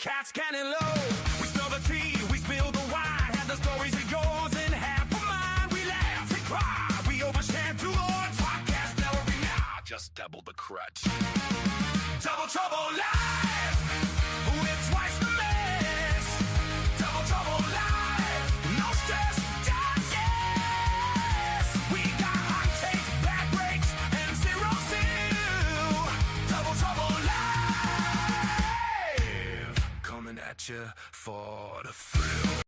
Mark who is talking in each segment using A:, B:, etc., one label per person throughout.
A: cats cannon low. We spill the tea, we spill the wine. Have the stories of yours and half of mine. We laugh and cry, we overstand too long. Podcast never now, just double the crutch. Double trouble live, with twice the mess. Double trouble live, no stress, just yes. We got hot takes, bad breaks, and zero seal. Double trouble live, coming at you for the thrill.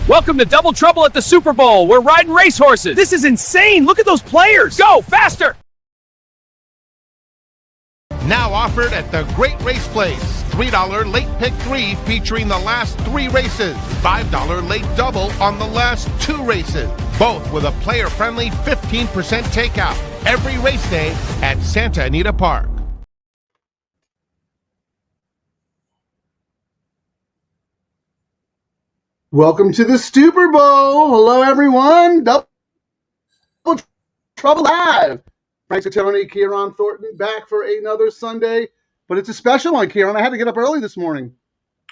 B: Welcome to Double Trouble at the Super Bowl. We're riding racehorses. This is insane. Look at those players. Go, faster.
C: Now offered at the Great Race Place. $3 late pick 3 featuring the last 3 races. $5 late double on the last 2 races. Both with a player-friendly 15% takeout. Every race day at Santa Anita Park.
D: Welcome to the Stupor Bowl. Hello, everyone. Double Trouble Live. Frank Satoni, Kieran Thornton, back for another Sunday. But it's a special one, Kieran. I had to get up early this morning.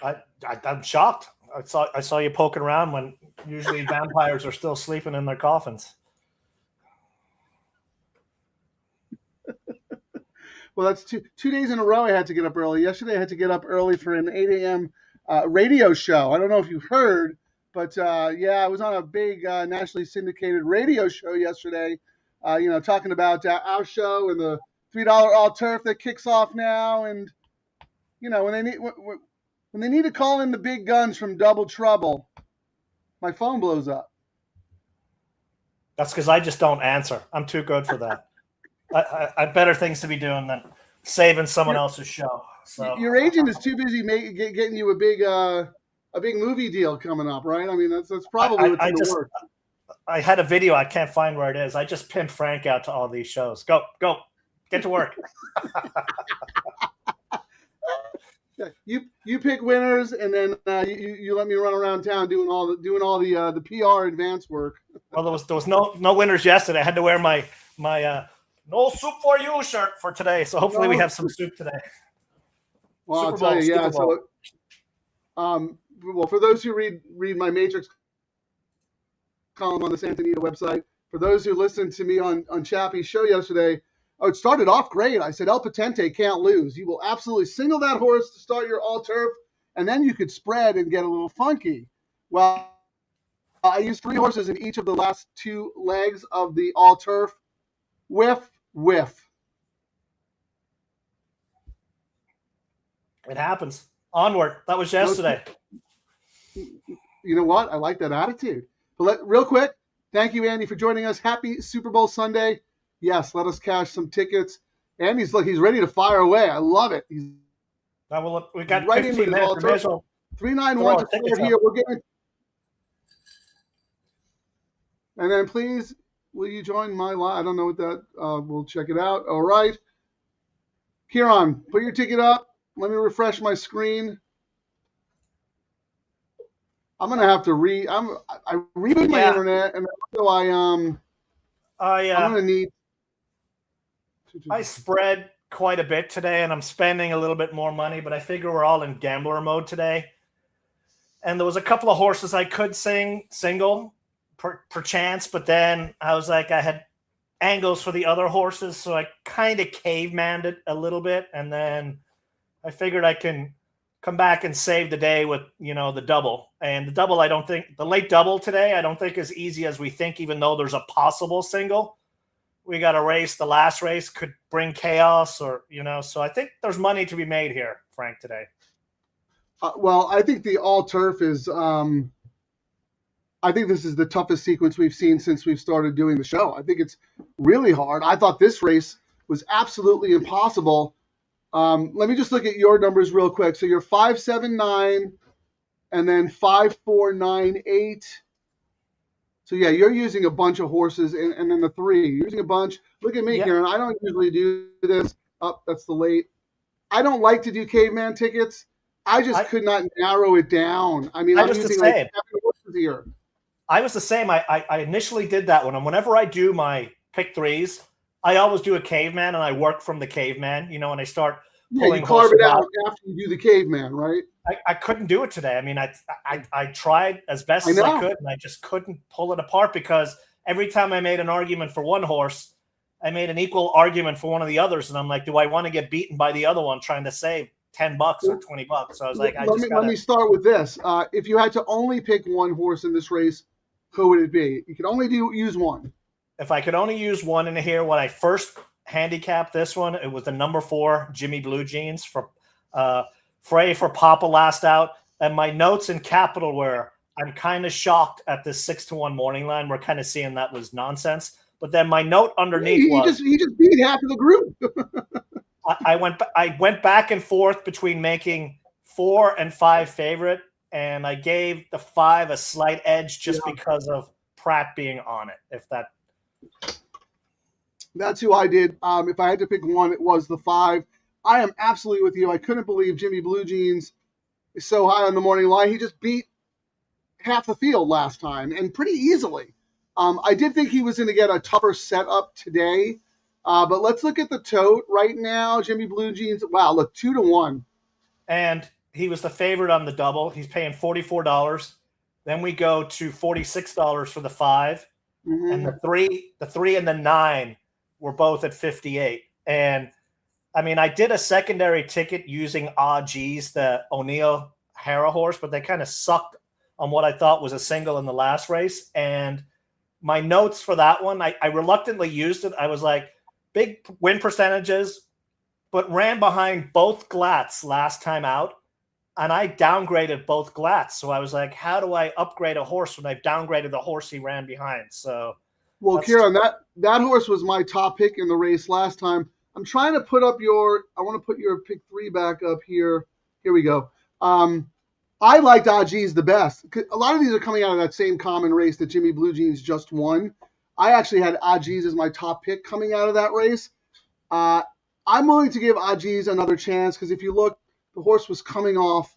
E: I'm shocked. I saw you poking around when usually vampires are still sleeping in their coffins.
D: Well, that's two days in a row I had to get up early. Yesterday I had to get up early for an 8 a.m. Radio show. I don't know if you've heard, but yeah, I was on a big nationally syndicated radio show yesterday, talking about our show and the $3 all turf that kicks off now. And, when they need to call in the big guns from Double Trouble, my phone blows up.
E: That's because I just don't answer. I'm too good for that. I have better things to be doing than saving someone else's show. So
D: your agent is too busy getting you a big movie deal coming up, right? I mean, that's probably what's in the works.
E: I had a video. I can't find where it is. I just pimped Frank out to all these shows. Go, get to work.
D: You pick winners, and then you let me run around town doing all the PR advance work.
E: Well, there was no winners yesterday. I had to wear my no soup for you shirt for today. So hopefully we have some soup today.
D: Well, I'll tell you, yeah. So, well, for those who read my Matrix column on the Santa Anita website, for those who listened to me on Chappie's show yesterday, it started off great. I said El Patente can't lose. You will absolutely single that horse to start your all turf, and then you could spread and get a little funky. Well, I used 3 horses in each of the last 2 legs of the all turf. Whiff.
E: It happens. Onward. That was yesterday.
D: You know what? I like that attitude. But real quick, thank you, Andy, for joining us. Happy Super Bowl Sunday. Yes, let us cash some tickets. Andy's he's ready to fire away. I love it. We
E: got
D: right
E: 15
D: into
E: minutes.
D: 391 to start here. We're getting. And then please, will you join my live? I don't know what that. We'll check it out. All right. Kieran, put your ticket up. Let me refresh my screen. I'm gonna have to I reboot my internet, and so I'm gonna need.
E: I spread quite a bit today, and I'm spending a little bit more money, but I figure we're all in gambler mode today. And there was a couple of horses I could single per chance, but then I was like, I had angles for the other horses, so I kind of cavemanned it a little bit, and then I figured I can come back and save the day with, the double. And the double, the late double today, I don't think is easy as we think, even though there's a possible single. We got a race. The last race could bring chaos so I think there's money to be made here, Frank, today.
D: Well, I think the all turf is, I think this is the toughest sequence we've seen since we've started doing the show. I think it's really hard. I thought this race was absolutely impossible. Let me just look at your numbers real quick. So you're 579 and then 5498. So yeah, you're using a bunch of horses and then the 3. You're using a bunch. Look at me, yeah. Kieran. I don't usually do this. That's the late. I don't like to do caveman tickets. I could not narrow it down. I mean, I'm using like 7 horses here.
E: I was the same. I initially did that one. And whenever I do my pick threes, I always do a caveman, and I work from the caveman, and I start pulling
D: you carve it
E: horses
D: out after you do the caveman, right?
E: I couldn't do it today. I mean, I tried as best
D: I
E: as I
D: know.
E: could, and I just couldn't pull it apart because every time I made an argument for one horse, I made an equal argument for one of the others, and I'm like, do I want to get beaten by the other one trying to save $10 or $20? So I was like,
D: let me start with this. If you had to only pick one horse in this race, who would it be? You could only use one.
E: If I could only use one in here, when I first handicapped this one, it was the number 4 Jimmy Blue Jeans for Frey for Papa last out. And my notes in capital were, I'm kind of shocked at this 6-1 morning line. We're kind of seeing that was nonsense. But then my note underneath
D: he just beat half of the group.
E: I went back and forth between making 4 and 5 favorite, and I gave the 5 a slight edge just because of Pratt being on it.
D: That's who I did. If I had to pick one, it was the 5. I am absolutely with you. I couldn't believe Jimmy Blue Jeans is so high on the morning line. He just beat half the field last time, and pretty easily. I did think he was going to get a tougher setup today, but let's look at the tote right now. Jimmy Blue Jeans, wow, look, 2-1.
E: And he was the favorite on the double. He's paying $44. Then we go to $46 for the 5, and the 3 and the 9 were both at 58. And I mean, I did a secondary ticket using G's, the O'Neill Hara horse, but they kind of sucked on what I thought was a single in the last race. And my notes for that one, I reluctantly used it. I was like, big win percentages, but ran behind both Glatts last time out. And I downgraded both Glatts. So I was like, how do I upgrade a horse when I've downgraded the horse he ran behind? So,
D: well, Kieran, that horse was my top pick in the race last time. I'm trying to put up I want to put your pick 3 back up here. Here we go. I liked Ajiz the best. A lot of these are coming out of that same common race that Jimmy Blue Jeans just won. I actually had Ajiz as my top pick coming out of that race. I'm willing to give Ajiz another chance because if you look, the horse was coming off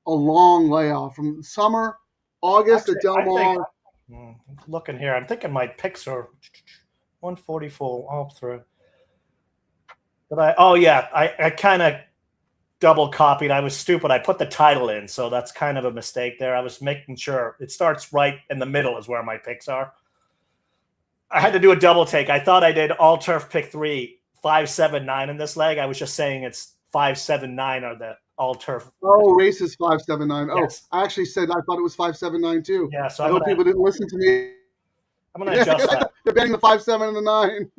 D: a long layoff from summer, August at Del Mar.
E: Looking here, I'm thinking my picks are 144 all through. But I kind of double copied. I was stupid. I put the title in, so that's kind of a mistake there. I was making sure it starts right in the middle is where my picks are. I had to do a double take. I thought I did all turf pick 3, 5, 7, 9 in this leg. I was just saying it's 5, 7, 9 are the all turf.
D: Oh, races 5, 7, 9.
E: Yes.
D: Oh, I actually said I thought it was 5, 7, 9 too.
E: Yeah, so
D: I hope people didn't listen to me.
E: I'm going to adjust that.
D: They're betting the 5, 7, and the 9.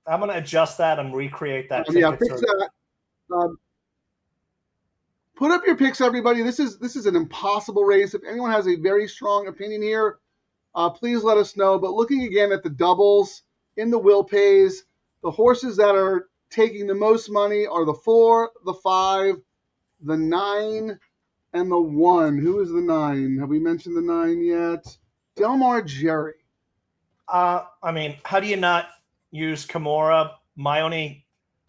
E: I'm going to adjust that and recreate that.
D: Yeah, fix that. Put up your picks, everybody. This is an impossible race. If anyone has a very strong opinion here, please let us know. But looking again at the doubles in the will pays, the horses that are taking the most money are the 4, the 5, the 9, and the 1. Who is the 9? Have we mentioned the 9 yet? Del Mar Jerry.
E: I mean, how do you not use Kimura? My only,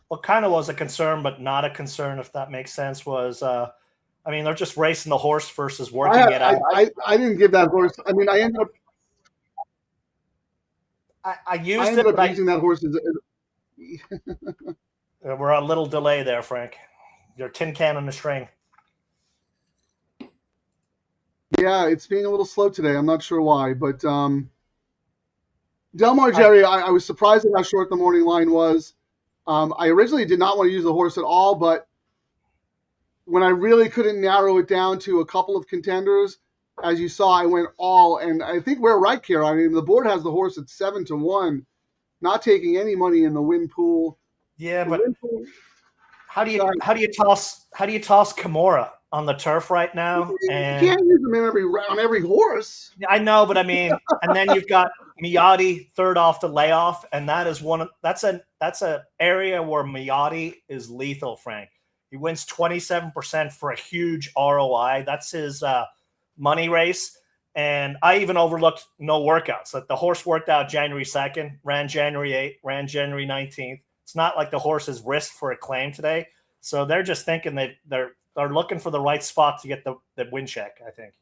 E: what kind of was a concern, but not a concern, if that makes sense, was, I mean, they're just racing the horse versus working it out.
D: I didn't give that horse. I mean, I ended up.
E: I used
D: I ended
E: it.
D: up using that horse as.
E: We're a little delay there, Frank. Your tin can on the string.
D: Yeah, it's being a little slow today. I'm not sure why, but Del Mar Jerry, I was surprised at how short the morning line was. I originally did not want to use the horse at all, but when I really couldn't narrow it down to a couple of contenders, as you saw, I went all, and I think we're right, Kira. I mean, the board has the horse at 7-1, not taking any money in the win pool.
E: Yeah, but how do you toss Kimura on the turf right now?
D: You can't use them in every horse.
E: I know, but I mean, and then you've got Miyadi third off the layoff, and that's an area where Miyadi is lethal, Frank. He wins 27% for a huge ROI. That's his money race. And I even overlooked no workouts. Like the horse worked out January 2nd, ran January 8th, ran January 19th. It's not like the horse is risked for a claim today. So they're just thinking they're looking for the right spot to get the win check, I think.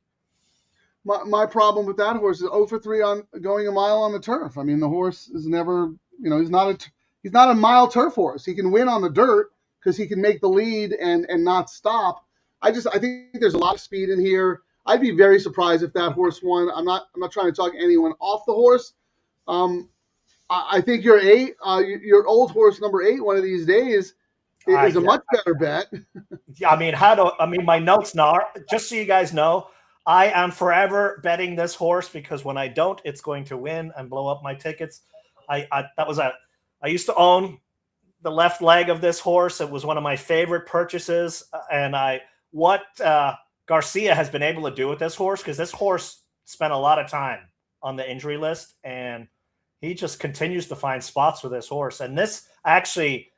D: my problem with that horse is 0 for 3 on going a mile on the turf. I mean, the horse is never, he's not a mile turf horse. He can win on the dirt because he can make the lead and not stop. I think there's a lot of speed in here. I'd be very surprised if that horse won. I'm not trying to talk anyone off the horse. I think your your old horse number 8 one of these days is a much better bet.
E: Yeah, my notes now, just so you guys know, I am forever betting this horse because when I don't, it's going to win and blow up my tickets. I used to own the left leg of this horse. It was one of my favorite purchases. And what Garcia has been able to do with this horse, because this horse spent a lot of time on the injury list, and he just continues to find spots for this horse. And this actually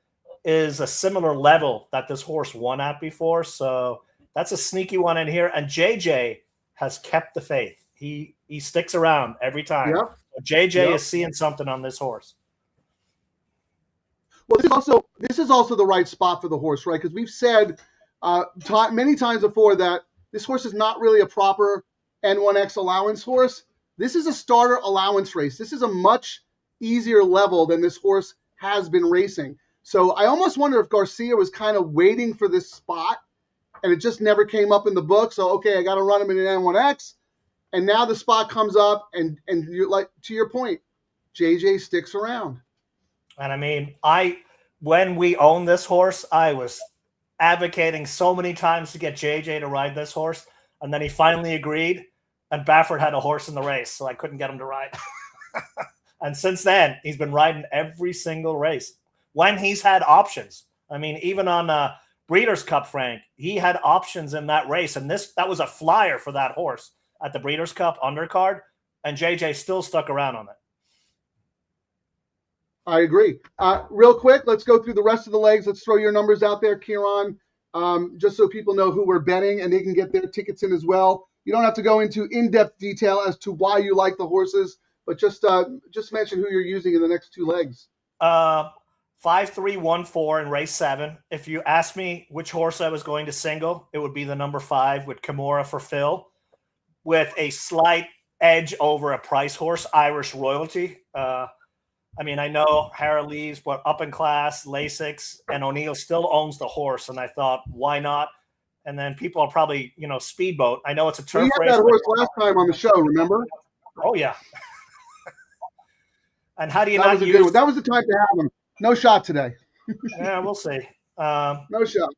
E: is a similar level that this horse won at before. So that's a sneaky one in here. And JJ has kept the faith. He sticks around every time.
D: Yep.
E: JJ is seeing something on this horse.
D: Well, this is also the right spot for the horse, right? Because we've said many times before that this horse is not really a proper N1X allowance horse. This is a starter allowance race. This is a much easier level than this horse has been racing. So I almost wonder if Garcia was kind of waiting for this spot and it just never came up in the book. So, okay, I got to run him in an N1X. And now the spot comes up and you're like, to your point, JJ sticks around.
E: And when we owned this horse, I was advocating so many times to get JJ to ride this horse. And then he finally agreed. And Baffert had a horse in the race, so I couldn't get him to ride. And since then, he's been riding every single race when he's had options. I mean, even on Breeders' Cup, Frank, he had options in that race. And that was a flyer for that horse at the Breeders' Cup undercard. And JJ still stuck around on it.
D: I agree. Real quick, let's go through the rest of the legs. Let's throw your numbers out there, Kieran, just so people know who we're betting and they can get their tickets in as well. You don't have to go into in-depth detail as to why you like the horses, but just mention who you're using in the next 2 legs.
E: 5-3-1-4 in race 7. If you asked me which horse I was going to single, it would be the number 5 with Kimura for Phil, with a slight edge over a price horse, Irish Royalty. I know Hara Leaves, but Up in Class, Lasix, and O'Neill still owns the horse, and I thought, why not? And then people are probably, Speedboat. I know it's a turf race.
D: We had that horse last time on the show, remember?
E: Oh, yeah. And how do you
D: not use... That was the time to have him. No shot today.
E: Yeah, we'll see.
D: No shot.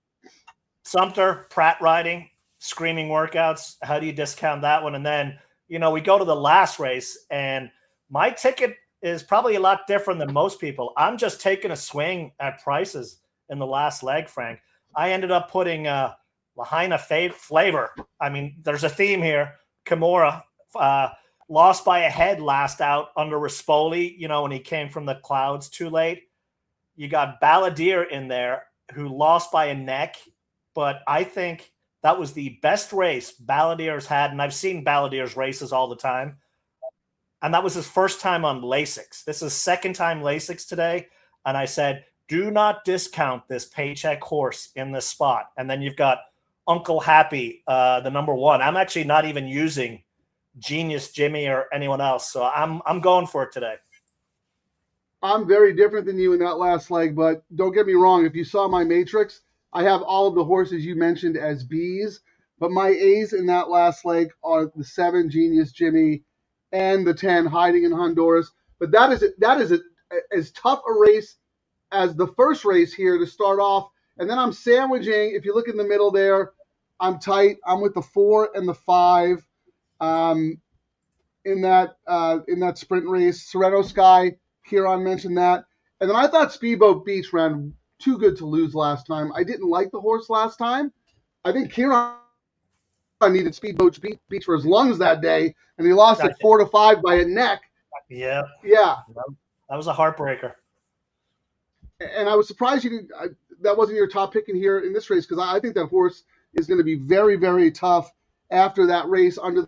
E: Sumter, Pratt riding, screaming workouts. How do you discount that one? And then, we go to the last race, and my ticket is probably a lot different than most people. I'm just taking a swing at prices in the last leg, Frank. I ended up putting Lahaina Flavor. There's a theme here. Kimura lost by a head last out under Rispoli, when he came from the clouds too late. You got Balladeer in there who lost by a neck, but I think that was the best race Balladeer's had, and I've seen Balladeer's races all the time. And that was his first time on Lasix. This is second time Lasix today. And I said, do not discount this paycheck horse in this spot. And then you've got Uncle Happy, the number 1. I'm actually not even using Genius Jimmy or anyone else. So I'm going for it today.
D: I'm very different than you in that last leg, but don't get me wrong. If you saw my matrix, I have all of the horses you mentioned as Bs, but my As in that last leg are the 7 Genius Jimmy and the 10 Hiding in Honduras. But that is as tough a race as the first race here to start off. And then I'm sandwiching. If you look in the middle there, I'm tight. I'm with the 4 and the 5 in that sprint race. Sereno Sky, Kieran mentioned that. And then I thought Speedboat Beach ran too good to lose last time. I didn't like the horse last time. I think Kieran needed Speedboat Beach for his lungs that day, and he lost at 4-5 by a neck.
E: Yeah.
D: Yeah.
E: That was a heartbreaker.
D: And I was surprised you didn't. That wasn't your top pick in here in this race, because I think that horse is going to be very, very tough after that race under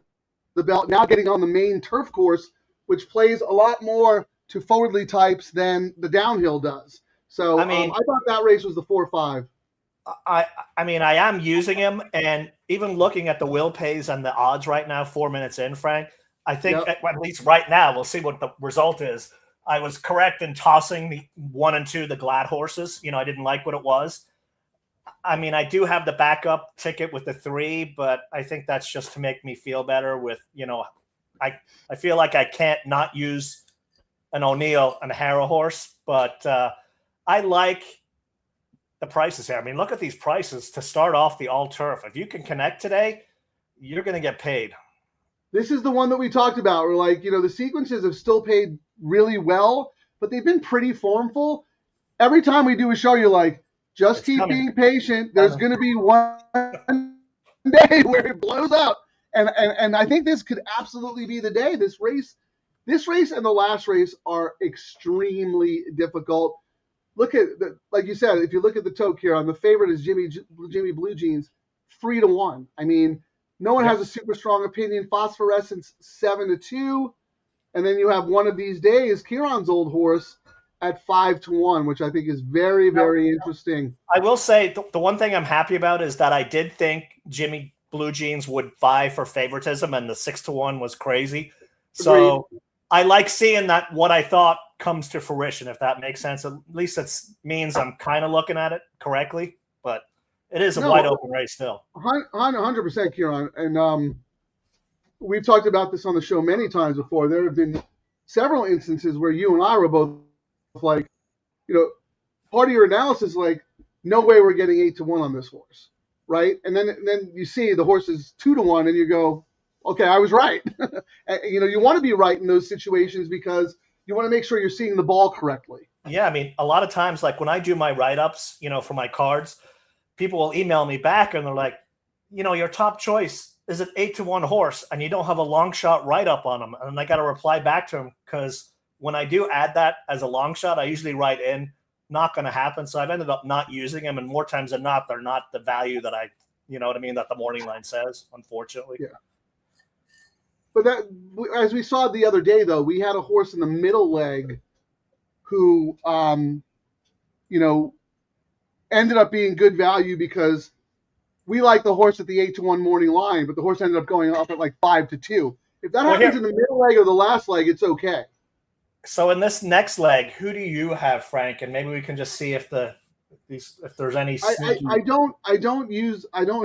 D: the belt. Now getting on the main turf course, which plays a lot more to forwardly types than the downhill does. So I thought that race was the 4-5.
E: I am using him, and even looking at the will pays and the odds right now, 4 minutes in, Frank, I think
D: Yep.
E: at least right now, we'll see what the result is. I was correct in tossing the 1 and 2, the Glad horses. I didn't like what it was. I mean, I do have the backup ticket with the 3, but I think that's just to make me feel better with, I feel like I can't not use an O'Neill and a Harrow horse, but I like the prices here. I mean, look at these prices to start off the all turf. If you can connect today, you're going to get paid.
D: This is the one that we talked about. We're like, the sequences have still paid really well, but they've been pretty formful. Every time we do a show, you're like, just keep being patient. There's going to be one day where it blows up. And I think this could absolutely be the day. This race and the last race are extremely difficult. Look at, like you said, if you look at the tote here, on the favorite is Jimmy Blue Jeans, 3-1. I mean, no one has a super strong opinion. Phosphorescence 7-2, and then you have One of These Days, Kieran's old horse, at 5-1, which I think is very, very interesting.
E: I will say the one thing I'm happy about is that I did think Jimmy Blue Jeans would vie for favoritism, and the 6-1 was crazy. So
D: Agreed.
E: I like seeing that what I thought comes to fruition, if that makes sense. At least it means I'm kind of looking at it correctly, but it is a wide open race still.
D: 100%, Kieran. And we've talked about this on the show many times before. There have been several instances where you and I were both like, part of your analysis, like, no way we're getting 8-1 on this horse, right? And then you see the horse is 2-1, and you go, okay, I was right. You want to be right in those situations because you want to make sure you're seeing the ball correctly.
E: Yeah, I mean, a lot of times, like when I do my write-ups, for my cards, people will email me back and they're like, your top choice is an 8-1 horse, and you don't have a long shot write-up on them. And I got to reply back to them because when I do add that as a long shot, I usually write in, not going to happen. So I've ended up not using them, and more times than not, they're not the value that I, that the morning line says, unfortunately.
D: Yeah. But that, as we saw the other day, though, we had a horse in the middle leg who, ended up being good value because we like the horse at the 8-1 morning line, but the horse ended up going up at like 5-2. If that happens in the middle leg or the last leg, it's okay.
E: So in this next leg, who do you have, Frank? And maybe we can just see if there's any sneaky...
D: I don't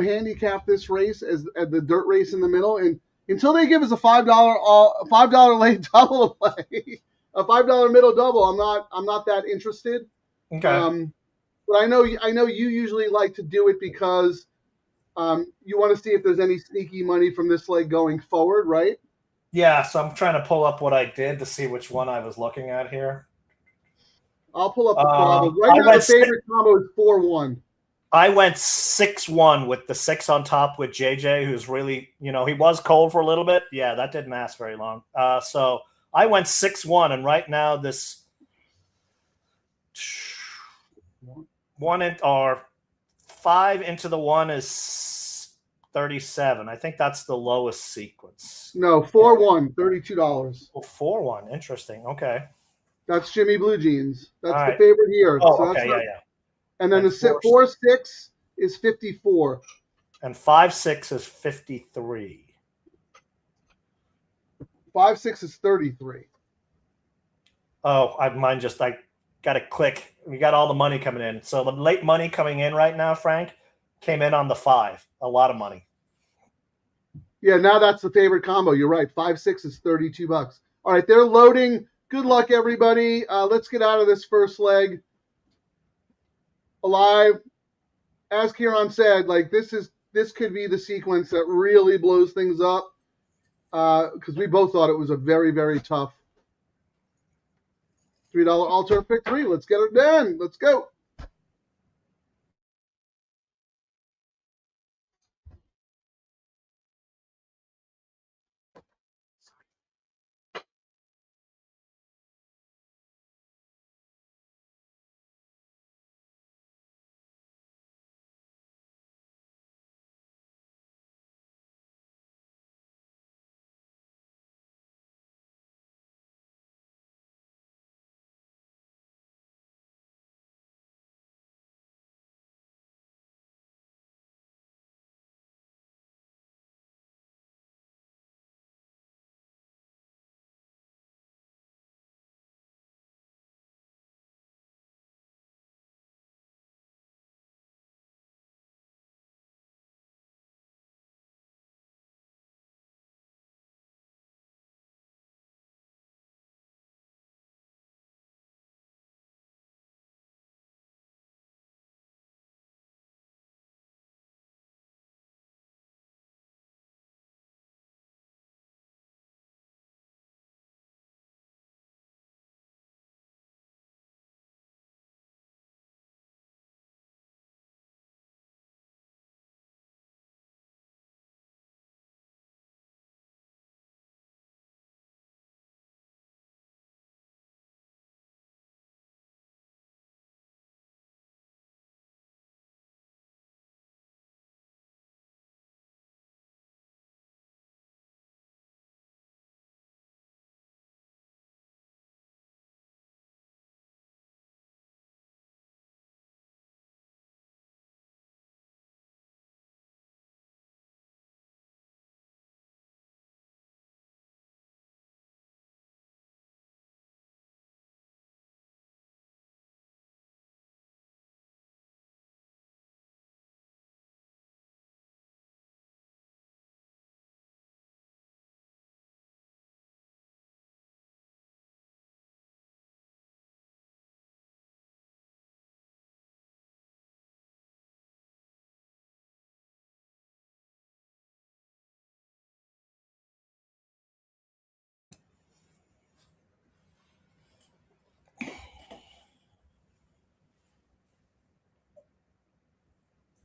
D: handicap this race as the dirt race in the middle, and until they give us a $5 late double to play, a $5 middle double, I'm not that interested.
E: Okay.
D: But I know you usually like to do it because you want to see if there's any sneaky money from this leg going forward, right?
E: Yeah, so I'm trying to pull up what I did to see which one I was looking at here.
D: I'll pull up the combo. Right now, the favorite combo is 4-1.
E: I went 6-1 with the 6 on top with JJ, who's really, he was cold for a little bit. Yeah, that didn't last very long. So I went 6-1, and right now this 5 into the 1 is 37. I think that's the lowest sequence.
D: No, 4-1, $32.
E: Oh, 4-1. Interesting. Okay.
D: That's Jimmy Blue Jeans. That's
E: All
D: the
E: right.
D: favorite here.
E: Oh,
D: so
E: okay, yeah.
D: And then the 4-6 is 54.
E: And 5-6 is 53.
D: 5-6 is 33.
E: Oh, mine just, I got to click. We got all the money coming in. So the late money coming in right now, Frank, came in on the 5. A lot of money.
D: Yeah, now that's the favorite combo. You're right. 5-6 is $32. All right, they're loading. Good luck, everybody. Let's get out of this first leg alive. As Kieran said, like this could be the sequence that really blows things up because we both thought it was a very, very tough $3 all-turf pick 3. Let's get it done. Let's go.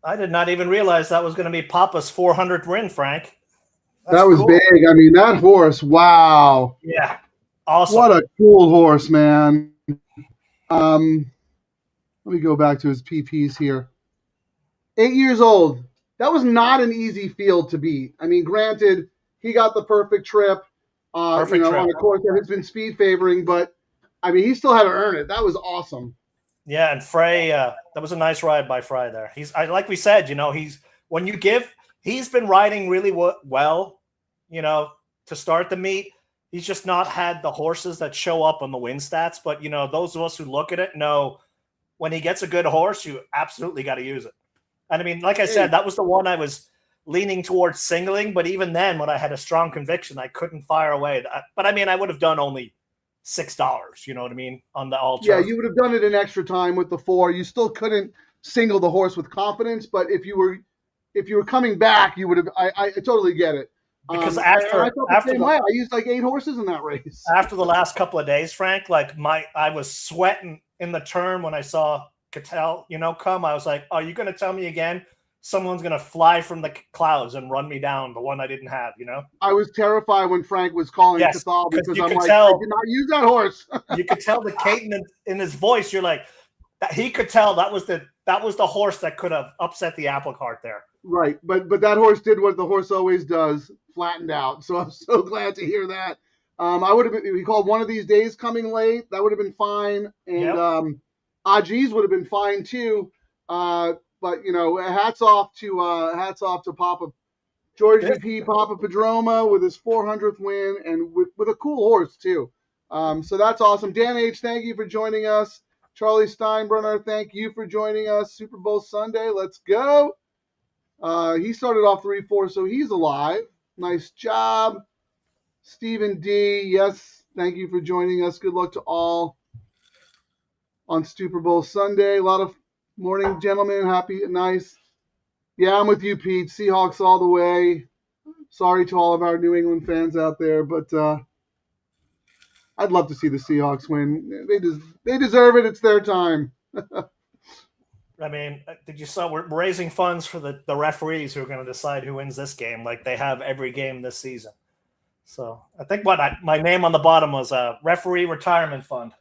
E: I did not even realize that was going to be Papa's 400th win, Frank.
D: That was
E: cool.
D: big. I mean, that horse, wow.
E: Yeah. Awesome.
D: What a cool horse, man. Let me go back to his PPs here. 8 years old. That was not an easy field to beat. I mean, granted, he got the perfect trip.
E: Perfect trip.
D: On a course that has been speed favoring, but I mean, he still had to earn it. That was awesome.
E: Yeah, and Frey, that was a nice ride by Frey there. Like we said, he's been riding really well, to start the meet. He's just not had the horses that show up on the win stats. But, those of us who look at it know when he gets a good horse, you absolutely got to use it. And I mean, like I said, that was the one I was leaning towards singling. But even then, when I had a strong conviction, I couldn't fire away. But I mean, I would have done only $6, you know what I mean, on the all.
D: Yeah, you would have done it in extra time with the 4. You still couldn't single the horse with confidence, but if you were coming back, you would have. I totally get it.
E: Because
D: I felt the same way. I used like 8 horses in that race.
E: After the last couple of days, Frank, I was sweating in the turn when I saw Cattell, come. I was like, "Are you going to tell me again? Someone's going to fly from the clouds and run me down, the one I didn't have, I
D: was terrified when Frank was calling Cathal because I'm like, I did not use that horse.
E: You could tell the cadence in his voice. You're like, he could tell that was the horse that could have upset the apple cart there.
D: Right, but that horse did what the horse always does, flattened out. So I'm so glad to hear that. I would have been, he called one of these days coming late. That would have been fine, and Ajiz would have been fine too. But hats off to Papa George P. Papa Padroma with his 400th win and with a cool horse too. So that's awesome. Dan H., thank you for joining us. Charlie Steinbrenner, thank you for joining us. Super Bowl Sunday, let's go. He started off 3-4, so he's alive. Nice job. Stephen D., yes, thank you for joining us. Good luck to all on Super Bowl Sunday. A lot of morning, gentlemen. Happy, nice. Yeah, I'm with you, Pete. Seahawks all the way. Sorry to all of our New England fans out there, but I'd love to see the Seahawks win. They deserve it. It's their time.
E: I mean, did you saw we're raising funds for the referees who are going to decide who wins this game, like they have every game this season. So I think my name on the bottom was referee retirement fund.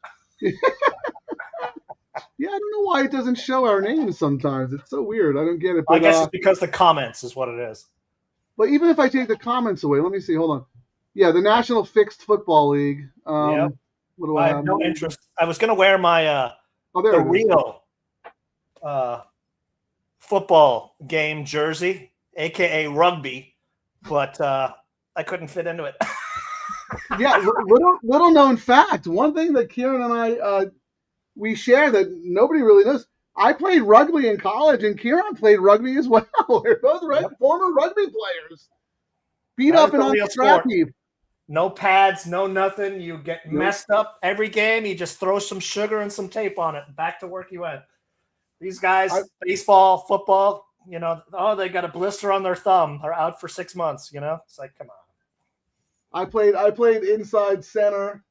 D: Yeah, I don't know why it doesn't show our names sometimes. It's so weird. I don't get it. But,
E: I guess it's because the comments is what it is.
D: But even if I take the comments away, let me see. Hold on. Yeah, the National Fixed Football League. What do I have?
E: No interest. I was going to wear my the Rio football game jersey, a.k.a. rugby, but I couldn't fit into it.
D: Yeah, little known fact. One thing that Kieran and I we share that nobody really knows. I played rugby in college, and Kieran played rugby as well. We're both former rugby players. Beat up and on the scrap heap.
E: No pads, no nothing. You get messed up every game. You just throw some sugar and some tape on it. Back to work you went. These guys, baseball, football, they got a blister on their thumb. They're out for 6 months, It's like, come on.
D: I played inside center.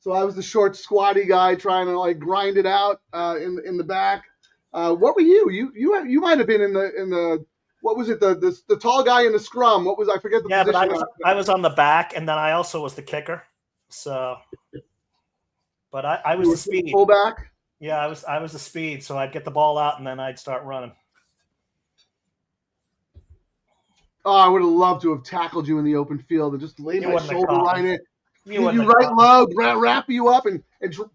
D: So I was the short, squatty guy trying to grind it out in the back. What were you? You might have been in the what was it? The tall guy in the scrum. What was I forget the position?
E: Yeah, but I was on the back, and then I also was the kicker. So, but I was the speed
D: fullback.
E: Yeah, I was the speed. So I'd get the ball out, and then I'd start running.
D: Oh, I would have loved to have tackled you in the open field and just laid my shoulder right in. You right low, wrap you up, and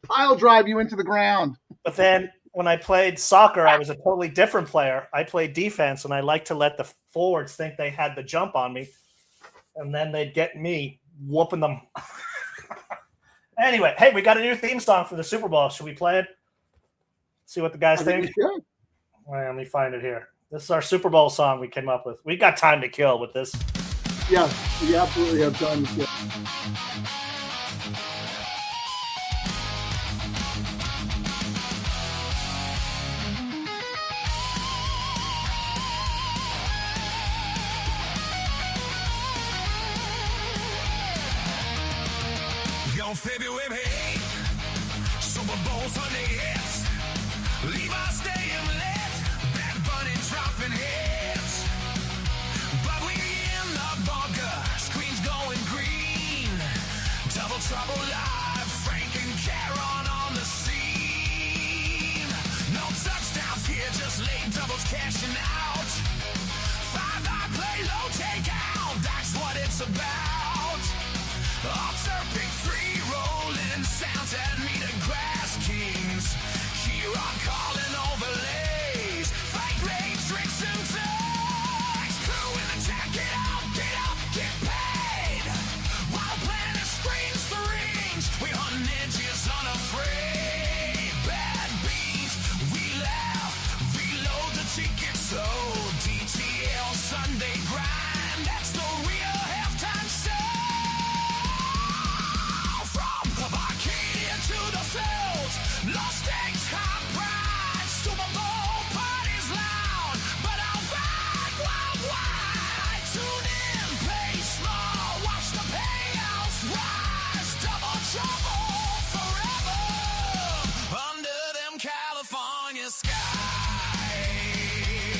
D: pile drive you into the ground.
E: But then when I played soccer, I was a totally different player. I played defense, and I like to let the forwards think they had the jump on me, and then they'd get me whooping them. Anyway, hey, we got a new theme song for the Super Bowl. Should we play it? See what the guys think?
D: All
E: right, let me find it here. This is our Super Bowl song we came up with. We got time to kill with this.
D: Yeah, we absolutely have time to kill.
A: On February 8th, Super Bowl Sunday hits. Levi staying lit. Bad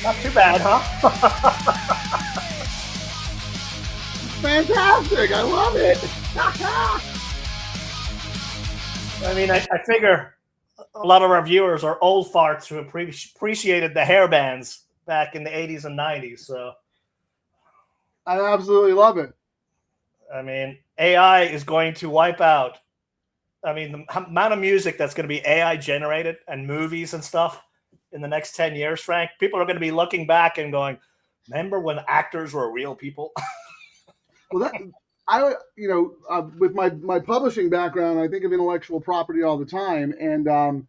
E: Not too bad, huh?
D: Fantastic. I love it.
E: I mean, I figure a lot of our viewers are old farts who appreciated the hair bands back in the 80s and 90s. So
D: I absolutely love it.
E: I mean, AI is going to wipe out. I mean, the amount of music that's going to be AI generated and movies and stuff in the next 10 years, Frank, people are going to be looking back and going, remember when actors were real people?
D: Well, with my publishing background, I think of intellectual property all the time. And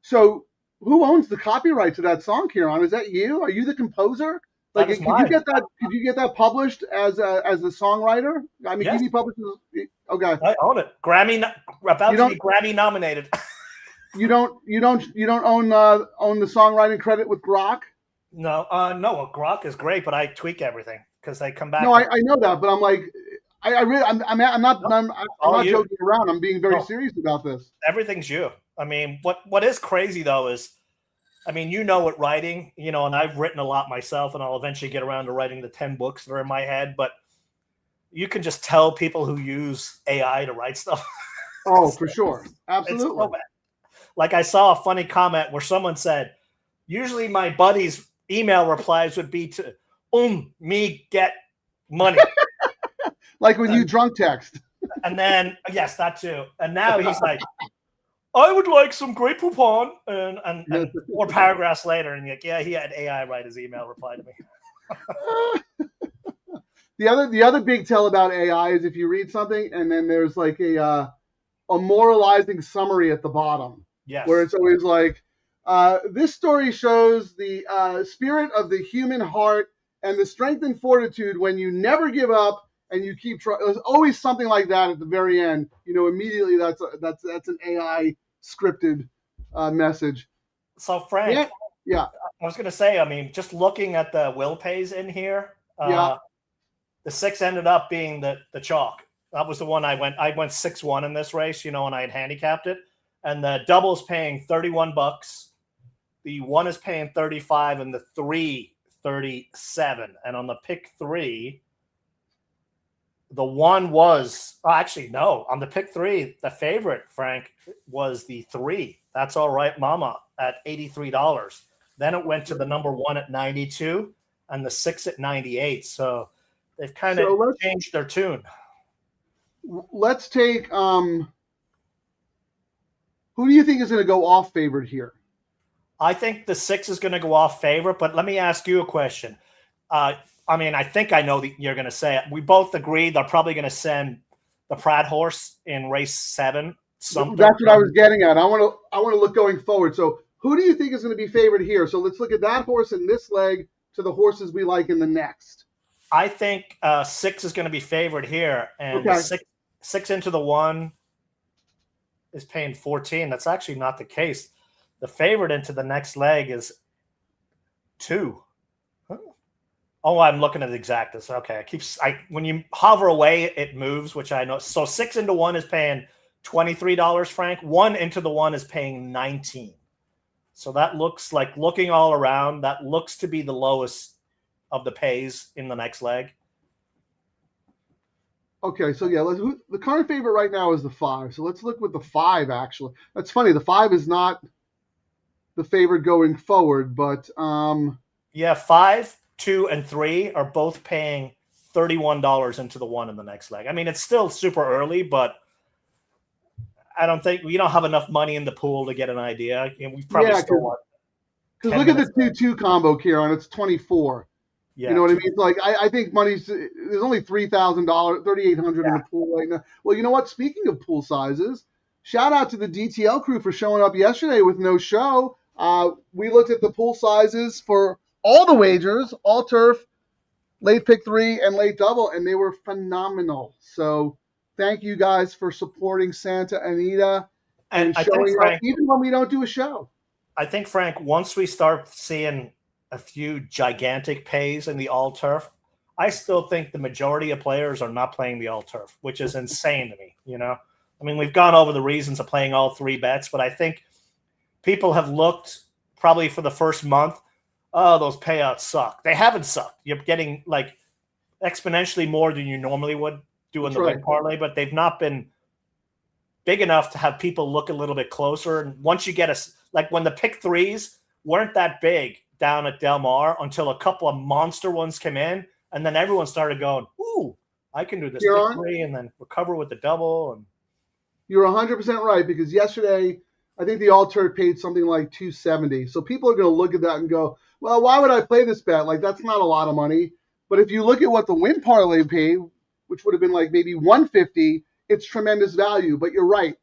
D: so who owns the copyright to that song, Kieran? Is that you? Are you the composer? Like, could you get that published as a songwriter? I mean,
E: Yes.
D: can you publish this? Okay.
E: I own it. About to be Grammy nominated.
D: You don't own the songwriting credit with Grok?
E: No. Well, Grok is great, but I tweak everything because they come back.
D: No, I know that, but I'm like, I'm not joking around. I'm being very serious about this.
E: Everything's you. I mean, what is crazy though is, I mean, with writing, and I've written a lot myself, and I'll eventually get around to writing the 10 books that are in my head. But you can just tell people who use AI to write stuff.
D: Oh, for sure. Absolutely.
E: It's so bad. Like I saw a funny comment where someone said, usually my buddy's email replies would be to, me get money.
D: Like when you drunk text.
E: And then, yes, that too. And now he's like, I would like some Grey Poupon, and 4 paragraphs later, and yeah, he had AI write his email reply to me.
D: The other big tell about AI is if you read something and then there's like a moralizing summary at the bottom,
E: yes,
D: where it's always like, this story shows the spirit of the human heart and the strength and fortitude when you never give up and you keep trying. There's always something like that at the very end. Immediately that's an AI scripted message.
E: So Frank,
D: yeah,
E: I was going to say, I mean, just looking at the will pays in here, the 6 ended up being the chalk. That was the one I went 6-1 in this race, and I had handicapped it, and the double's paying $31, the 1 is paying 35, and the 3 37, and on the pick 3. The 1 was on the pick 3, the favorite, Frank, was the 3. That's all right, Mama, at $83. Then it went to the number 1 at 92 and the 6 at 98. So they've kind of changed their tune.
D: Let's take who do you think is going to go off favorite here?
E: I think the 6 is going to go off favorite, but let me ask you a question. I mean, I think I know that you're going to say it. We both agree they're probably going to send the Pratt horse in race 7. Something.
D: That's what I was getting at. I want to look going forward. So who do you think is going to be favored here? So let's look at that horse in this leg to the horses we like in the next.
E: I think 6 is going to be favored here, and 6 into the 1 is paying 14. That's actually not the case. The favorite into the next leg is 2. Oh, I'm looking at the exactas. Okay, when you hover away, it moves, which I know. So 6 into 1 is paying $23, Frank. 1 into the 1 is paying $19. So that looks like, looking all around, that looks to be the lowest of the pays in the next leg.
D: Okay, so yeah, the current favorite right now is the 5. So let's look with the 5. Actually, that's funny. The 5 is not the favorite going forward, but
E: 5, 2, and 3 are both paying $31 into the 1 in the next leg. I mean, it's still super early, but I don't think we don't have enough money in the pool to get an idea. We probably still want.
D: Because look at the 2-2 combo, Kieran. It's 24.
E: Yeah,
D: you know what I mean? It's like I think there's only $3,000, $3,800 in the pool right now. Well, you know what? Speaking of pool sizes, shout out to the DTL crew for showing up yesterday with no show. We looked at the pool sizes for all the wagers, all turf, late pick 3, and late double, and they were phenomenal. So thank you guys for supporting Santa Anita and showing up even when we don't do a show.
E: I think, Frank, once we start seeing a few gigantic pays in the all turf, I still think the majority of players are not playing the all turf, which is insane to me. I mean, we've gone over the reasons of playing all 3 bets, but I think people have looked probably for the first month oh, those payouts suck. They haven't sucked. You're getting like exponentially more than you normally would do in the win parlay, but they've not been big enough to have people look a little bit closer. And once you get like when the pick threes weren't that big down at Del Mar until a couple of monster ones came in, and then everyone started going, ooh, I can do this pick three and then recover with the double. And
D: you're 100% right, because yesterday I think the all-turf paid something like $270. So people are going to look at that and go, well, why would I play this bet? Like, that's not a lot of money. But if you look at what the win parlay paid, which would have been like maybe $150, it's tremendous value. But you're right.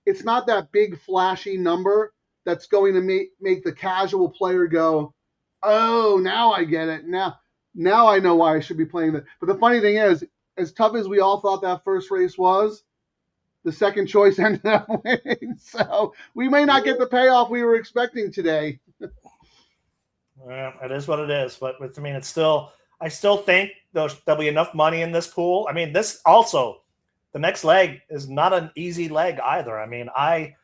D: It's not that big flashy number that's going to make the casual player go, oh, now I get it. Now I know why I should be playing that. But the funny thing is, as tough as we all thought that first race was, the second choice ended up winning. So we may not get the payoff we were expecting today.
E: Yeah, it is what it is. But I mean, I still think there'll be enough money in this pool. I mean, this also, the next leg is not an easy leg either. I mean, I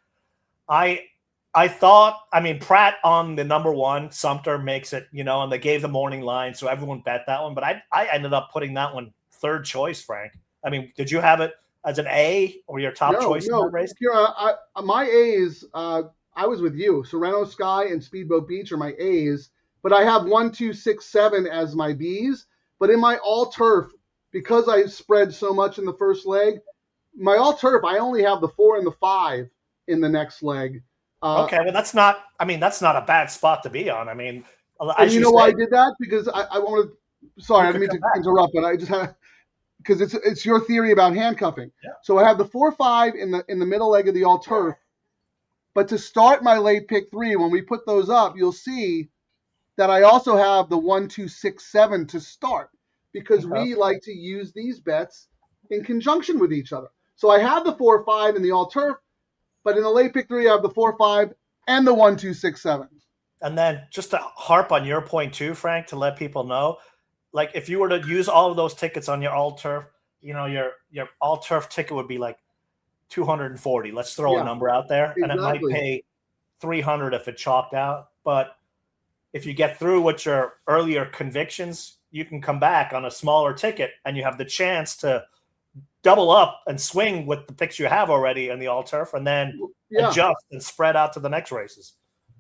E: thought, I mean, Pratt on the number one, Sumter makes it, and they gave the morning line, so everyone bet that one. But I ended up putting that one third choice, Frank. I mean, did you have it as an A or your top choice in that race?
D: Kira, my A's, I was with you. Sereno Sky and Speedboat Beach are my A's, but I have 1, 2, 6, 7 as my B's. But in my all-turf, because I spread so much in the first leg, my all-turf, I only have the 4 and the 5 in the next leg.
E: Okay, well, that's not a bad spot to be on. I mean,
D: and you know why I did that? Because I wanted. Sorry, I didn't mean to interrupt, but I just had, because it's your theory about handcuffing.
E: Yeah.
D: So I have the 4-5 in the middle leg of the all turf, but to start my late pick three, when we put those up, you'll see that I also have the 1, 2, 6, 7 to start, because we like to use these bets in conjunction with each other. So I have the 4-5 in the all turf, but in the late pick three, I have the 4-5 and the 1, 2, 6, 7.
E: And then just to harp on your point too, Frank, to let people know, like if you were to use all of those tickets on your all turf, your all turf ticket would be like 240. Let's throw a number out there, and it might pay 300 if it chalked out. But if you get through with your earlier convictions, you can come back on a smaller ticket, and you have the chance to double up and swing with the picks you have already in the all turf, and then adjust and spread out to the next races.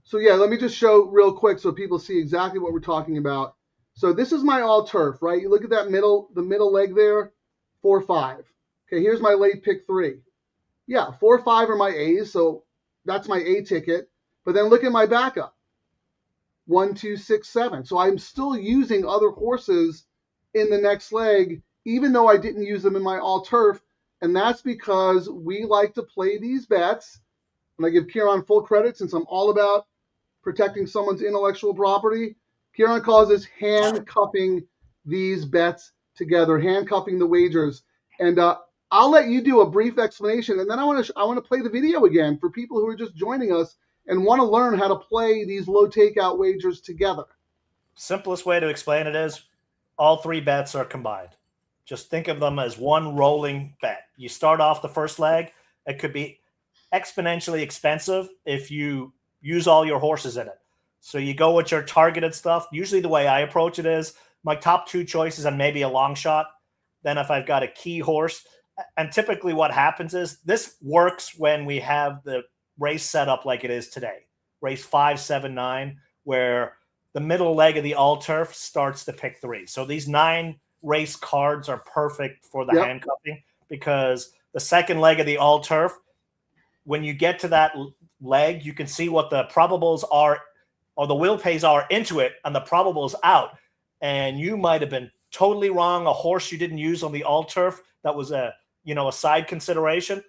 D: So let me just show real quick so people see exactly what we're talking about. So this is my all turf, right? You look at that the middle leg there, 4-5. Okay, here's my late pick three. 4-5 are my A's, so that's my A ticket. But then look at my backup, 1, 2, 6, 7. So I'm still using other horses in the next leg, even though I didn't use them in my all turf. And that's because we like to play these bets. And I give Kieran full credit, since I'm all about protecting someone's intellectual property. Kieran calls this handcuffing these bets together, handcuffing the wagers. And I'll let you do a brief explanation, and then I want to play the video again for people who are just joining us and want to learn how to play these low takeout wagers together.
E: Simplest way to explain it is all three bets are combined. Just think of them as one rolling bet. You start off the first leg. It could be exponentially expensive if you use all your horses in it. So you go with your targeted stuff. Usually the way I approach it is my top two choices and maybe a long shot. Then if I've got a key horse, and typically what happens is this works when we have the race set up like it is today. Race 5, 7, 9, where the middle leg of the all turf starts the pick three. So these 9 race cards are perfect for the handcuffing, because the second leg of the all turf, when you get to that leg, you can see what the probables are, or the will pays are into it, and the probables out. And you might have been totally wrong. A horse you didn't use on the all turf that was a side consideration.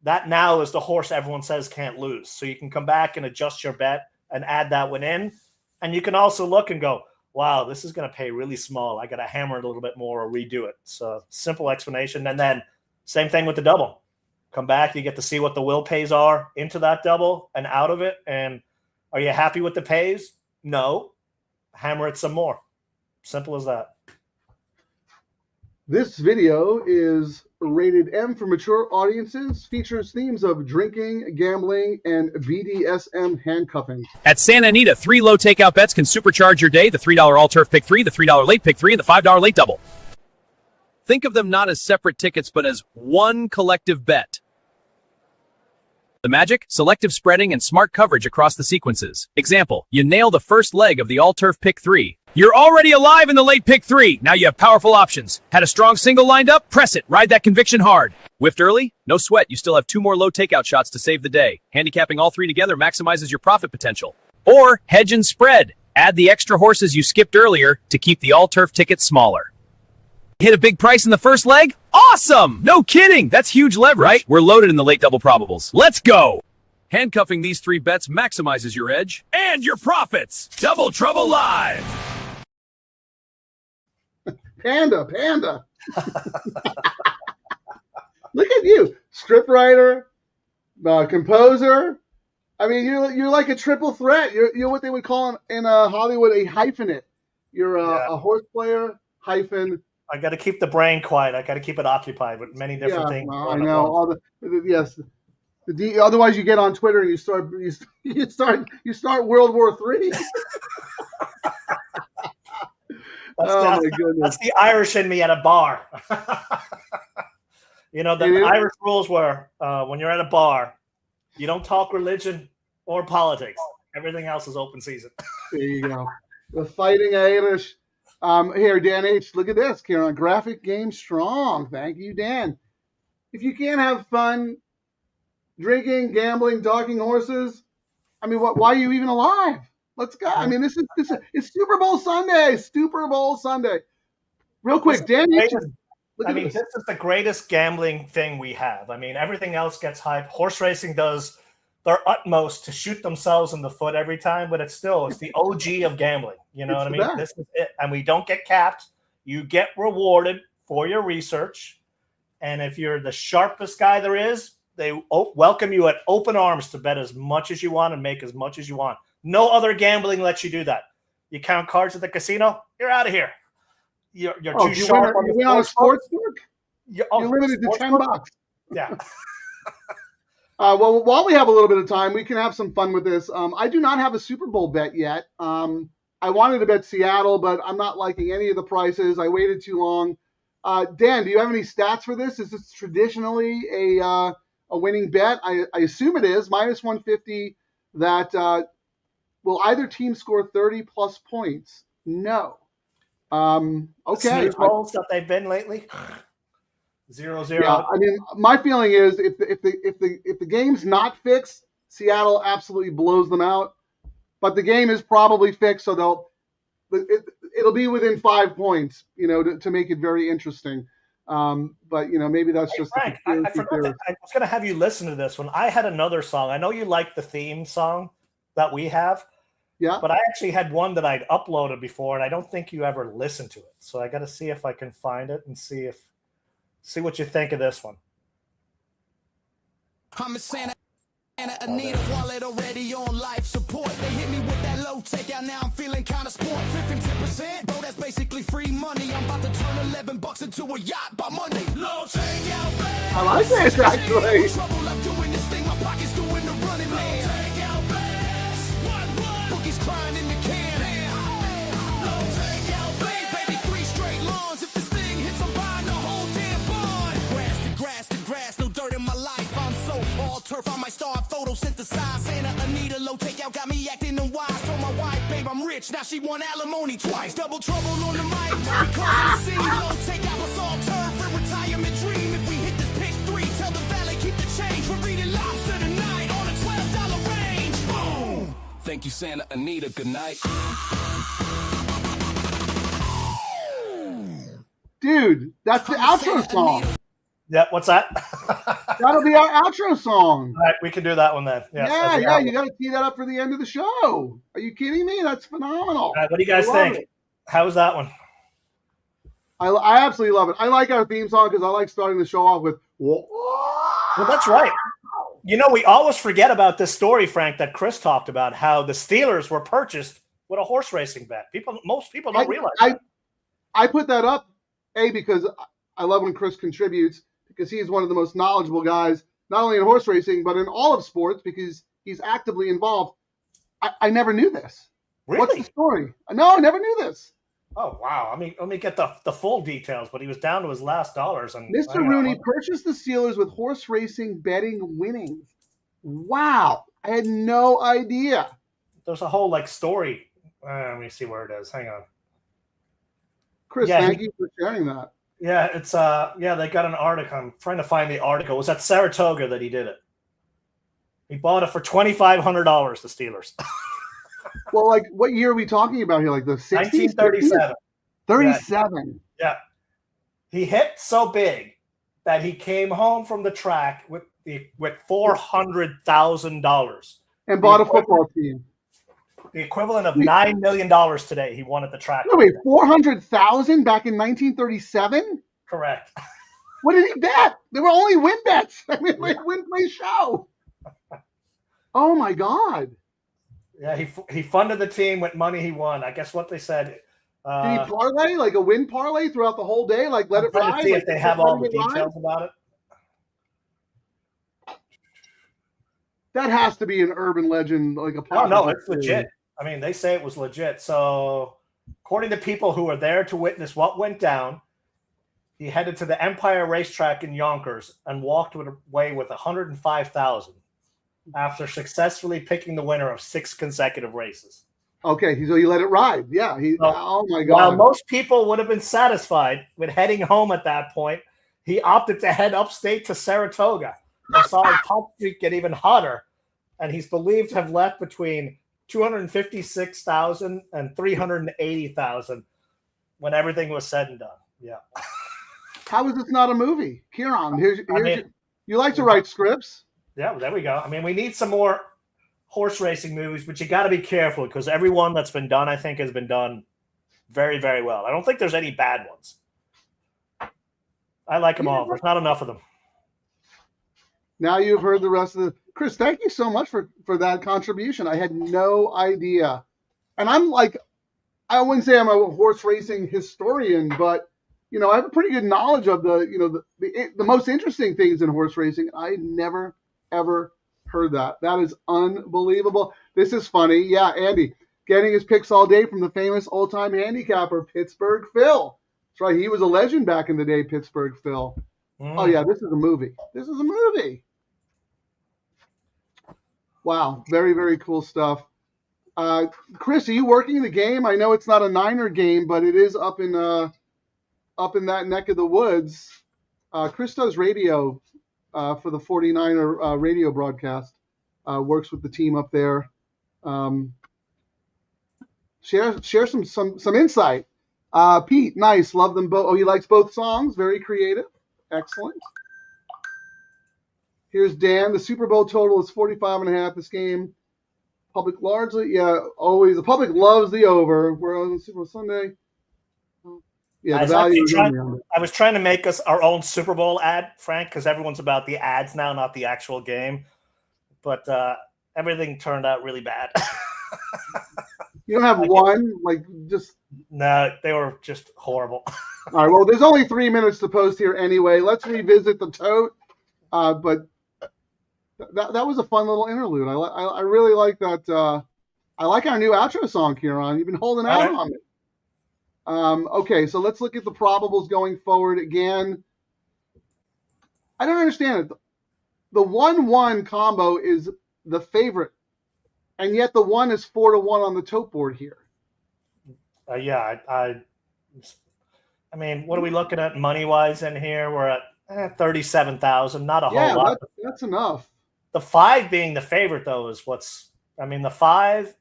E: That now is the horse everyone says can't lose. So you can come back and adjust your bet and add that one in. And you can also look and go, wow, this is going to pay really small. I got to hammer it a little bit more or redo it. So simple explanation. And then same thing with the double. Come back, you get to see what the will pays are into that double and out of it. And are you happy with the pays? No. Hammer it some more. Simple as that.
D: This video is rated M for mature audiences, features themes of drinking, gambling, and BDSM handcuffing.
B: At Santa Anita, 3 low takeout bets can supercharge your day. The $3 all-turf pick 3, the $3 late pick 3, and the $5 late double. Think of them not as separate tickets, but as one collective bet. The magic? Selective spreading and smart coverage across the sequences. Example, you nail the first leg of the all-turf pick 3. You're already alive in the late pick 3. Now you have powerful options. Had a strong single lined up? Press it. Ride that conviction hard. Whiffed early? No sweat. You still have 2 more low takeout shots to save the day. Handicapping all 3 together maximizes your profit potential. Or hedge and spread. Add the extra horses you skipped earlier to keep the all-turf ticket smaller. Hit a big price in the first leg? Awesome! No kidding! That's huge leverage, right? We're loaded in the late double probables. Let's go! Handcuffing these 3 bets maximizes your edge and your profits. Double Trouble Live!
D: Panda. Look at you, scriptwriter, composer. I mean, you're like a triple threat. You're what they would call in Hollywood a hyphenate. You're a horse player hyphen.
E: I got to keep the brain quiet. I got to keep it occupied with many different things.
D: Well, I know all yes. Otherwise, you get on Twitter and you start World War III. My goodness.
E: That's the Irish in me at a bar. The Irish rules were when you're at a bar, you don't talk religion or politics. Everything else is open season.
D: There you go. The Fighting Irish. Here, Dan H., look at this. Kieran, graphic game strong. Thank you, Dan. If you can't have fun drinking, gambling, dogging horses, I mean, why are you even alive? Let's go. I mean, it's Super Bowl Sunday. Super Bowl Sunday. Real quick, Dan H.,
E: this is the greatest gambling thing we have. I mean, everything else gets hype. Horse racing does their utmost to shoot themselves in the foot every time, but it's the OG of gambling. You know what I mean? This is it. And we don't get capped. You get rewarded for your research. And if you're the sharpest guy there is, they welcome you at open arms to bet as much as you want and make as much as you want. No other gambling lets you do that. You count cards at the casino, you're out of here. You're too sharp.
D: You win on a sports book? You're limited to $10.
E: Yeah.
D: Well, while we have a little bit of time, we can have some fun with this. I do not have a Super Bowl bet yet. I wanted to bet Seattle, but I'm not liking any of the prices. I waited too long. Dan, do you have any stats for this? Is this traditionally a winning bet? I assume it is. Minus 150 that will either team score 30 plus points? No. Okay.
E: Snooze rolls that they've been lately. 0-0.
D: Yeah, I mean, my feeling is if the game's not fixed, Seattle absolutely blows them out. But the game is probably fixed, so it'll be within 5 points, to make it very interesting. But maybe that's just
E: Frank, I forgot that I was going to have you listen to this one. I had another song. I know you like the theme song that we have.
D: Yeah.
E: But I actually had one that I'd uploaded before, and I don't think you ever listened to it. So I got to see if I can find it and see what you think of this one.
F: I'm a Santa Anita wallet already on life support. They hit me with that low takeout. Now I'm feeling kind of sport. 15%, bro, that's basically free money. I'm about to turn $11 into a yacht by Monday. Low takeout, man.
D: I like this actually.
F: Trouble, I'm doing this thing. My pocket's doing the running, man. Low takeout, man. Bookies crying in the can. Low takeout, baby. 3 straight lawns. If this thing hits, I'm buying the whole damn barn. Grass to grass, no dirt in my life. I'm so all turf. I might start photosynthesize. Santa Anita, low takeout got me acting unwise. Told my wife, babe, I'm rich. Now she want alimony twice. Double trouble on the mic. Because I'm seeing low takeout was all turf and retirement dream. If we hit this pick 3, tell the valley keep the change. We're reading lobster tonight on a $12 range. Boom. Thank you, Santa Anita. Good night.
D: Dude, that's the outro song.
E: Yeah, what's that?
D: That'll be our outro song.
E: All right, we can do that one then.
D: Yeah, you got to tee that up for the end of the show. Are you kidding me? That's phenomenal.
E: All right, what do you guys think? How was that one?
D: I absolutely love it. I like our theme song because I like starting the show off with.
E: Well, that's right. We always forget about this story, Frank, that Chris talked about, how the Steelers were purchased with a horse racing bet. Most people don't realize that.
D: I put that up, because I love when Chris contributes because he is one of the most knowledgeable guys, not only in horse racing, but in all of sports because he's actively involved. I never knew this.
E: Really?
D: What's the story? No, I never knew this.
E: Oh, wow. I mean, let me get the full details, but he was down to his last dollars. And
D: Mr. Rooney purchased the Steelers with horse racing betting winnings. Wow. I had no idea.
E: There's a whole story. Let me see where it is. Hang on.
D: Chris, thank you for sharing that.
E: Yeah, it's they got an article. I'm trying to find the article. It was at Saratoga that he did it. He bought it for $2,500, the Steelers.
D: Well, what year are we talking about here? Like the 60s?
E: 1937.
D: 37.
E: Yeah. He hit so big that he came home from the track with $400,000.
D: And bought a football team.
E: The equivalent of $9 million today he won at the track.
D: Wait, 400,000 back in 1937?
E: Correct.
D: What did he bet? They were only win bets. I mean, win play show. Oh my God.
E: Yeah, he funded the team with money he won. I guess what they said.
D: Did he parlay, like a win parlay throughout the whole day? Like let it ride?
E: See if they have all the details about it.
D: That has to be an urban legend, like a
E: no, it's legit. I mean, they say it was legit. So, according to people who were there to witness what went down, he headed to the Empire Racetrack in Yonkers and walked away with $105,000 after successfully picking the winner of 6 consecutive races.
D: Okay, so he let it ride. Yeah. Oh my God.
E: While most people would have been satisfied with heading home at that point, he opted to head upstate to Saratoga and saw the top street get even hotter. And he's believed to have left between $256,000 and $380,000 when everything was said and done. Yeah.
D: How is this not a movie? Kieran, you like to write scripts.
E: Yeah, there we go. I mean, we need some more horse racing movies, but you got to be careful because every one that's been done, I think, has been done very, very well. I don't think there's any bad ones. I like them all. There's not enough of them.
D: Now you've heard the rest of the... Chris, thank you so much for that contribution. I had no idea. And I wouldn't say I'm a horse racing historian, but, I have a pretty good knowledge of the most interesting things in horse racing. I never, ever heard that. That is unbelievable. This is funny. Yeah, Andy, getting his picks all day from the famous old-time handicapper, Pittsburgh Phil. That's right. He was a legend back in the day, Pittsburgh Phil. Oh, yeah, this is a movie. This is a movie. Wow, very, very cool stuff. Chris, are you working the game? I know it's not a Niner game, but it is up in that neck of the woods. Chris does radio for the 49er radio broadcast. Works with the team up there. Share some insight. Pete, nice, love them both. Oh, he likes both songs. Very creative. Excellent. Here's Dan. The Super Bowl total is 45.5 this game. Public largely, always. The public loves the over. We're on Super Bowl Sunday. Yeah, the value is
E: I was trying to make us our own Super Bowl ad, Frank, because everyone's about the ads now, not the actual game. But everything turned out really bad.
D: You don't have one?
E: No, they were just horrible.
D: All right, well, there's only 3 minutes to post here anyway. Let's revisit the tote. But that was a fun little interlude. I really like that. I like our new outro song, Kieran. You've been holding out on it. Okay, so let's look at the probables going forward again. I don't understand it. The 1-1 combo is the favorite, and yet the 1 is 4-1 on the tote board here.
E: I mean, what are we looking at money-wise in here? We're at 37,000, not a whole lot.
D: That's enough.
E: The 5 being the favorite, though, is the 5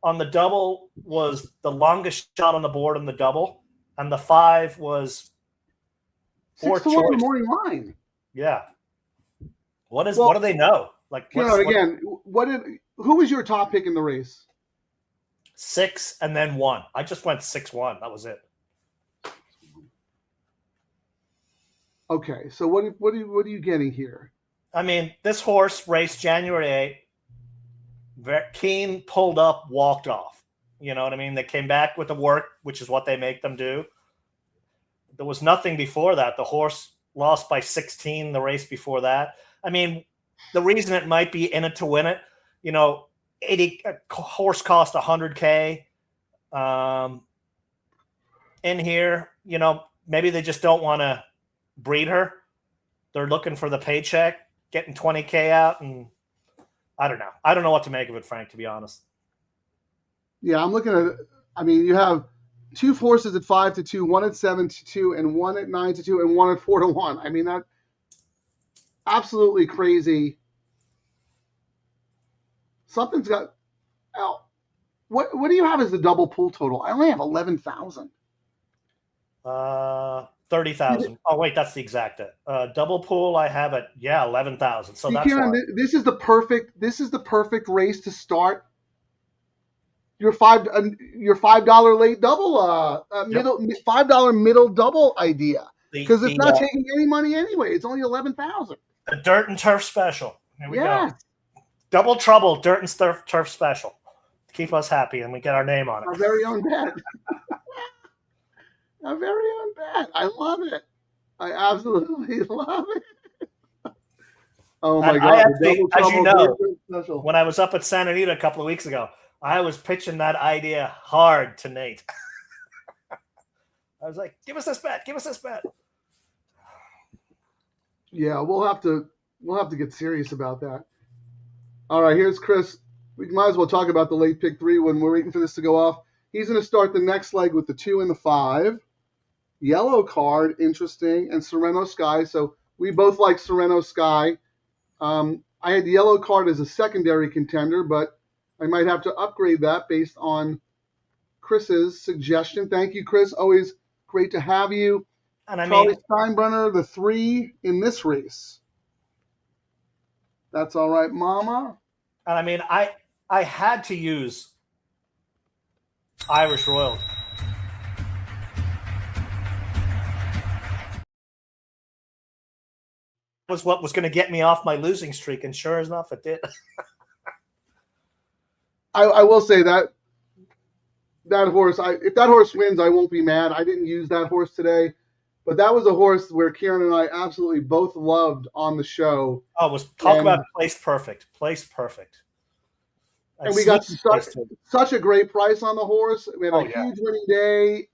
E: on the double was the longest shot on the board on the double, and the 5 was
D: 4 to 1 morning line.
E: Yeah. What do they know?
D: Who was your top pick in the race?
E: 6 and then 1. I just went 6-1. That was it.
D: Okay, so what are you getting here?
E: I mean, this horse raced January 8th. Keen pulled up, walked off. You know what I mean? They came back with the work, which is what they make them do. there was nothing before that. The horse lost by 16 the race before that. I mean, the reason it might be in it to win it, you know, horse cost $100K. In here, you know, maybe they just don't want to breed her. They're looking for the paycheck, getting 20K out, and I don't know. I don't know what to make of it, Frank, to be honest.
D: Yeah, I'm looking at. I mean, you have 2 horses at 5-2, 1 at 7-2, and 1 at 9-2, and 1 at 4-1. I mean, that absolutely crazy. Something's got. Oh, what do you have as the double pool total? I only have 11,000.
E: 30,000. Oh wait, that's the exact. Double pool, I have it. Yeah, 11,000. So that's
D: Kieran, this is the perfect race to start your $5 late double middle $5 middle double idea, because it's not taking any money anyway. It's only 11,000.
E: The Dirt and Turf special. Here we
D: go.
E: Double trouble, Dirt and Turf special. Keep us happy, and we get our name on it.
D: Our very own bet. Our very own bet. I love it. I absolutely love it. Oh my God!
E: Actually, as you know, when I was up at Santa Anita a couple of weeks ago, I was pitching that idea hard to Nate. I was like, "Give us this bet. Give us this bet."
D: Yeah, we'll have to get serious about that. All right, here's Chris. We might as well talk about the late pick 3 when we're waiting for this to go off. He's going to start the next leg with the 2 and the 5. Yellow card, interesting, and Sereno Sky. So we both like Sereno Sky. I had the yellow card as a secondary contender, but I might have to upgrade that based on Chris's suggestion. Thank you, Chris. Always great to have you.
E: And
D: Charlie Steinbrenner, the 3 in this race. That's all right, Mama.
E: And I mean, I had to use Irish Royal. Was what was going to get me off my losing streak, and sure enough, it did.
D: I will say that horse, if that horse wins, I won't be mad. I didn't use that horse today, but that was a horse where Kieran and I absolutely both loved on the show.
E: Oh, it was talk about placed perfect. Placed perfect.
D: And we got such a great price on the horse. We had a huge winning day.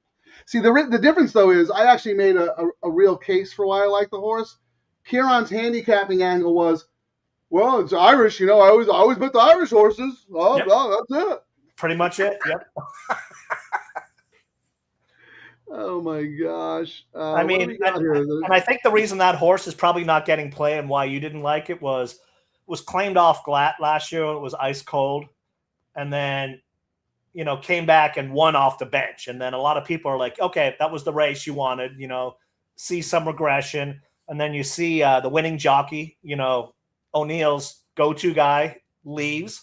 D: See, the difference, though, is I actually made a real case for why I like the horse. Kieran's handicapping angle was, well, it's Irish. You know, I always bet the Irish horses. Oh, yep. Well, that's it.
E: Pretty much it. Yep.
D: Oh my gosh.
E: I mean, and I think the reason that horse is probably not getting play and why you didn't like it was claimed off Glatt last year. It was ice cold, and then, you know, came back and won off the bench. And then a lot of people are like, okay, that was the race you wanted. You know, see some regression. And then you see the winning jockey, you know, O'Neill's go-to guy leaves.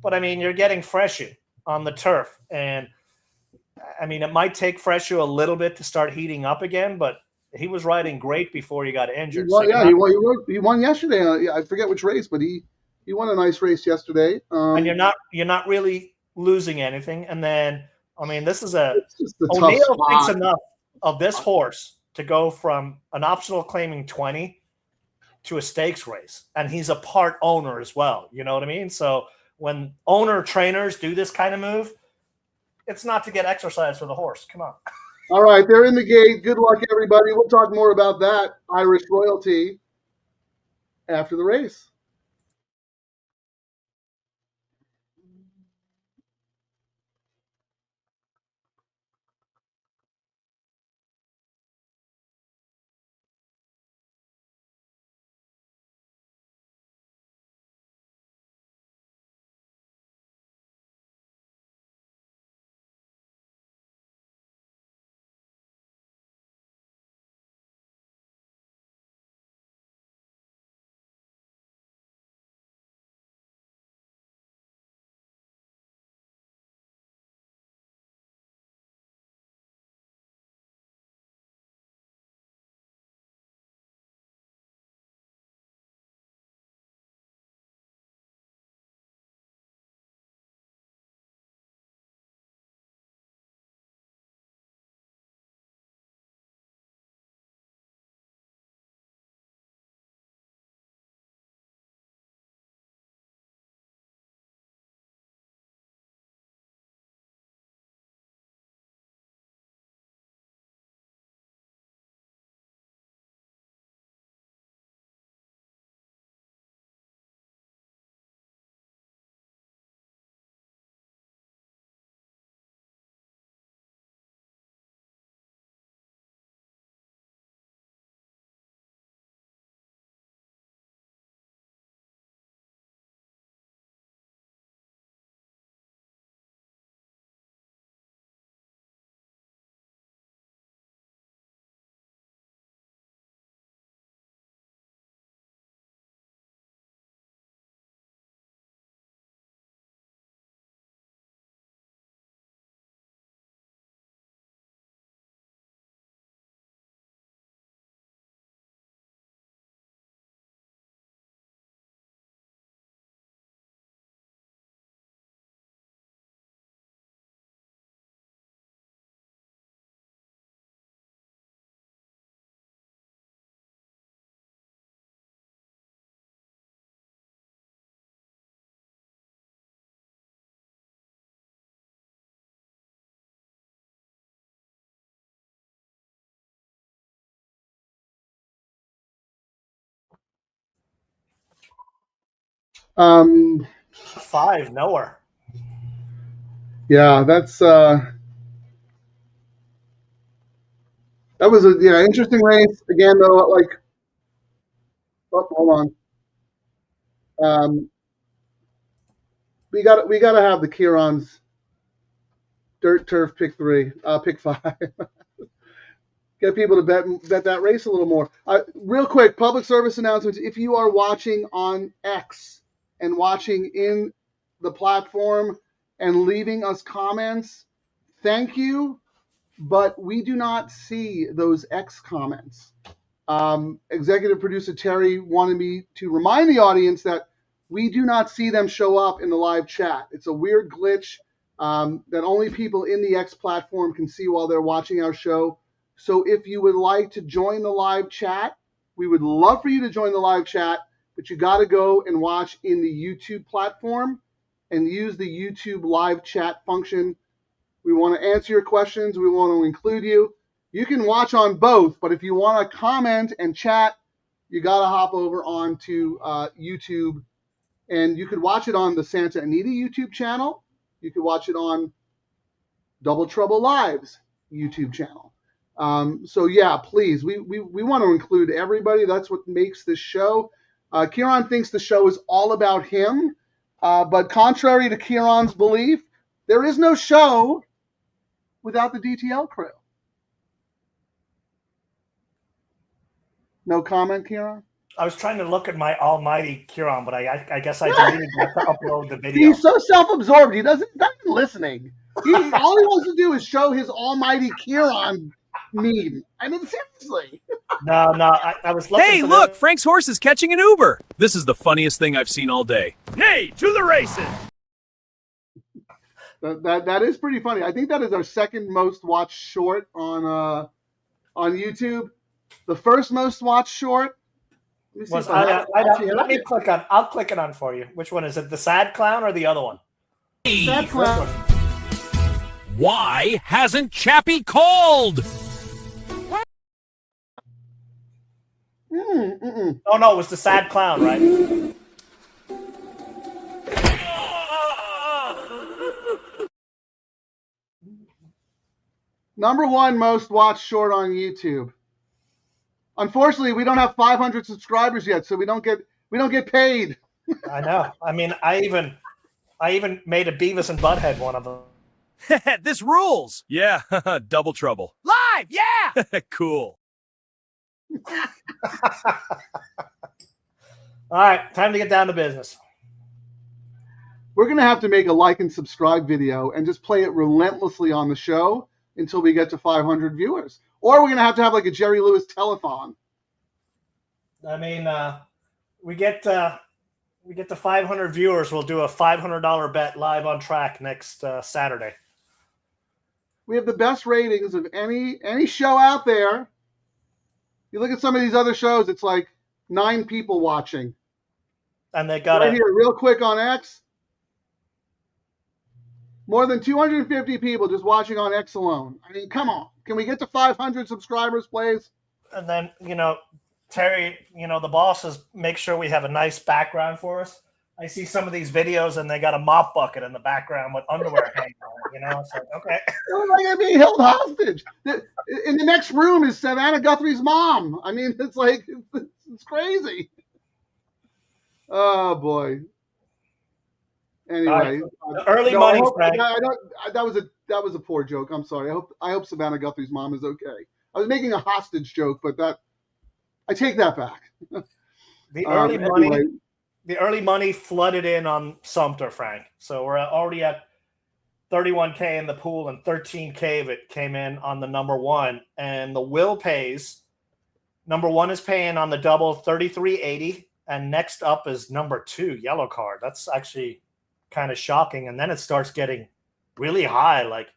E: But, I mean, you're getting Freshu on the turf. And, I mean, it might take Freshu a little bit to start heating up again, but he was riding great before he got injured.
D: He won yesterday. I forget which race, but he won a nice race yesterday.
E: And you're not really losing anything. And then, I mean, this is O'Neill thinks enough of this horse to go from an optional claiming 20 to a stakes race. And he's a part owner as well. You know what I mean? So when owner trainers do this kind of move, it's not to get exercise for the horse. Come on.
D: All right. They're in the gate. Good luck, everybody. We'll talk more about that Irish royalty after the race.
E: 5 nowhere.
D: Yeah, that was a interesting race. Again, though, like, oh, hold on. We got to have the Kieran's dirt turf pick 5. Get people to bet that race a little more. Real quick, public service announcements. If you are watching on X and watching in the platform and leaving us comments, thank you, but we do not see those X comments. Executive producer Terry wanted me to remind the audience that we do not see them show up in the live chat. It's a weird glitch that only people in the X platform can see while they're watching our show. So if you would like to join the live chat, we would love for you to join the live chat, but you got to go and watch in the YouTube platform and use the YouTube live chat function. We want to answer your questions. We want to include you. You can watch on both, but if you want to comment and chat, you got to hop over onto YouTube, and you could watch it on the Santa Anita YouTube channel. You could watch it on Double Trouble Live's YouTube channel. So yeah, please, we want to include everybody. That's what makes this show. Kieran thinks the show is all about him, but contrary to Kieran's belief, there is no show without the DTL crew. No comment, Kieran?
E: I was trying to look at my almighty Kieran, but I guess I deleted that to upload the video.
D: He's so self-absorbed. He's not even listening. All he wants to do is show his almighty Kieran meme. I mean, seriously.
E: No, I was looking.
B: Hey, look, Frank's horse is catching an Uber. This is the funniest thing I've seen all day. Hey, to the races!
D: That is pretty funny. I think that is our second most watched short on YouTube. The first most watched short
E: let me click on. I'll click it on for you. Which one is it? The sad clown or the other one?
D: Sad clown.
A: Why hasn't Chappie called?
E: Oh no, it was the sad clown, right?
D: Number one most watched short on YouTube. Unfortunately, we don't have 500 subscribers yet, so we don't get paid.
E: I know. I mean, I even made a Beavis and Butthead one of them.
B: This rules. Yeah, double trouble.
A: Live, yeah!
B: Cool.
E: All right, time to get down to business.
D: We're going to have to make a like and subscribe video and just play it relentlessly on the show until we get to 500 viewers. Or we're going to have like a Jerry Lewis telethon.
E: I mean, we get to 500 viewers, we'll do a $500 bet live on track next Saturday.
D: We have the best ratings of any show out there. You look at some of these other shows, it's like 9 people watching.
E: And they got
D: right here, real quick on X. More than 250 people just watching on X alone. I mean, come on. Can we get to 500 subscribers, please?
E: And then, Terry, the bosses make sure we have a nice background for us. I see some of these videos and they got a mop bucket in the background with underwear hanging on it, It's like, okay.
D: Like I'm being held hostage. In the next room is Savannah Guthrie's mom. I mean, it's like, it's crazy. Oh, boy. Anyway,
E: early money.
D: That was a poor joke. I'm sorry. I hope Savannah Guthrie's mom is okay. I was making a hostage joke, but I take that back.
E: The early money flooded in on Sumter, Frank. So we're already at $31K in the pool, and $13K of it came in on the number one. And the will pays. Number one is paying on the double $33.80, and next up is number 2, yellow card. That's actually kind of shocking. And then it starts getting really high. Like,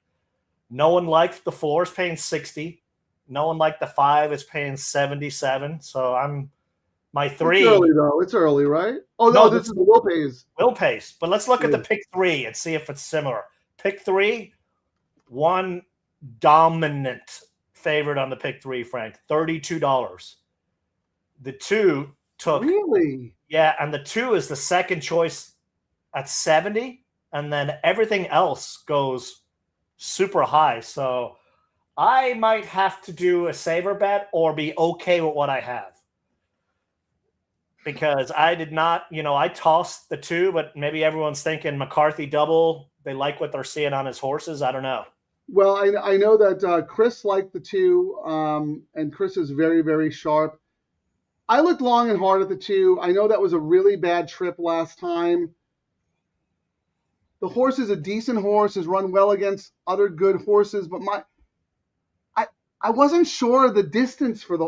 E: no one liked the 4 is paying 60. No one liked the 5 is paying 77. So my 3.
D: It's early though. It's early, right? Oh no, this is the will pays.
E: Will pays. But let's look at the pick 3 and see if it's similar. Pick 3, one dominant favorite on the pick 3, Frank, $32. The 2, took.
D: Really?
E: Yeah, and the 2 is the second choice at 70, and then everything else goes super high. So I might have to do a saver bet or be okay with what I have. Because I did not, I tossed the 2, but maybe everyone's thinking McCarthy double. They like what they're seeing on his horses. I don't know.
D: Well, I know that Chris liked the 2, and Chris is very, very sharp. I looked long and hard at the 2. I know that was a really bad trip last time. The horse is a decent horse, has run well against other good horses, but I wasn't sure of the distance for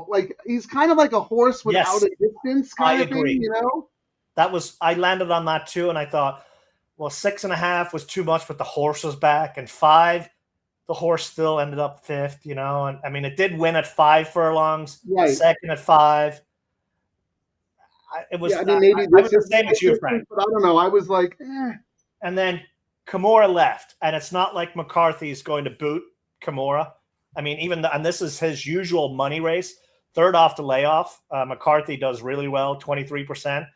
D: he's kind of like a horse without a distance kind of thing,
E: I landed on that too, and I thought, well, 6.5 was too much, but the horse was back, and 5, the horse still ended up 5th, and I mean, it did win at 5 furlongs,
D: right.
E: Second at 5. It was,
D: maybe
E: I was the same as you, Frank.
D: But I don't know. I was like, eh.
E: And then Kimura left, and it's not like McCarthy's going to boot Kimura. I mean, and this is his usual money race, 3rd off the layoff. McCarthy does really well, 23%.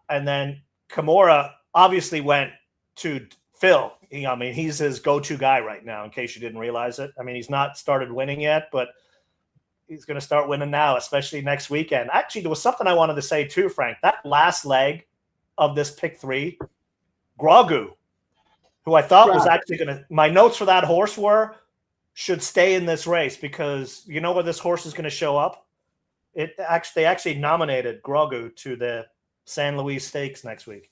E: And then Kimura obviously went to Phil. I mean, he's his go-to guy right now, in case you didn't realize it. I mean, he's not started winning yet, but he's going to start winning now, especially next weekend. Actually, there was something I wanted to say too, Frank. That last leg of this pick 3, Grogu, who I thought was actually going to – my notes for that horse were – should stay in this race, because you know where this horse is going to show up. They actually nominated Grogu to the San Luis Stakes next week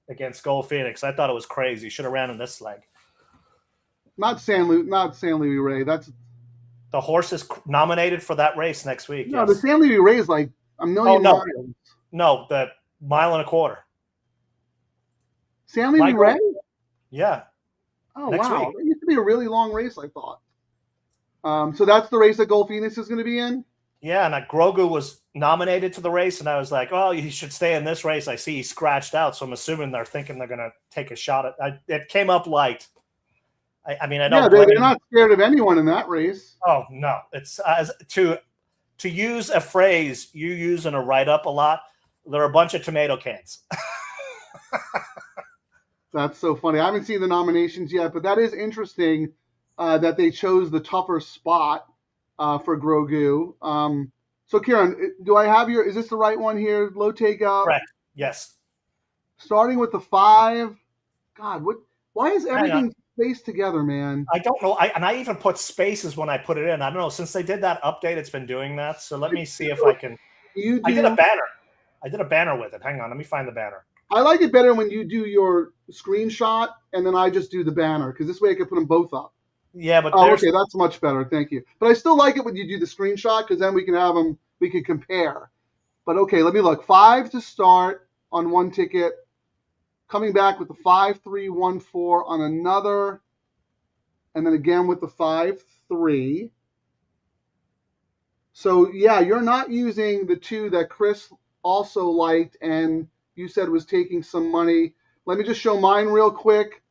E: against Gold Phoenix. I thought it was crazy. Should have ran in this leg.
D: Not San Luis Rey. That's
E: the horse is nominated for that race next week.
D: No, the San Luis Rey is like a million miles.
E: No, the 1.25 miles.
D: San Luis Rey?
E: Yeah.
D: Oh, wow. It used to be a really long race, I thought. So that's the race that Gold Phoenix is going to be in?
E: Yeah, and Grogu was nominated to the race, and I was like, oh, he should stay in this race. I see he scratched out, so I'm assuming they're thinking they're going to take a shot at it. Came up light. I mean, I don't.
D: Yeah, they're not scared of anyone in that race.
E: Oh, no. It's to use a phrase you use in a write-up a lot, they're a bunch of tomato cans.
D: That's so funny. I haven't seen the nominations yet, but that is interesting that they chose the tougher spot for Grogu. So, Kieran, do I have is this the right one here? Low-Takeout?
E: Correct. Yes.
D: Starting with the 5. God, why is everything spaced together, man?
E: I don't know. I even put spaces when I put it in. I don't know. Since they did that update, it's been doing that. So let me see if I can. I did a banner. I did a banner with it. Hang on. Let me find the banner.
D: I like it better when you do your screenshot and then I just do the banner, because this way I can put them both up.
E: Yeah, but
D: okay, that's much better. Thank you. But I still like it when you do the screenshot, because then we can have them. We can compare. But okay, let me look. 5 to start on one ticket. Coming back with the 5-3-1-4 on another, and then again with the 5-3. So yeah, you're not using the 2 that Chris also liked and you said was taking some money. Let me just show mine real quick.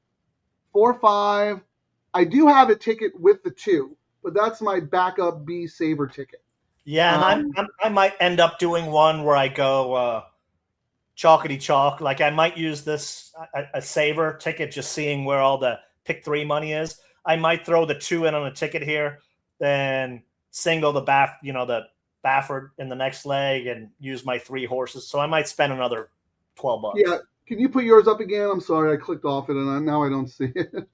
D: 4-5. I do have a ticket with the 2, but that's my backup B saver ticket.
E: Yeah, and I might end up doing one where I go chalkity chalk. Like I might use this a saver ticket, just seeing where all the pick 3 money is. I might throw the 2 in on a ticket here, then single the Baffert in the next leg and use my 3 horses. So I might spend another $12.
D: Yeah. Can you put yours up again? I'm sorry, I clicked off it and now I don't see it.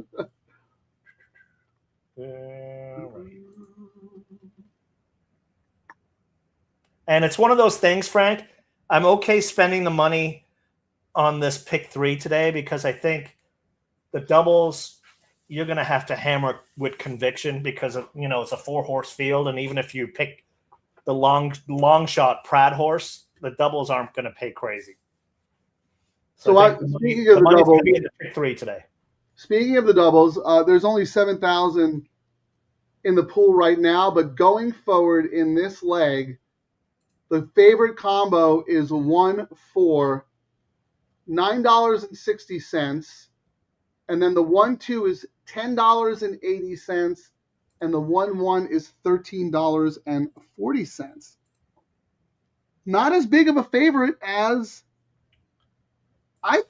E: And it's one of those things, Frank. I'm okay spending the money on this pick 3 today, because I think the doubles you're going to have to hammer with conviction, because it's a 4-horse field, and even if you pick the long shot Pratt horse, the doubles aren't going to pay crazy.
D: So speaking of the doubles,
E: be in the pick 3 today.
D: Speaking of the doubles, there's only 7,000 in the pool right now, but going forward in this leg, the favorite combo is 1-4, $9.60, and then the 1-2 is $10.80, and the 1-1 is $13.40. not as big of a favorite as I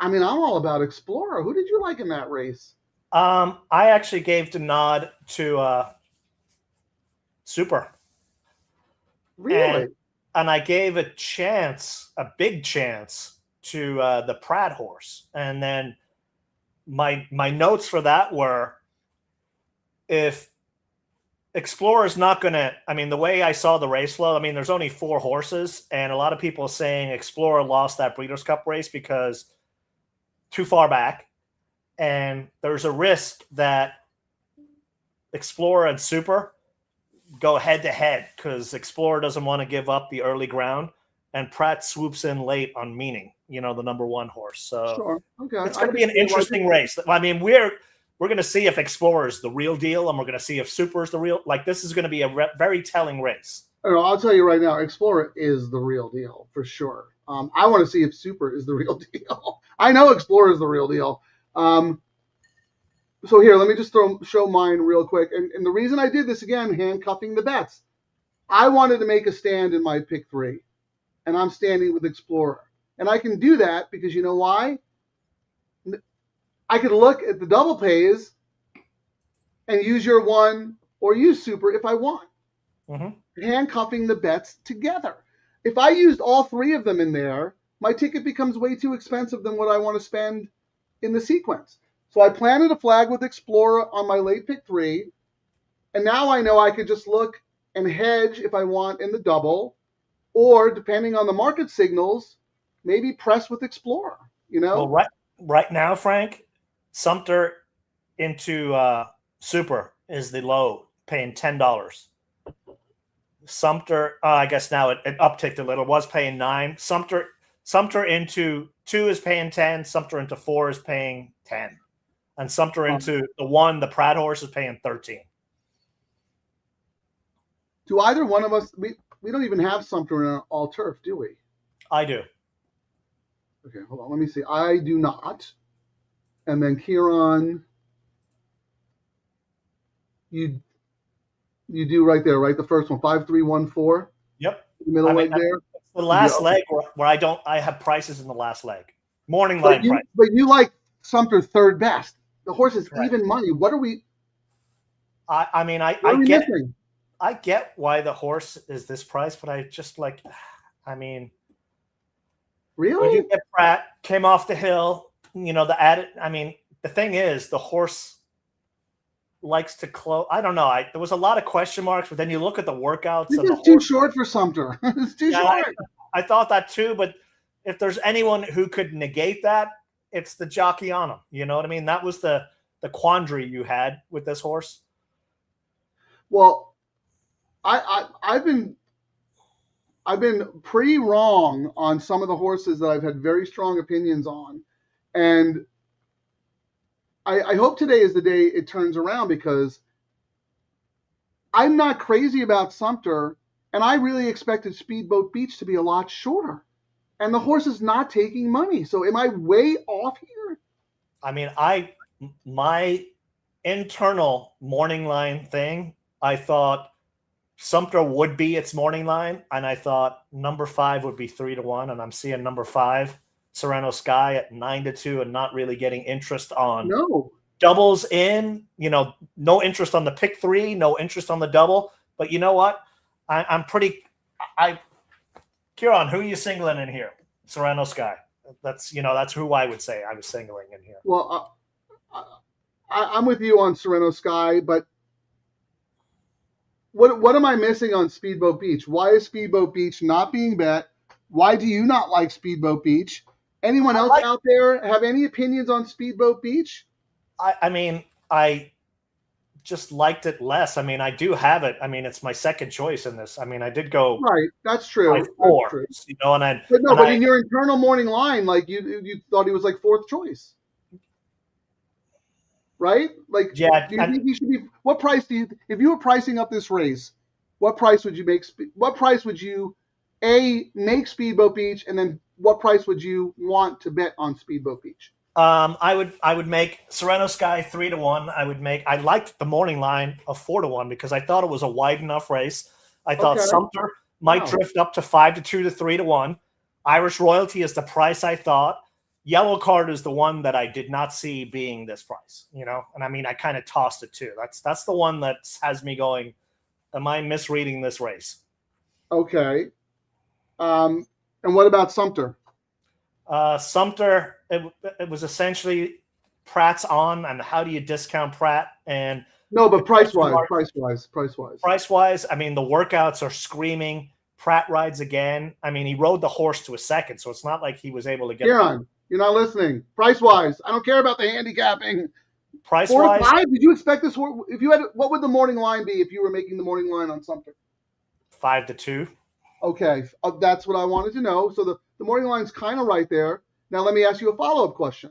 D: mean, I'm all about Explorer. Who did you like in that race?
E: I actually gave the nod to Super.
D: Really?
E: And I gave a big chance to the Pratt horse. And then my notes for that were, if Explorer's not going to, I mean, the way I saw the race flow, I mean, there's only 4 horses, and a lot of people saying Explorer lost that Breeders' Cup race because too far back. And there's a risk that Explorer and Super go head to head because Explorer doesn't want to give up the early ground, and Pratt swoops in late on Meaning, the number 1 horse. So
D: Sure. Okay.
E: it's going to be an interesting race. I mean, we're going to see if Explorer is the real deal, and we're going to see if Super is the real. Like, this is going to be a very telling race.
D: I'll tell you right now, Explorer is the real deal for sure. I want to see if Super is the real deal. I know Explorer is the real deal. So here, let me just show mine real quick. And the reason I did this, again, handcuffing the bets, I wanted to make a stand in my pick 3, and I'm standing with Explorer. And I can do that because you know why? I could look at the double pays and use your 1 or use Super if I want. Mm-hmm. Handcuffing the bets together. If I used all 3 of them in there, my ticket becomes way too expensive than what I want to spend in the sequence. So I planted a flag with Explorer on my late pick 3, and now I know I could just look and hedge if I want in the double, or depending on the market signals, maybe press with Explorer.
E: Well, right now, Frank, Sumter into Super is the low, paying $10. Sumter, I guess now it upticked a little. It was paying $9. Sumter into 2 is paying 10. Sumter into 4 is paying 10. And Sumter into the 1, the Pratt horse, is paying 13.
D: Do either one of us, we don't even have Sumter in an all turf, do we?
E: I do.
D: Okay, hold on. Let me see. I do not. And then Kieran, you do right there, right? The first one, 5314.
E: Yep.
D: The middle leg there.
E: The last leg where I have prices in the last leg. Morning line price.
D: But you like Sumter third best. The horse is even money. What are we?
E: I get why the horse is this price, but I just really? When you get Pratt, came off the hill, the thing is, the horse likes to close. I don't know. There was a lot of question marks, but then you look at the workouts.
D: It's too short for Sumter. It's too short.
E: I thought that too, but if there's anyone who could negate that, it's the jockey on him. You know what I mean? That was the quandary you had with this horse.
D: Well, I've been pretty wrong on some of the horses that I've had very strong opinions on, and I hope today is the day it turns around, because I'm not crazy about Sumter, and I really expected Speedboat Beach to be a lot shorter. And the horse is not taking money. So am I way off here?
E: I mean, my internal morning line thing, I thought Sumter would be its morning line, and I thought number 5 would be 3-1, and I'm seeing number 5, Sereno Sky, at 9-2, and not really getting interest on doubles in. No interest on the pick 3, no interest on the double. But you know what? Kieran, who are you singling in here? Sereno Sky. That's who I would say I was singling in here.
D: Well, I'm with you on Sereno Sky, but what am I missing on Speedboat Beach? Why is Speedboat Beach not being bet? Why do you not like Speedboat Beach? Anyone else out there have any opinions on Speedboat Beach?
E: I just liked it less. I do have it. It's my second choice in this. I did go
D: right. That's true.
E: 4,
D: that's true. But in your internal morning line, you thought he was 4th choice, right?
E: Yeah.
D: Do you think he should be? What price if you were pricing up this race? What price would you make? What price would you make Speedboat Beach, and then what price would you want to bet on Speedboat Beach?
E: I would make Sereno Sky 3-1. I liked the morning line of 4-1 because I thought it was a wide enough race. I thought Sumter Might
D: Wow.
E: drift up to 5 to 2 to 3 to 1. Irish Royalty is the price I thought. Yellow Card is the one that I did not see being this price, you know? And I mean, I kind of tossed it too. That's the one that has me going, am I misreading this race?
D: Okay. And what about Sumter?
E: Sumter, it was essentially Pratt's on, and how do you discount Pratt? And
D: No, but
E: the
D: price-wise.
E: price-wise, I mean, the workouts are screaming. Pratt rides again. I mean, he rode the horse to a second, so it's not like he was able to get
D: Kieran, you're not listening. Price-wise. I don't care about the handicapping. 4 to
E: price-wise.
D: 5? Did you expect this? If you had, what would the morning line be if you were making the morning line on Sumter?
E: 5 to 2.
D: Okay, that's what I wanted to know. So the morning line's kind of right there. Now let me ask you a follow-up question.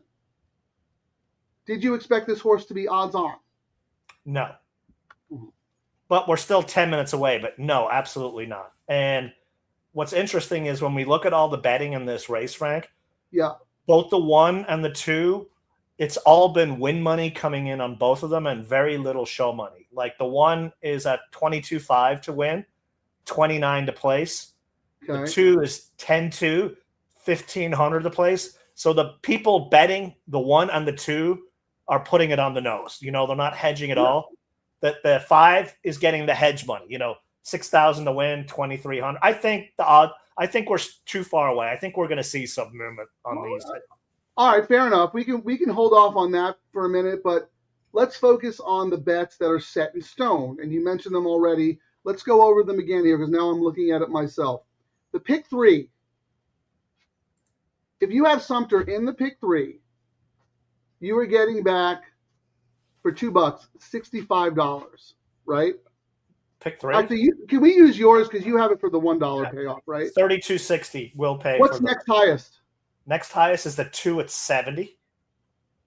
D: Did you expect this horse to be odds on?
E: No. But we're still 10 minutes away, but no, absolutely not. And what's interesting is when we look at all the betting in this race, Frank,
D: Yeah.
E: both the 1 and the 2, it's all been win money coming in on both of them and very little show money. Like the 1 is at 22.5 to win, 29 to place.
D: Okay.
E: The 2 is 10-2, 1,500 to place. So the people betting the 1 and the 2 are putting it on the nose. You know, they're not hedging at all. The 5 is getting the hedge money. You know, 6,000 to win, 2,300. I think we're too far away. I think we're going to see some movement on these.
D: All right, fair enough. We can hold off on that for a minute, but let's focus on the bets that are set in stone. And you mentioned them already. Let's go over them again here because now I'm looking at it myself. The pick 3. If you have Sumter in the pick 3, you are getting back for $2, $65, right?
E: Pick 3.
D: Actually, can we use yours because you have it for the $1 payoff, right?
E: 32.60 will pay.
D: What's next highest?
E: Next highest is the 2 at 70.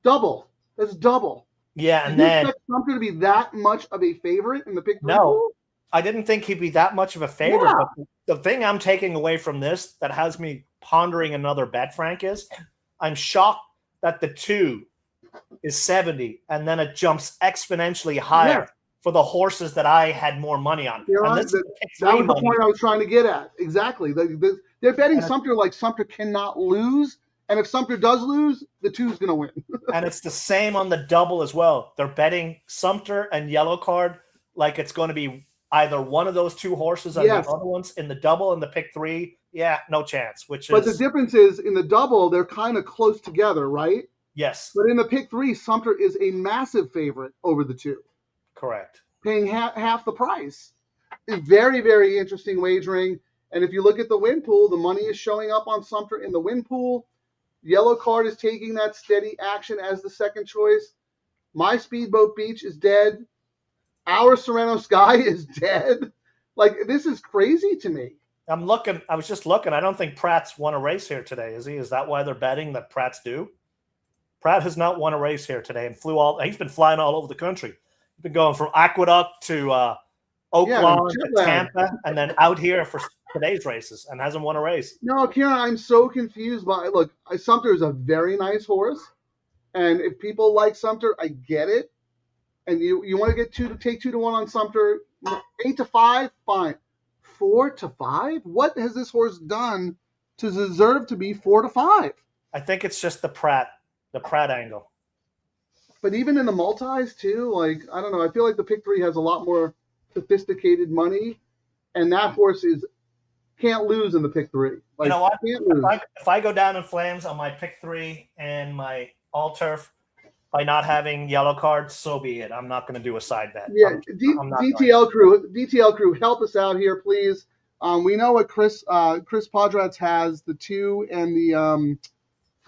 D: Double. That's double.
E: Yeah,
D: Did
E: and
D: you
E: then
D: expect Sumter to be that much of a favorite in the pick 3?
E: no, I didn't think he'd be that much of a favorite.
D: Yeah.
E: But the thing I'm taking away from this that has me pondering another bet, Frank, is I'm shocked that the 2 is 70 and then it jumps exponentially higher for the horses that I had more money on.
D: You know,
E: And this is
D: that
E: pick
D: was
E: 3
D: the
E: money.
D: point I was trying to get at. Exactly. They're betting Sumter like Sumter cannot lose. And if Sumter does lose, the 2's going to win.
E: And it's the same on the double as well. They're betting Sumter and Yellow Card like it's going to be either one of those 2 horses and
D: Yes.
E: the other ones in the double and the pick 3. Yeah, no chance.
D: But the difference is in the double, they're kind of close together, right?
E: Yes,
D: But in the pick 3, Sumter is a massive favorite over the 2,
E: correct.
D: paying half the price. It's very, very interesting wagering. And if you look at the win pool, the money is showing up on Sumter in the win pool. Yellow Card is taking that steady action as the second choice. My Speedboat Beach is dead. Our Sereno Sky is dead. Like, this is crazy to me.
E: I'm looking. I was just looking. I don't think Pratt's won a race here today, is he? Is that why they're betting that Pratt's due? Pratt has not won a race here today and he's been flying all over the country. He's been going from Aqueduct to Oakland to Tampa and then out here for today's races and hasn't won a race.
D: No, Kieran, I'm so confused by look. Sumter is a very nice horse, and if people like Sumter, I get it. And you want to get take 2 to 1 on Sumter, 8 to 5, fine. 4 to 5? What has this horse done to deserve to be 4 to 5?
E: I think it's just the Pratt angle.
D: But even in the multis too, like I don't know. I feel like the pick 3 has a lot more sophisticated money, and that horse can't lose in the pick 3. Like,
E: You know what?
D: can't lose.
E: If I go down in flames on my pick 3 and my all turf by not having Yellow Card, so be it. I'm not going to do a side bet.
D: Yeah,
E: I'm not
D: DTL Crew, help us out here, please. We know what Chris Padrats has, the 2 and the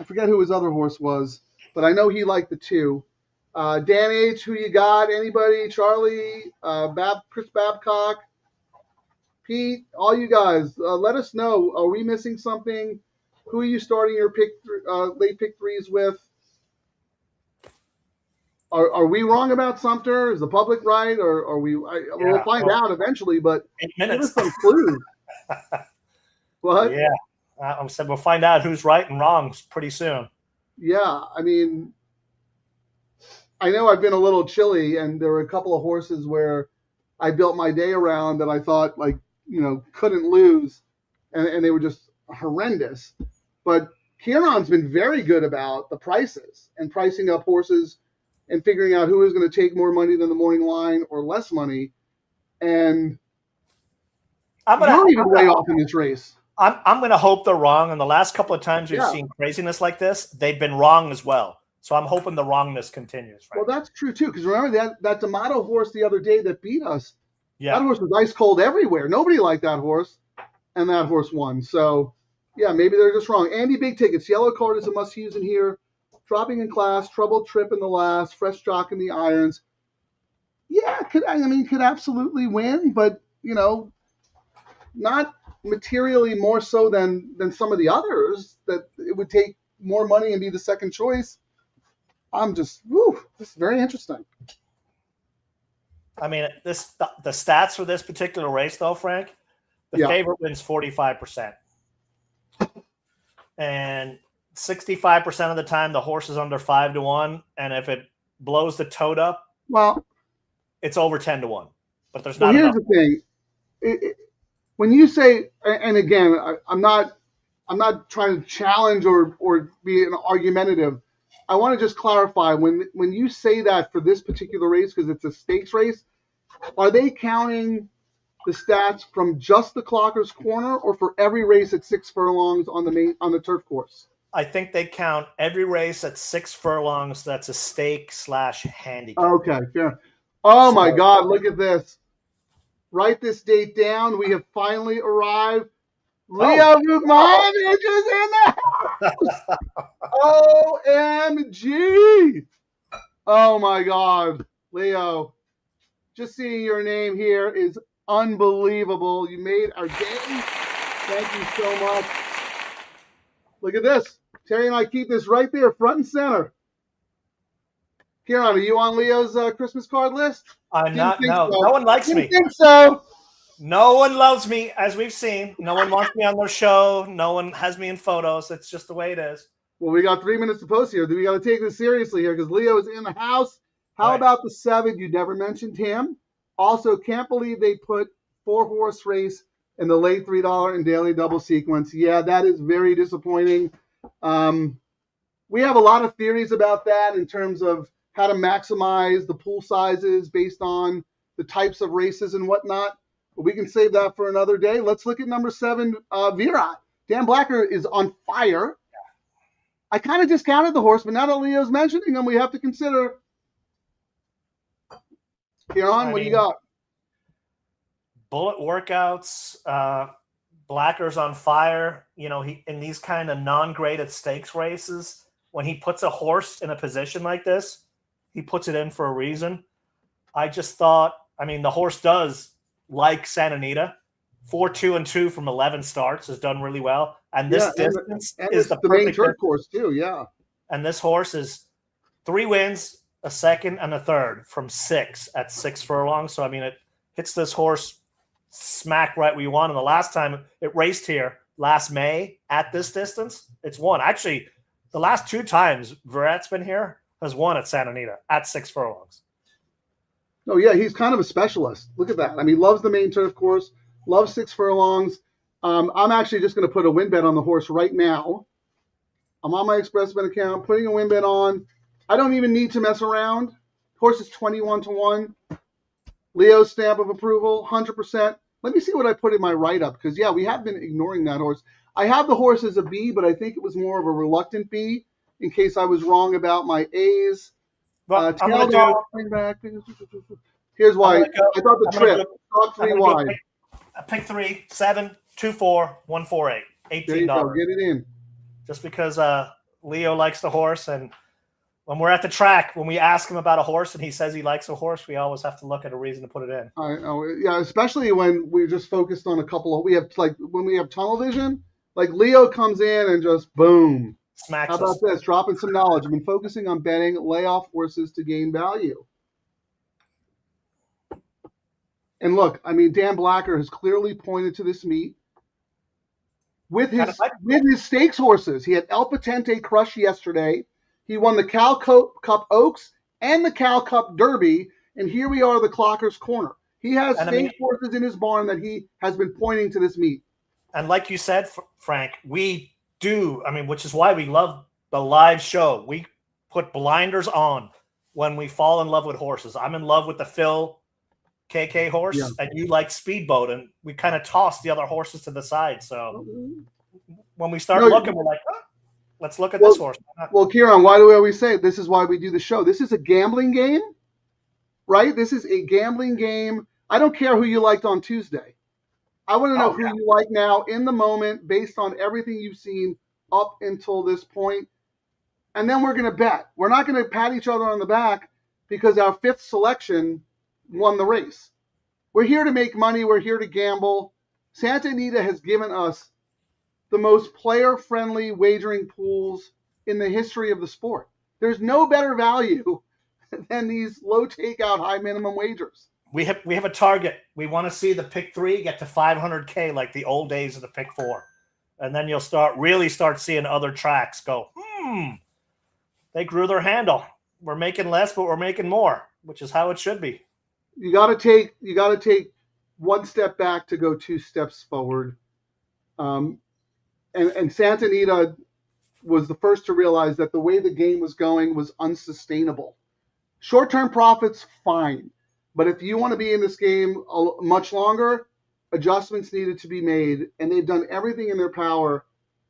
D: I forget who his other horse was, but I know he liked the 2. Dan H, who you got? Anybody? Charlie, Chris Babcock, Pete, all you guys, let us know. Are we missing something? Who are you starting your late pick 3s with? Are we wrong about Sumter? Is the public right, or are we? We'll find out eventually, but
E: 8
D: give
E: minutes.
D: us some clues. What?
E: Yeah. I said we'll find out who's right and wrong pretty soon.
D: Yeah, I mean, I know I've been a little chilly, and there were a couple of horses where I built my day around that I thought, like, couldn't lose, and they were just horrendous. But Kieran's been very good about the prices and pricing up horses and figuring out who is going to take more money than the morning line or less money. And you're even way off in this race.
E: I'm going to hope they're wrong. And the last couple of times you've seen craziness like this, they've been wrong as well. So I'm hoping the wrongness continues. Right?
D: Well, that's true, too, because remember that D'Amato horse the other day that beat us? Yeah. That horse was ice cold everywhere. Nobody liked that horse, and that horse won. So, yeah, maybe they're just wrong. Andy, big tickets. Yellow card is a must-use in here. Dropping in class, trouble trip in the last, fresh jock in the irons. Yeah, could absolutely win, but, not materially more so than some of the others that it would take more money and be the second choice. This is very interesting.
E: I mean, the stats for this particular race, though, Frank, the favorite wins 45%. And 65% of the time, the horse is under 5-1. And if it blows the tote up, it's over 10-1. But there's not enough.
D: Here's the thing. When you say, and again, I'm not trying to challenge or be an argumentative. I want to just clarify, when you say that for this particular race, because it's a stakes race, are they counting the stats from just the Clocker's Corner or for every race at 6 furlongs on the turf course?
E: I think they count every race at 6 furlongs. That's a stake / handicap.
D: Okay, fair. Oh my God, look at this. Write this date down. We have finally arrived. Leo Vukmanovic is in the house. OMG. Oh my God. Leo, just seeing your name here is unbelievable. You made our day. Thank you so much. Look at this. Terry and I keep this right there, front and center. Kieran, are you on Leo's Christmas card list?
E: I'm not. No, so. No one likes me.
D: Think so.
E: No one loves me, as we've seen. No one wants me on their show. No one has me in photos. It's just the way it is.
D: Well, we got 3 minutes to post here. We got to take this seriously here because Leo is in the house. How about the 7? You never mentioned him. Also, can't believe they put 4-horse race in the late $3 and daily double sequence. Yeah, that is very disappointing. We have a lot of theories about that in terms of how to maximize the pool sizes based on the types of races and whatnot. But we can save that for another day. Let's look at number 7, Virat. Dan Blacker is on fire. I kind of discounted the horse, but now that Leo's mentioning him, we have to consider. Kieran, what do you got?
E: Bullet workouts. Blacker's on fire. He in these kind of non-graded stakes races, when he puts a horse in a position like this, he puts it in for a reason. I just thought, the horse does like Santa Anita. 4-2-2 from 11 starts has done really well. And this distance is the perfect
D: turf course too, yeah.
E: And this horse is 3 wins, a second, and a third from 6 at 6 furlongs. So, it hits this horse smack right where you want. And the last time it raced here, last May, at this distance, it's won. Actually, the last 2 times Virat's been here has won at Santa Anita at 6 furlongs.
D: Oh, yeah, he's kind of a specialist. Look at that. He loves the main turf course, loves 6 furlongs. I'm actually just going to put a win bet on the horse right now. I'm on my Express Bet account, putting a win bet on. I don't even need to mess around. Horse is 21-1. Leo's stamp of approval, 100%. Let me see what I put in my write-up, because, yeah, we have been ignoring that horse. I have the horse as a B, but I think it was more of a reluctant B in case I was wrong about my A's.
E: Well,
D: here's why. I thought the trip. Talk 3 wide.
E: Pick 3, 7, 2, 4, 1, 4, 8. $18.
D: There you go. Get it in.
E: Just because Leo likes the horse, and when we're at the track, when we ask him about a horse and he says he likes a horse, we always have to look at a reason to put it in.
D: I know. Yeah, especially when we're just focused on a couple of. When we have tunnel vision, like Leo comes in and just boom.
E: Smacks
D: How about
E: us.
D: this? Dropping some knowledge. I've been focusing on betting layoff horses to gain value. And look, Dan Blacker has clearly pointed to this meet with his stakes horses. He had El Patente Crush yesterday. He won the Cal Cup Oaks and the Cal Cup Derby. And here we are, the Clocker's Corner. He has
E: And I
D: safe
E: mean,
D: horses in his barn that he has been pointing to this meet.
E: and like you said, Frank, we do. I mean, which is why we love the live show. We put blinders on when we fall in love with horses. I'm in love with the Phil KK horse,
D: Yeah.
E: and you like Speedboat, and we kind of toss the other horses to the side. So when we start looking, we're like, oh, let's look at this horse.
D: Well, Kieran, why do we always say this is why we do the show? This is a gambling game, right? This is a gambling game. I don't care who you liked on Tuesday. I want to know who you like now in the moment based on everything you've seen up until this point. And then we're going to bet. We're not going to pat each other on the back because our fifth selection won the race. We're here to make money. We're here to gamble. Santa Anita has given us the most player-friendly wagering pools in the history of the sport. There's no better value than these low takeout, high minimum wagers.
E: We have a target. We want to see the pick 3 get to 500K like the old days of the pick 4. And then you'll really start seeing other tracks go, they grew their handle. We're making less, but we're making more, which is how it should be.
D: You got to take one step back to go 2 steps forward. And Santa Anita was the first to realize that the way the game was going was unsustainable. Short-term profits, fine. But if you want to be in this game much longer, adjustments needed to be made. And they've done everything in their power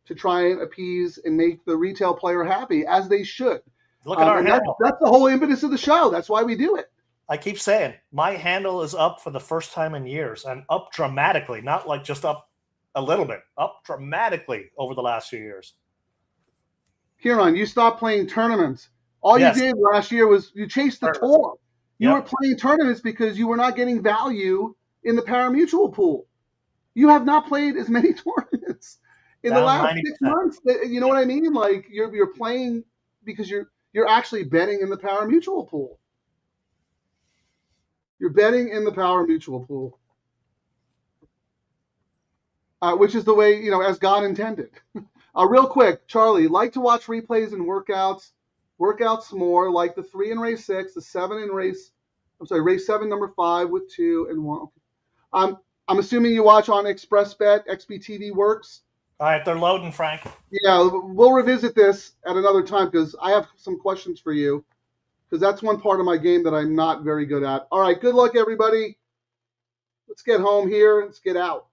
D: to try and appease and make the retail player happy, as they should.
E: Look at our handle.
D: That's the whole impetus of the show. That's why we do it.
E: I keep saying my handle is up for the first time in years, and up dramatically, not like just up a little bit, up dramatically over the last few years.
D: Kieran, you stopped playing tournaments. All you did last year was you chased the tour. You were playing tournaments because you were not getting value in the parimutuel pool. You have not played as many tournaments in the last 6 months. You know what I mean? Like you're playing because you're actually betting in the parimutuel pool. You're betting in the parimutuel pool, which is the way, as God intended. Real quick, Charlie, like to watch replays and workouts more, like the 3 in race 6, the 7 in race 7, number 5 with 2 and 1. I'm assuming you watch on ExpressBet, XBTV works.
E: All right, they're loading, Frank.
D: Yeah, we'll revisit this at another time because I have some questions for you, because that's one part of my game that I'm not very good at. All right, good luck, everybody. Let's get home here. Let's get out.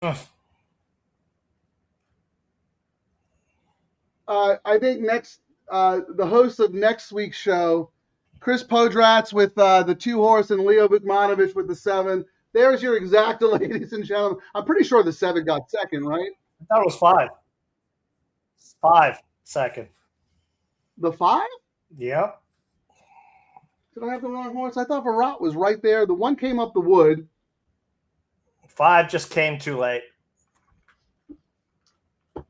D: I think the host of next week's show, Chris Podratz with the 2 horse and Leo Bukmanovich with the 7. There's your exacta, ladies and gentlemen. I'm pretty sure the 7 got second, right?
E: I thought it was 5. 5 second.
D: The 5?
E: Yep.
D: Did I have the wrong horse? I thought Virat was right there. The 1 came up the wood.
E: 5 just came too late.
D: I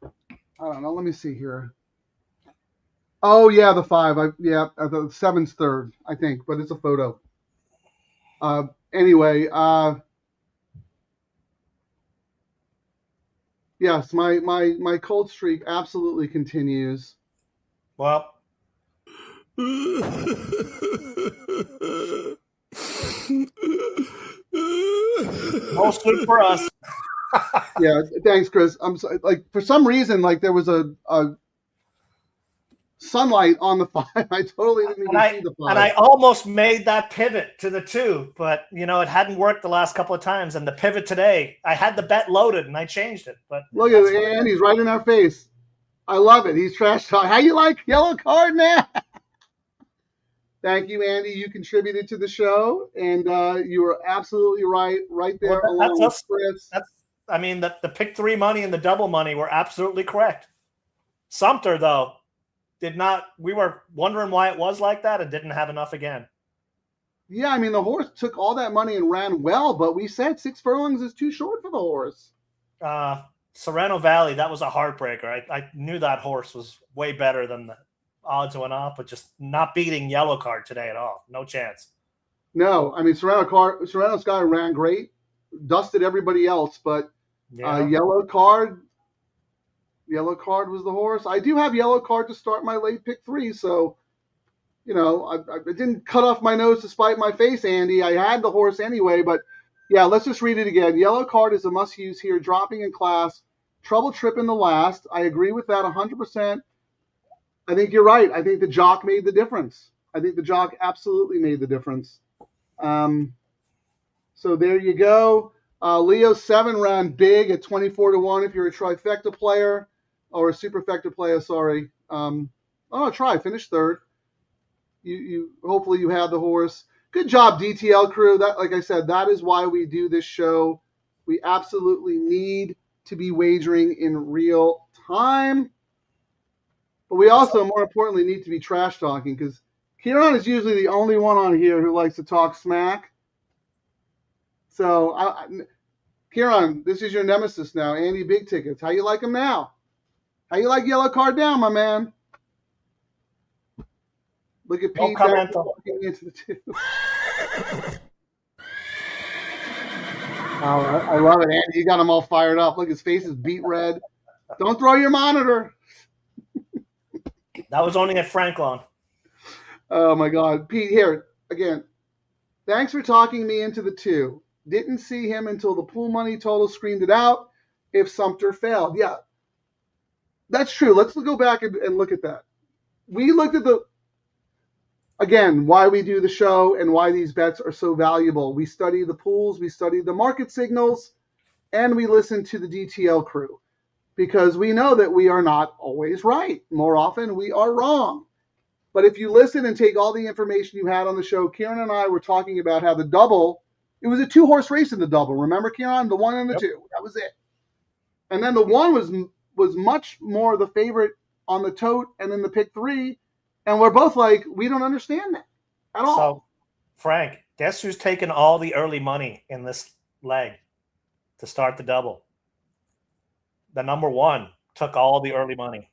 D: don't know. Let me see here. Oh, yeah, the 5. The 7's third, I think, but it's a photo. Anyway, yes, my cold streak absolutely continues.
E: Well,
F: No
E: sleep for us.
D: Yeah, thanks, Chris. I'm sorry, like for some reason, like there was a sunlight on the 5. I totally didn't even see the 5.
E: And I almost made that pivot to the 2, but it hadn't worked the last couple of times. And the pivot today, I had the bet loaded and I changed it. But
D: look at it, and he's right in our face. I love it. He's trash talk. How you like yellow card, man? Thank you, Andy. You contributed to the show, and you were absolutely right there along with Chris.
E: The pick 3 money and the double money were absolutely correct. Sumter, though, did not. We were wondering why it was like that and didn't have enough again.
D: Yeah, the horse took all that money and ran well, but we said 6 furlongs is too short for the horse.
E: Sereno Valley, that was a heartbreaker. I knew that horse was way better than the odds went off, but just not beating Yellow Card today at all. No chance.
D: No, Sereno Sky ran great, dusted everybody else, but Yellow Card was the horse. I do have Yellow Card to start my late pick 3, so I didn't cut off my nose to spite my face, Andy. I had the horse anyway, but yeah, let's just read it again. Yellow Card is a must-use here, dropping in class, trouble trip in the last. I agree with that 100%. I think you're right. I think the jock made the difference. I think the jock absolutely made the difference. So there you go. Leo 7 ran big at 24-1 if you're a trifecta player or a superfecta player. Sorry. Finished third. You hopefully you had the horse. Good job, DTL crew. That, like I said, that is why we do this show. We absolutely need to be wagering in real time. But we also, more importantly, need to be trash talking because Kieran is usually the only one on here who likes to talk smack. So, Kieran, this is your nemesis now, Andy Big Tickets. How you like him now? How you like Yellow Card down, my man? Look at Pete looking into the 2. Oh, I love it, Andy. You got him all fired up. Look, his face is beet red. Don't throw your monitor.
E: That was only at Franklin.
D: Oh, my God. Pete, here, again, thanks for talking me into the 2. Didn't see him until the pool money total screamed it out if Sumter failed. Yeah, that's true. Let's go back and look at that. We looked at why we do the show and why these bets are so valuable. We study the pools, we study the market signals, and we listen to the DTL crew because we know that we are not always right. More often, we are wrong. But if you listen and take all the information you had on the show, Kieran and I were talking about how the double, it was a 2-horse race in the double. Remember, Kieran? The 1 and the 2. That was it. And then the 1 was much more the favorite on the tote and in the pick 3. And we're both like, we don't understand that at all.
E: So, Frank, guess who's taking all the early money in this leg to start the double? The number 1 took all the early money.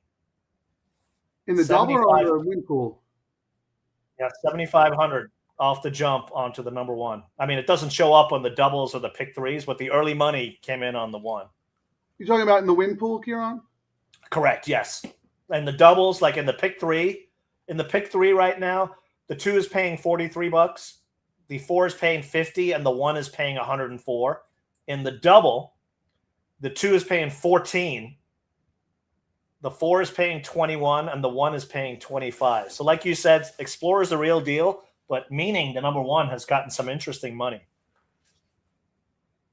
D: In the double or the win pool?
E: Yeah, 7,500 off the jump onto the number 1. I mean, it doesn't show up on the doubles or the pick 3s, but the early money came in on the 1.
D: You're talking about in the win pool, Kieran?
E: Correct, yes. And the doubles, like in the pick 3, right now, the 2 is paying $43, the 4 is paying $50, and the 1 is paying $104. In the double, the 2 is paying $14, the 4 is paying $21, and the 1 is paying $25. So like you said, Explorer's the real deal, but meaning the number 1 has gotten some interesting money.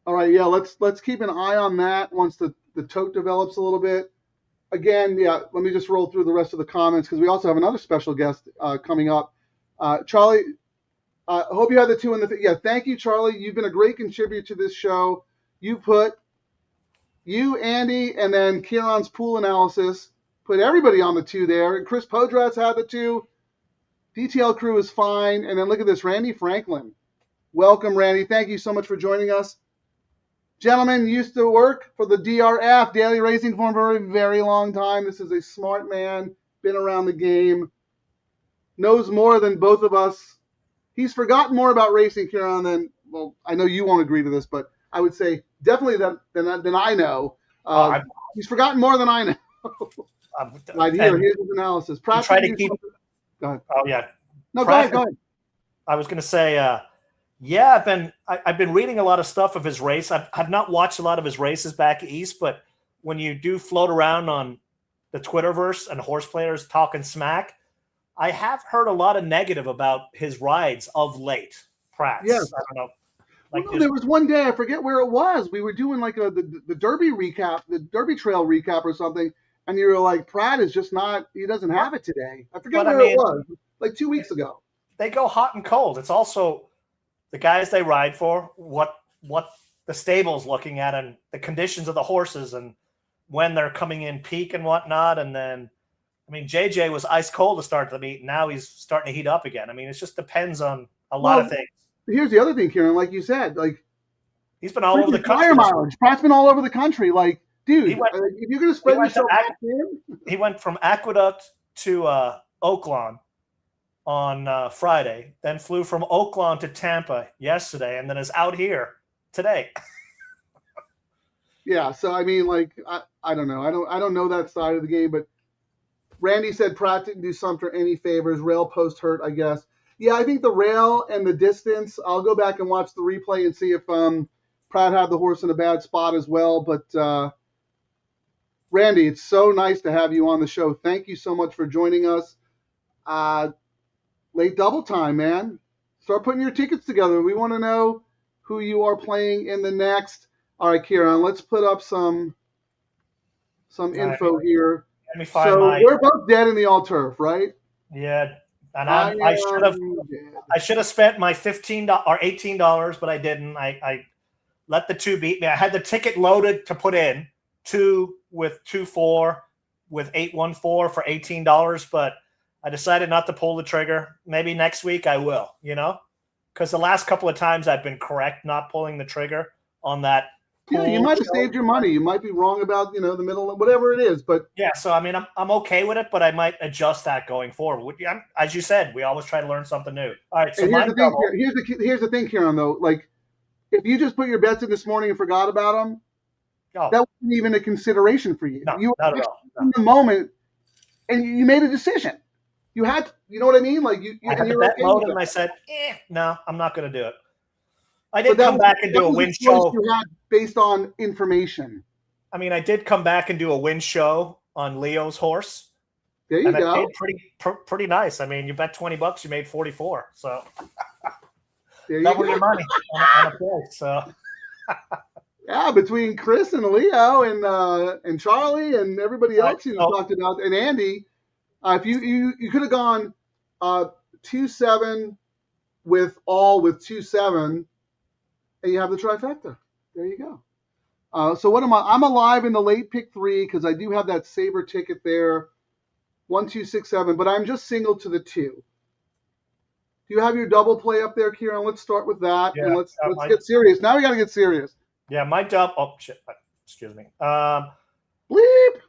D: All right, yeah, let's keep an eye on that once the tote develops a little bit. Again, yeah, let me just roll through the rest of the comments because we also have another special guest coming up. Charlie, I hope you had the two in the. Yeah, thank you, Charlie. You've been a great contributor to this show. You, Andy, and then Kieran's pool analysis, put everybody on the two there. And Chris Podrat's had the two. DTL Crew is fine. And then look at this, Randy Franklin. Welcome, Randy. Thank you so much for joining us. Gentlemen, used to work for the DRF, Daily Racing for a very, very long time. This is a smart man, been around the game, knows more than both of us. He's forgotten more about racing, Kieran, than, well, I know you won't agree to this, but I would say definitely than I know. He's forgotten more than I know. Right here, here's his analysis.
E: Try to keep.
D: Go ahead.
E: Oh yeah.
D: No, go ahead.
E: I was going to say, yeah, I've been reading a lot of stuff of his race. I've not watched a lot of his races back east, but when you do float around on the Twitterverse and horse players talking smack, I have heard a lot of negative about his rides of late. Pratt's.
D: Yes.
E: I don't know. Like
D: well, there was one day, I forget where it was. We were doing like the Derby recap, the Derby Trail recap or something, and you were like, Pratt is just not, he doesn't have it today. I forget where it was, like 2 weeks ago.
E: They go hot and cold. It's also the guys they ride for, what the stable's looking at, and the conditions of the horses, and when they're coming in peak and whatnot. And then, I mean, JJ was ice cold to start the meet. Now he's starting to heat up again. I mean, it just depends on a lot of things.
D: Here's the other thing, Kieran, like you said, like
E: he's been all over the country.
D: Tire mileage. Pratt's been all over the country. Like, dude, if you're going to spread yourself out there.
E: He went from Aqueduct to Oaklawn on Friday, then flew from Oaklawn to Tampa yesterday, and then is out here today.
D: Yeah, so I mean, like, I don't know. I don't know that side of the game, but Randy said Pratt didn't do Sumter any favors. Rail post hurt, I guess. Yeah, I think the rail and the distance, I'll go back and watch the replay and see if Pratt had the horse in a bad spot as well. But Randy, it's so nice to have you on the show. Thank you so much for joining us. Late double time, man. Start putting your tickets together. We want to know who you are playing in the next. All right, Kieran, let's put up some info here.
E: Let me find
D: we're both dead in the all turf, right?
E: Yeah, and I should have spent my $15 or $18, but I didn't. I let the two beat me. I had the ticket loaded to put in 2 with 2-4 with 8-1-4 for $18, but I decided not to pull the trigger. Maybe next week I will, because the last couple of times I've been correct not pulling the trigger on that.
D: Yeah, you might have saved your money. You might be wrong about, the middle, whatever it is. But
E: yeah, so I mean, I'm okay with it, but I might adjust that going forward. As you said, we always try to learn something new. All right, so
D: here's the thing, Kieran, though. Like, if you just put your bets in this morning and forgot about them, that wasn't even a consideration for you.
E: No,
D: you
E: not at all.
D: In the moment, and you made a decision. You had, you know what I mean? Like
E: I had the bet loaded, and I said, no, I'm not going to do it. I did come back and do a win show.
D: You had based on information.
E: I mean, I did come back and do a win show on Leo's horse.
D: There you go.
E: I paid pretty nice. I mean, you bet $20, you made 44. So double your money on a play. So
D: yeah, between Chris and Leo and Charlie and everybody else you talked about, and Andy, if you could have gone 2-7 with 2-7. And you have the trifecta. There you go. So what am I? I'm alive in the late pick 3 because I do have that Sabre ticket there. 1, 2, 6, 7. But I'm just single to the 2. Do you have your double play up there, Kieran? Let's start with that.
E: Yeah,
D: and let's get serious. Now we got to get serious.
E: Yeah, my double. Oh shit! Excuse me.
D: Bleep.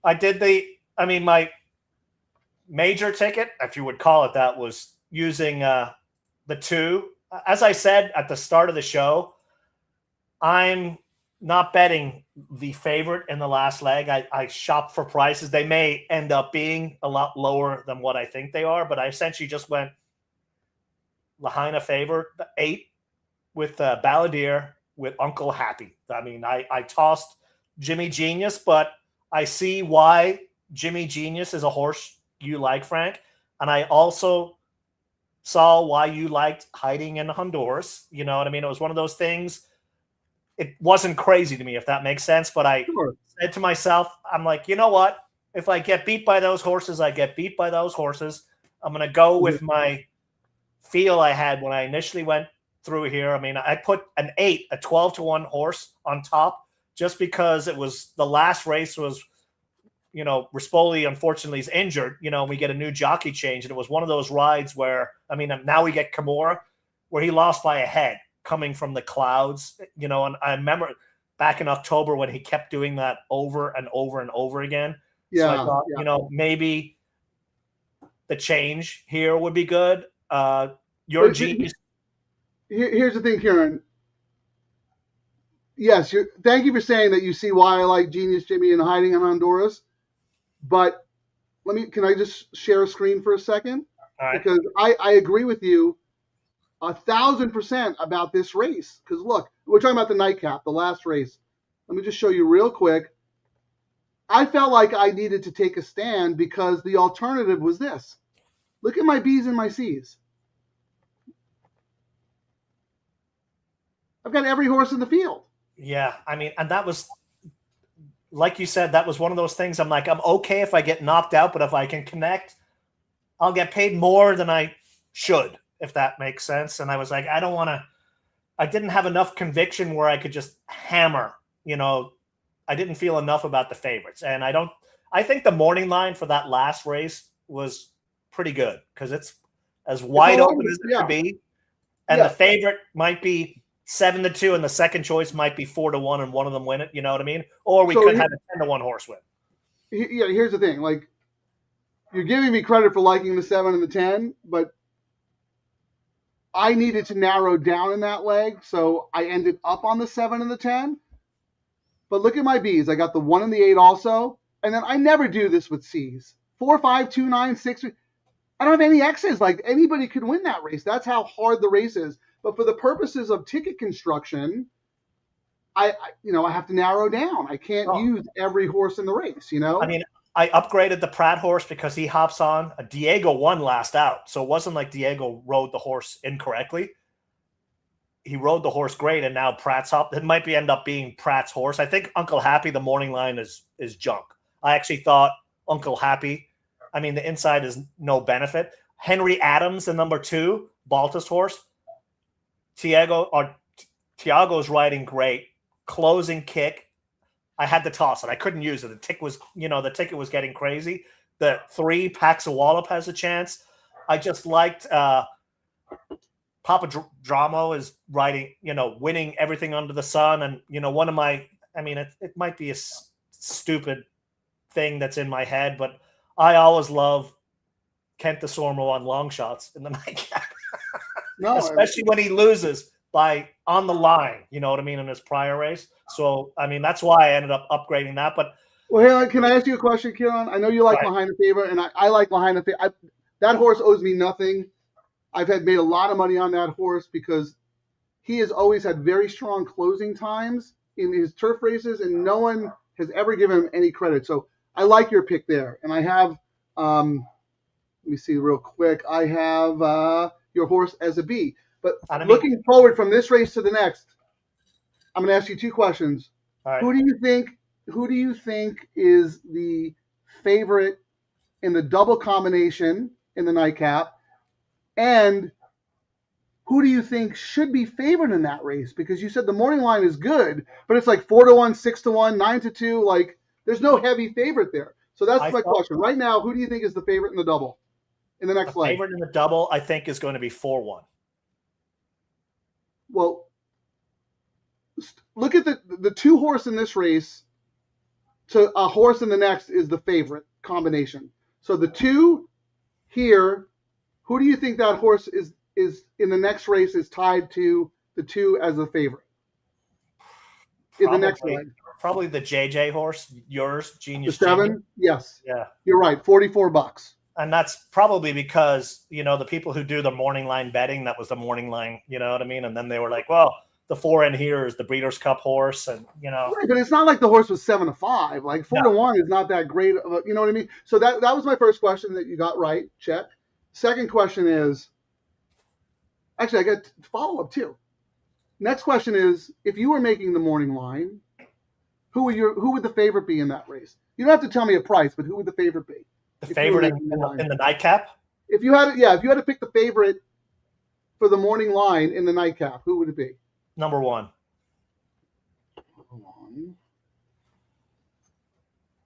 E: I did my major ticket, if you would call it that, was using the 2. As I said at the start of the show, I'm not betting the favorite in the last leg. I shop for prices. They may end up being a lot lower than what I think they are, but I essentially just went Lahaina favorite, 8 with Balladeer with Uncle Happy. I mean, I tossed Jimmy Genius, but I see why Jimmy Genius is a horse you like, Frank. And I also saw why you liked Hiding in Honduras. You know what I mean? It was one of those things. it wasn't crazy to me, if that makes sense. But I said to myself, I'm like, you know what? If I get beat by those horses, I get beat by those horses. I'm going to go with my feel I had when I initially went through here. I mean, I put an 8, a 12-1 horse on top just because it was the last race was, you know, Rispoli unfortunately is injured, you know, we get a new jockey change. And it was one of those rides where, I mean, now we get Kimura where he lost by a head coming from the clouds, you know, and I remember back in October when he kept doing that over and over and over again.
D: Yeah.
E: So I thought, you know, maybe the change here would be good. Your genius.
D: Here's the thing, Kieran. Yes, thank you for saying that you see why I like Genius Jimmy and Hiding in Honduras. But can I just share a screen for a second?
E: All right.
D: Because I agree with you 1,000% about this race. Because look, we're talking about the nightcap, the last race. Let me just show you real quick. I felt like I needed to take a stand because the alternative was this. Look at my B's and my C's. I've got every horse in the field.
E: Yeah, I mean, and that was, like you said, that was one of those things. I'm like, I'm okay if I get knocked out, but if I can connect, I'll get paid more than I should, if that makes sense. And I was like, I didn't have enough conviction where I could just hammer, you know, I didn't feel enough about the favorites. And I think the morning line for that last race was pretty good because it's as wide open as it could be. And the favorite might be 7-2, and the second choice might be 4-1, and one of them win it. You know what I mean? Or we could have a 10-1 horse win.
D: Yeah, here's the thing. Like, you're giving me credit for liking the 7 and the 10, but I needed to narrow down in that leg, so I ended up on the 7 and the 10. But look at my B's. I got the 1 and the 8 also, and then I never do this with C's. 4, 5, 2, 9, 6. I don't have any X's. Like, anybody could win that race. That's how hard the race is. But for the purposes of ticket construction, I have to narrow down. I can't use every horse in the race, you know?
E: I mean, I upgraded the Pratt horse because he hops on. Diego won last out. So it wasn't like Diego rode the horse incorrectly. He rode the horse great, and now Pratt's up. It might end up being Pratt's horse. I think Uncle Happy, the morning line, is junk. I actually thought Uncle Happy, I mean, the inside is no benefit. Henry Adams, the number 2, Baltus horse. Tiago's riding great. Closing kick. I had to toss it. I couldn't use it. The ticket was getting crazy. The 3, Paxawallop has a chance. I just liked Papa Dramo is riding, winning everything under the sun. And, one of my, it might be a stupid thing that's in my head, but I always love Kent de Sormo on long shots in the nightcap. No, especially when he loses by on the line, you know what I mean, in his prior race. So, that's why I ended up upgrading that. But
D: well, can I ask you a question, Kieran? I know you like Behind the Favorite, and I like Behind the Favorite. That horse owes me nothing. I've made a lot of money on that horse because he has always had very strong closing times in his turf races, and no one has ever given him any credit. So I like your pick there. And I have, let me see real quick. I have your horse as a B. But looking forward from this race to the next, I'm going to ask you 2 questions.
E: All right.
D: Who do you think is the favorite in the double combination in the nightcap? And who do you think should be favored in that race? Because you said the morning line is good, but it's like 4-1, 6-1, 9-2. Like, there's no heavy favorite there. So that's my question. Right now, who do you think is the favorite in the double in the next leg?
E: Favorite in the double, I think, is going to be 4-1.
D: Well, look at the 2 horse in this race to a horse in the next is the favorite combination. So the 2 here, who do you think that horse is in the next race is tied to the 2 as the favorite? In the next leg.
E: Probably the JJ horse, yours, Genius.
D: The 7? Yes.
E: Yeah.
D: You're right, $44.
E: And that's probably because, the people who do the morning line betting, that was the morning line, you know what I mean? And then they were like, well, the 4 in here is the Breeders' Cup horse. And,
D: Right, but it's not like the horse was 7-5. Like 4-1 is not that great. You know what I mean? So that was my first question that you got right. Check. Second question is, actually, I got follow-up too. Next question is, if you were making the morning line, who would the favorite be in that race? You don't have to tell me a price, but who would the favorite be?
E: The favorite in the nightcap?
D: If you had to pick the favorite for the morning line in the nightcap, who would it be?
E: Number one.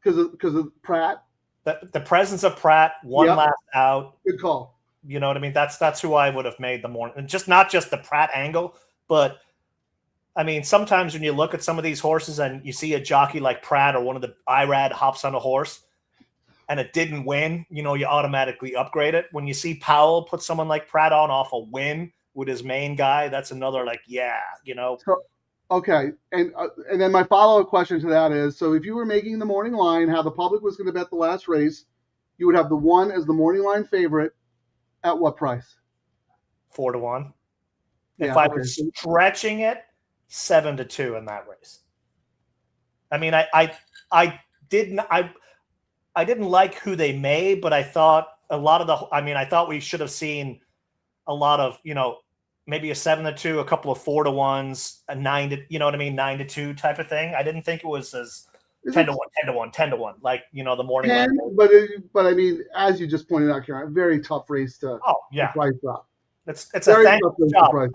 D: Because of Pratt.
E: The presence of Pratt, last out.
D: Good call.
E: You know what I mean? That's who I would have made the morning. And not just the Pratt angle, but I mean, sometimes when you look at some of these horses and you see a jockey like Pratt or one of the IRAD hops on a horse and it didn't win, you automatically upgrade it. When you see Powell put someone like Pratt on off a win with his main guy, that's another
D: So, okay, and then my follow-up question to that is, so if you were making the morning line, how the public was going to bet the last race, you would have the one as the morning line favorite at what price?
E: 4-1.
D: Yeah,
E: if I was stretching it, 7-2 in that race. I mean, I didn't like who they made, but I thought I thought we should have seen a lot of, maybe a 7-2, a couple of 4-1s, a 9-2 type of thing. I didn't think it was as 10-1, 10-1, like, the morning line.
D: But I mean, as you just pointed out, Kieran, a very tough race to price up.
E: It's a thankless job.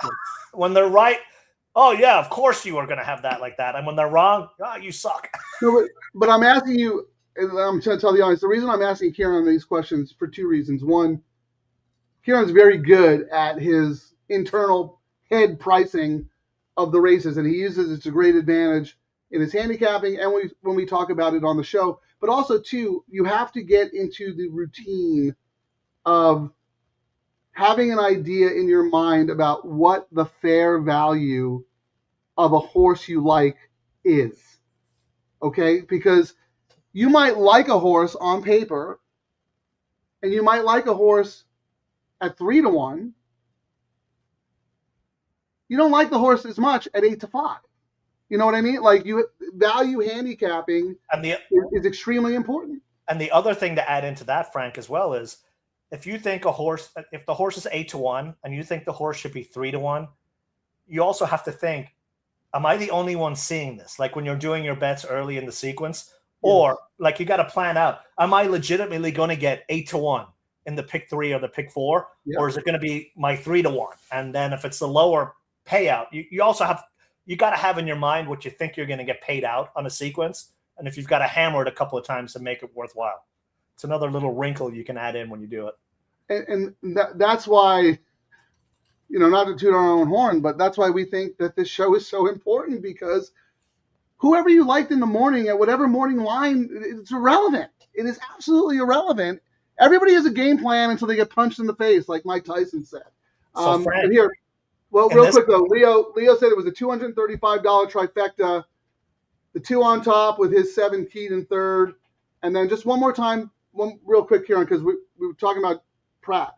E: When they're right, oh yeah, of course you are going to have that like that. And when they're wrong, you suck.
D: No, but I'm asking you, and I'm trying to tell the audience, the reason I'm asking Kieran these questions for two reasons. One, Kieran's very good at his internal head pricing of the races, and he uses it to great advantage in his handicapping and when we talk about it on the show. But also, too, you have to get into the routine of having an idea in your mind about what the fair value of a horse you like is. Okay? Because you might like a horse on paper, and you might like a horse at 3-1. You don't like the horse as much at 8-5. You know what I mean? Like, value handicapping is extremely important.
E: And the other thing to add into that, Frank, as well, is if you think if the horse is 8-1 and you think the horse should be 3-1, you also have to think, am I the only one seeing this? Like when you're doing your bets early in the sequence, or like you got to plan out, am I legitimately going to get 8-1 in the pick 3 or the pick 4, or is it going to be my 3-1? And then if it's the lower payout, you also got to have in your mind what you think you're going to get paid out on a sequence. And if you've got to hammer it a couple of times to make it worthwhile. It's another little wrinkle you can add in when you do it.
D: And that's why, not to toot our own horn, but that's why we think that this show is so important, because whoever you liked in the morning at whatever morning line, it's irrelevant. It is absolutely irrelevant. Everybody has a game plan until they get punched in the face, like Mike Tyson said.
E: So Frank,
D: real quick though, Leo said it was a $235 trifecta, the 2 on top with his 7 keyed in third, and then just one more time, one real quick, Kieran, because we were talking about Pratt.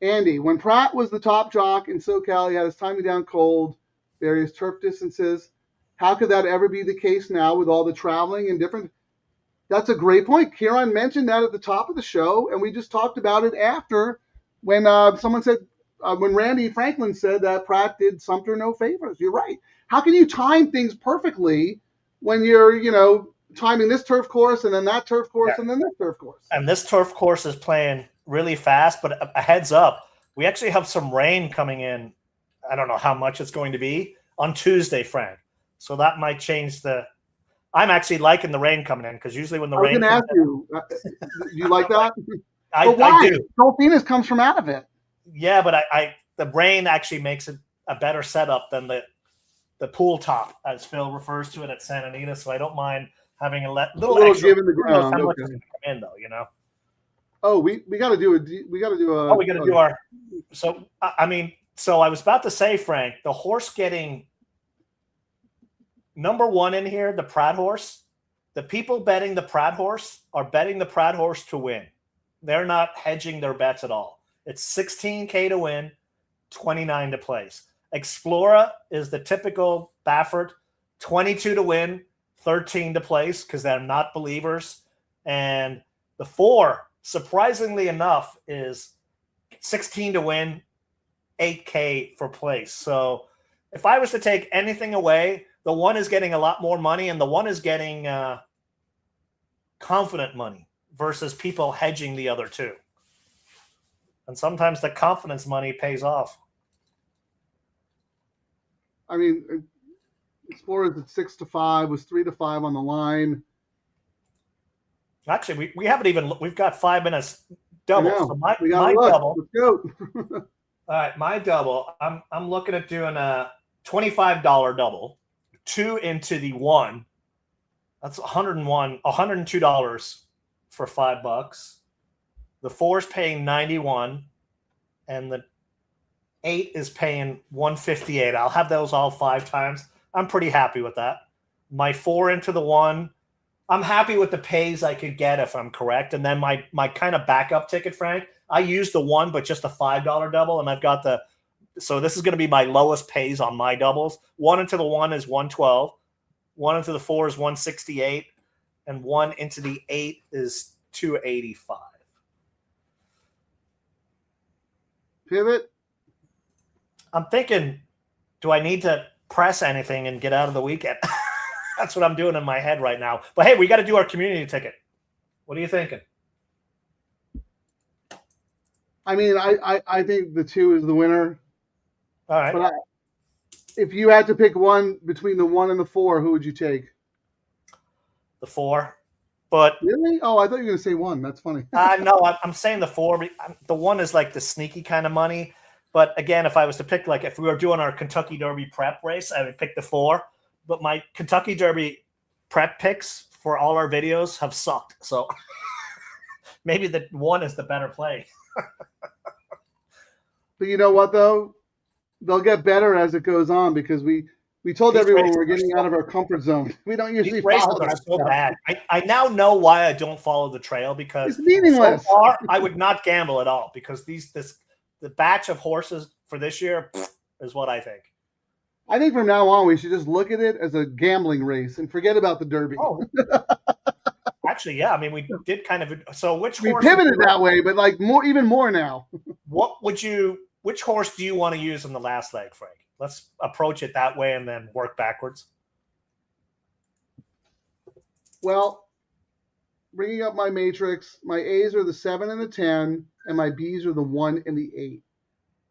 D: Andy, when Pratt was the top jock in SoCal, he had his timing down cold, various turf distances. How could that ever be the case now with all the traveling and different? That's a great point. Kieran mentioned that at the top of the show, and we just talked about it after when someone said, when Randy Franklin said that Pratt did Sumter no favors. You're right. How can you time things perfectly when you're, timing this turf course and then that turf course and then this turf course?
E: And this turf course is playing really fast, but a heads up, we actually have some rain coming in. I don't know how much it's going to be on Tuesday, Frank. So that might change I'm actually liking the rain coming in, because usually when the rain.
D: I was going to ask you, do you like that?
E: I do.
D: Dolphinus comes from out of it.
E: Yeah, but the rain actually makes it a better setup than the pool top, as Phil refers to it at Santa Anita. So I don't mind having a little extra.
D: Give in the ground. Okay.
E: Come in though,
D: Oh, we got to do a.
E: We got to do our. So I was about to say, Frank, the horse getting number 1 in here, the Pratt horse. The people betting the Pratt horse are betting the Pratt horse to win. They're not hedging their bets at all. It's $16K to win, $29 to place. Explora is the typical Baffert, $22 to win, $13 to place, because they're not believers. And the 4, surprisingly enough, is $16 to win, $8K for place. So if I was to take anything away, the one is getting a lot more money, and the one is getting confident money versus people hedging the other two. And sometimes the confidence money pays off.
D: I mean, Explorers at 6-5 was 3-5 on the line.
E: Actually, we haven't even, we've got 5 minutes double. So my double.
D: Let's go.
E: All right, my double. I'm looking at doing a $25 double, 2 into the 1. That's $102 for $5. The 4 is paying 91, and the 8 is paying 158. I'll have those all 5 times. I'm pretty happy with that. My 4 into the 1. I'm happy with the pays I could get if I'm correct. And then my kind of backup ticket, Frank, I used the 1, but just a $5 double. And I've got so this is going to be my lowest pays on my doubles. 1 into the 1 is 112. 1 into the 4 is 168. And 1 into the 8 is 285.
D: Pivot.
E: I'm thinking, do I need to press anything and get out of the weekend? That's what I'm doing in my head right now. But hey, we got to do our community ticket. What are you thinking?
D: I mean, I think the 2 is the winner.
E: All right.
D: But if you had to pick one between the 1 and the 4, who would you take?
E: The 4. But
D: really? Oh, I thought you were going to say 1. That's funny.
E: No, I'm saying the 4. The 1 is like the sneaky kind of money. But again, if I was to pick, like if we were doing our Kentucky Derby prep race, I would pick the 4. But my Kentucky Derby prep picks for all our videos have sucked. So maybe the 1 is the better play.
D: But you know what, though? They'll get better as it goes on because we told everyone we're getting out of our comfort zone. We don't usually follow that
E: so
D: stuff.
E: bad. I now know why I don't follow the trail, because
D: It's meaningless.
E: so far I would not gamble at all, because the batch of horses for this year is what I think.
D: I think from now on we should just look at it as a gambling race and forget about the Derby.
E: Oh. Actually, yeah. I mean, we did kind of. So which
D: we
E: horse
D: pivoted that way, but like even more now.
E: Which horse do you want to use in the last leg, Frank? Let's approach it that way and then work backwards.
D: Well, bringing up my matrix, my A's are the 7 and the 10, and my B's are the 1 and the 8.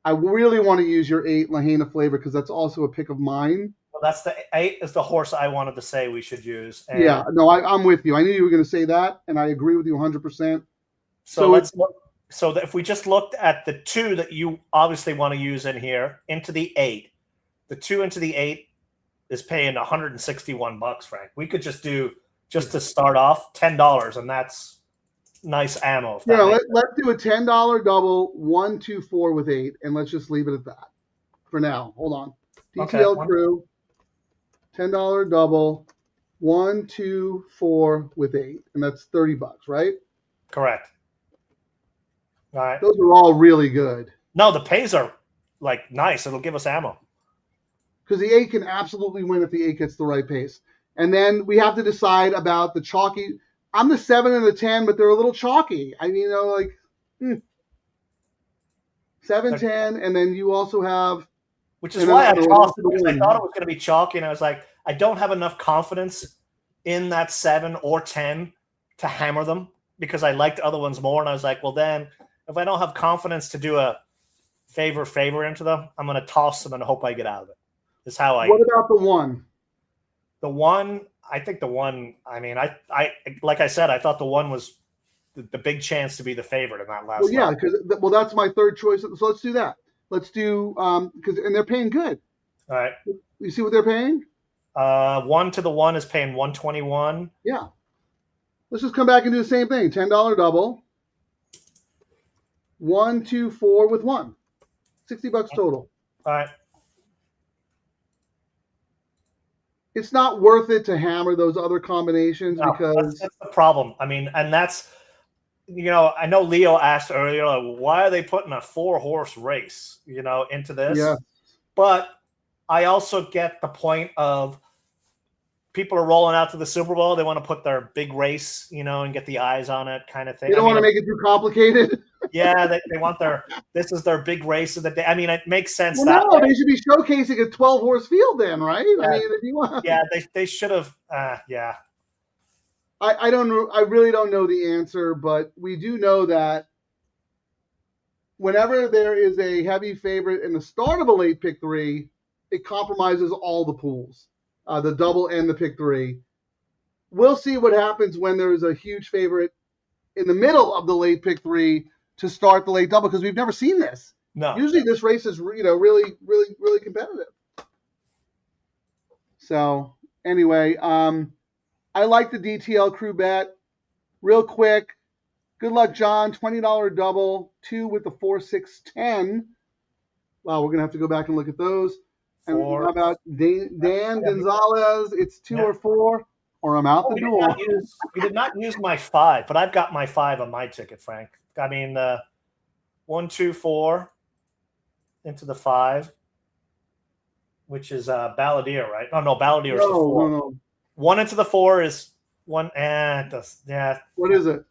D: I really want to use your 8 Lahaina Flavor because that's also a pick of mine.
E: Well, that's the 8 is the horse I wanted to say we should use. And
D: yeah, no, I'm with you. I knew you were going to say that, and I agree with you 100%.
E: So let's look. So if we just looked at the 2 that you obviously want to use in here into the 8, the 2 into the 8 is paying $161, Frank. We could just do, just to start off, $10, and that's nice ammo.
D: Yeah, let's do a $10 double, 1, 2, 4 with 8, and let's just leave it at that for now. Hold on. DTL Crew, $10 double, 1, 2, 4 with 8, and that's $30, right?
E: Correct. All right.
D: Those are all really good.
E: No, the pays are like nice. It'll give us ammo.
D: Because the 8 can absolutely win if the 8 gets the right pace. And then we have to decide about the chalky. I'm the 7 and the 10, but they're a little chalky. I mean, 7, 10, and then you also have.
E: Which is why I tossed it, because I thought it was going to be chalky, and I was like, I don't have enough confidence in that 7 or 10 to hammer them, because I liked other ones more. And I was like, well, then if I don't have confidence to do a favor into them, I'm going to toss them and hope I get out of it. Is how I.
D: What about the 1?
E: The 1, I think the 1. I mean, I like I said, I thought the 1 was the big chance to be the favorite in that last.
D: Well, yeah, because that's my third choice. So let's do that. Let's do and they're paying good.
E: All right.
D: You see what they're paying?
E: 1 to the 1 is paying 121.
D: Yeah. Let's just come back and do the same thing. $10 double. 1, 2, 4 with 1. $60 total.
E: All right.
D: It's not worth it to hammer those other combinations because
E: that's the problem. I mean, and that's, I know Leo asked earlier, like, why are they putting a 4-horse race, into this?
D: Yeah.
E: But I also get the point of people are rolling out to the Super Bowl. They want to put their big race, and get the eyes on it kind of thing.
D: They don't want to make it too complicated.
E: Yeah, they want this is their big race of the day. I mean, it makes sense
D: Well,
E: that
D: no,
E: way.
D: they should be showcasing a 12-horse field then, right?
E: Yeah.
D: I mean, if you want.
E: Yeah, they should have. Yeah.
D: I don't know. I really don't know the answer, but we do know that whenever there is a heavy favorite in the start of a late pick three, it compromises all the pools, the double and the pick three. We'll see what happens when there's a huge favorite in the middle of the late pick three to start the late double, because we've never seen this.
E: No.
D: Usually this race is really competitive. So anyway, I like the DTL Crew bet. Real quick, good luck, John. $20 double, 2 with the 4, 6, 10. Wow, we're gonna have to go back and look at those. And
E: Four.
D: how about Dan Gonzalez? It's 2 or 4, or I'm out the door.
E: We did not use my 5, but I've got my 5 on my ticket, Frank. I mean, 1, 2, 4 into the 5, which is Balladeer, right? Oh no, Balladeer is the 4.
D: No.
E: 1 into the 4 is 1. Yeah.
D: What is it?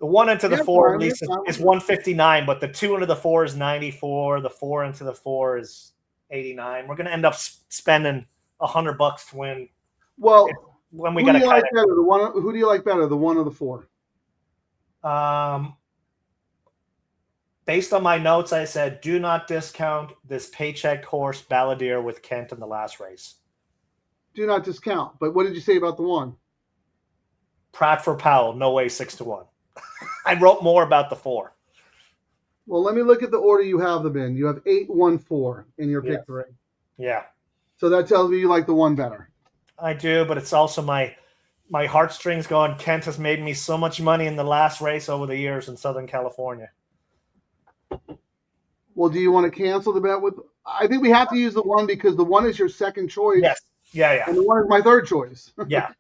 E: The 1 into the 4 at least
D: fine.
E: is 159, but the 2 into the 4 is 94. The 4 into the 4 is 89. We're going to end up spending $100 to win.
D: Well,
E: when we
D: who
E: got
D: do you
E: to
D: like better? Who do you like better, the 1 or the 4?
E: Based on my notes, I said do not discount this paycheck horse Balladeer with Kent in the last race.
D: Do not discount. But what did you say about the 1?
E: Pratt for Powell, no way 6-1. I wrote more about the 4.
D: Well, let me look at the order you have them in. You have 8, 1, 4 in your pick 3.
E: Yeah.
D: So that tells me you like the 1 better.
E: I do, but it's also my heartstrings going, Kent has made me so much money in the last race over the years in Southern California.
D: Well, do you want to cancel the bet with? I think we have to use the 1 because the 1 is your second choice.
E: Yes. Yeah.
D: And the 1 is my third choice.
E: Yeah.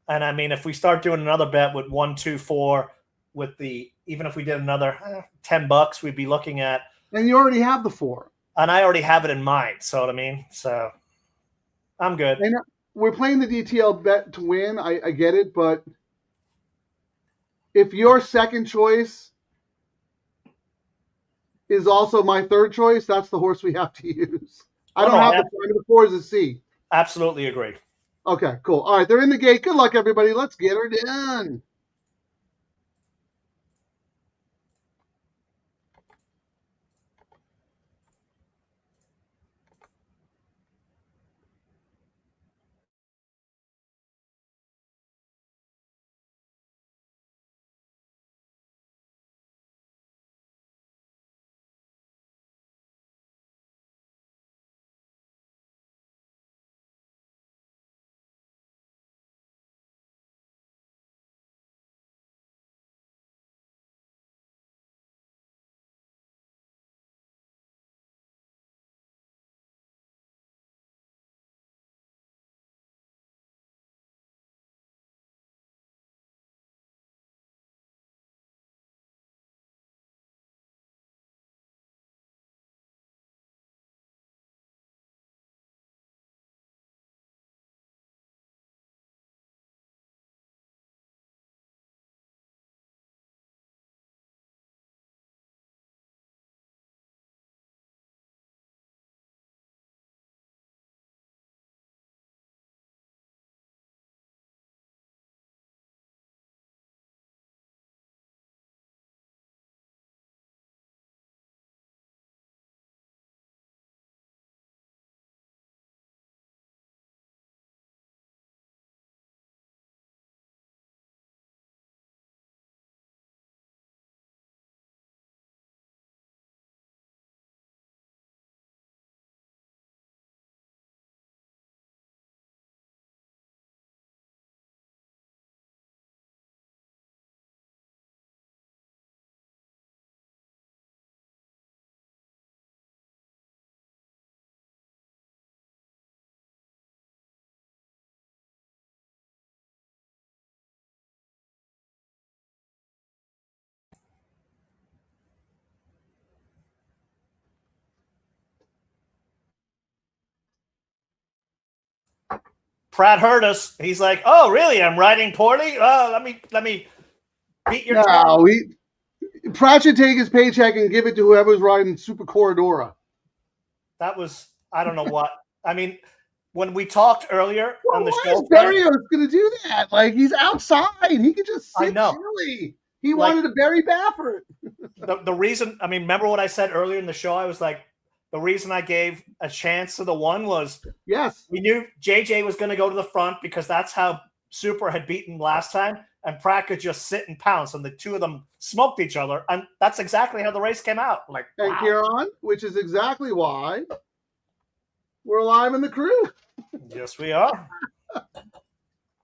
E: And I mean, if we start doing another bet with 1, 2, 4, with even if we did another $10, we'd be looking at.
D: And you already have the 4.
E: And I already have it in mind. So I mean, I'm good.
D: And we're playing the DTL bet to win. I get it, but if your second choice is also my third choice, that's the horse we have to use. I don't have the 4 is a C.
E: Absolutely agree.
D: Okay, cool. All right, they're in the gate. Good luck, everybody. Let's get her done.
E: Pratt heard us. He's like, "Oh, really? I'm riding poorly. Let me beat your."
D: No, Pratt should take his paycheck and give it to whoever's riding Super Corridora.
E: That was, I don't know what. I mean, when we talked earlier on the
D: why
E: show,
D: is Barrios going to do that? Like, he's outside. He could just sit
E: I know.
D: chilly. He
E: Like-
D: wanted to bury Baffert.
E: the reason, I mean, remember what I said earlier in the show? I was like, the reason I gave a chance to the one was
D: Yes.
E: we knew JJ was going to go to the front because that's how Super had beaten last time, and Pratt could just sit and pounce, and the two of them smoked each other, and that's exactly how the race came out. Like,
D: And
E: wow.
D: Kieran, which is exactly why we're live in the crew.
E: Yes, we are.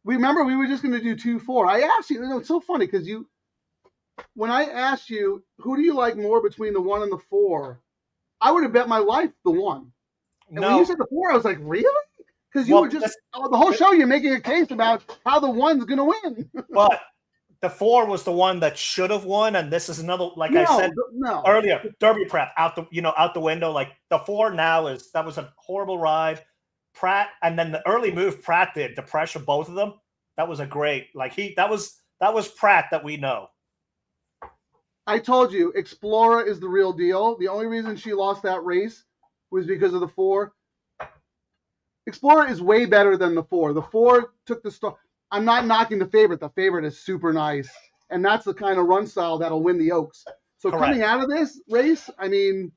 D: Remember, we were just going to do 2-4. I asked you, it's so funny because when I asked you, who do you like more between the 1 and the 4? I would have bet my life the 1. And when you said the 4, I was like, really? Because you were just, the whole show, you're making a case about how the 1's going to win.
E: But the 4 was the one that should have won, and this is another, like I said earlier, Derby prep out the window. Like the 4 now that was a horrible ride. Pratt, and then the early move Pratt did to pressure both of them. That was a great, that was Pratt that we know.
D: I told you, Explorer is the real deal. The only reason she lost that race was because of the 4. Explorer is way better than the 4. The 4 took the start. I'm not knocking the favorite. The favorite is super nice. And that's the kind of run style that'll win the Oaks. So
E: Correct.
D: Coming out of this race, I mean,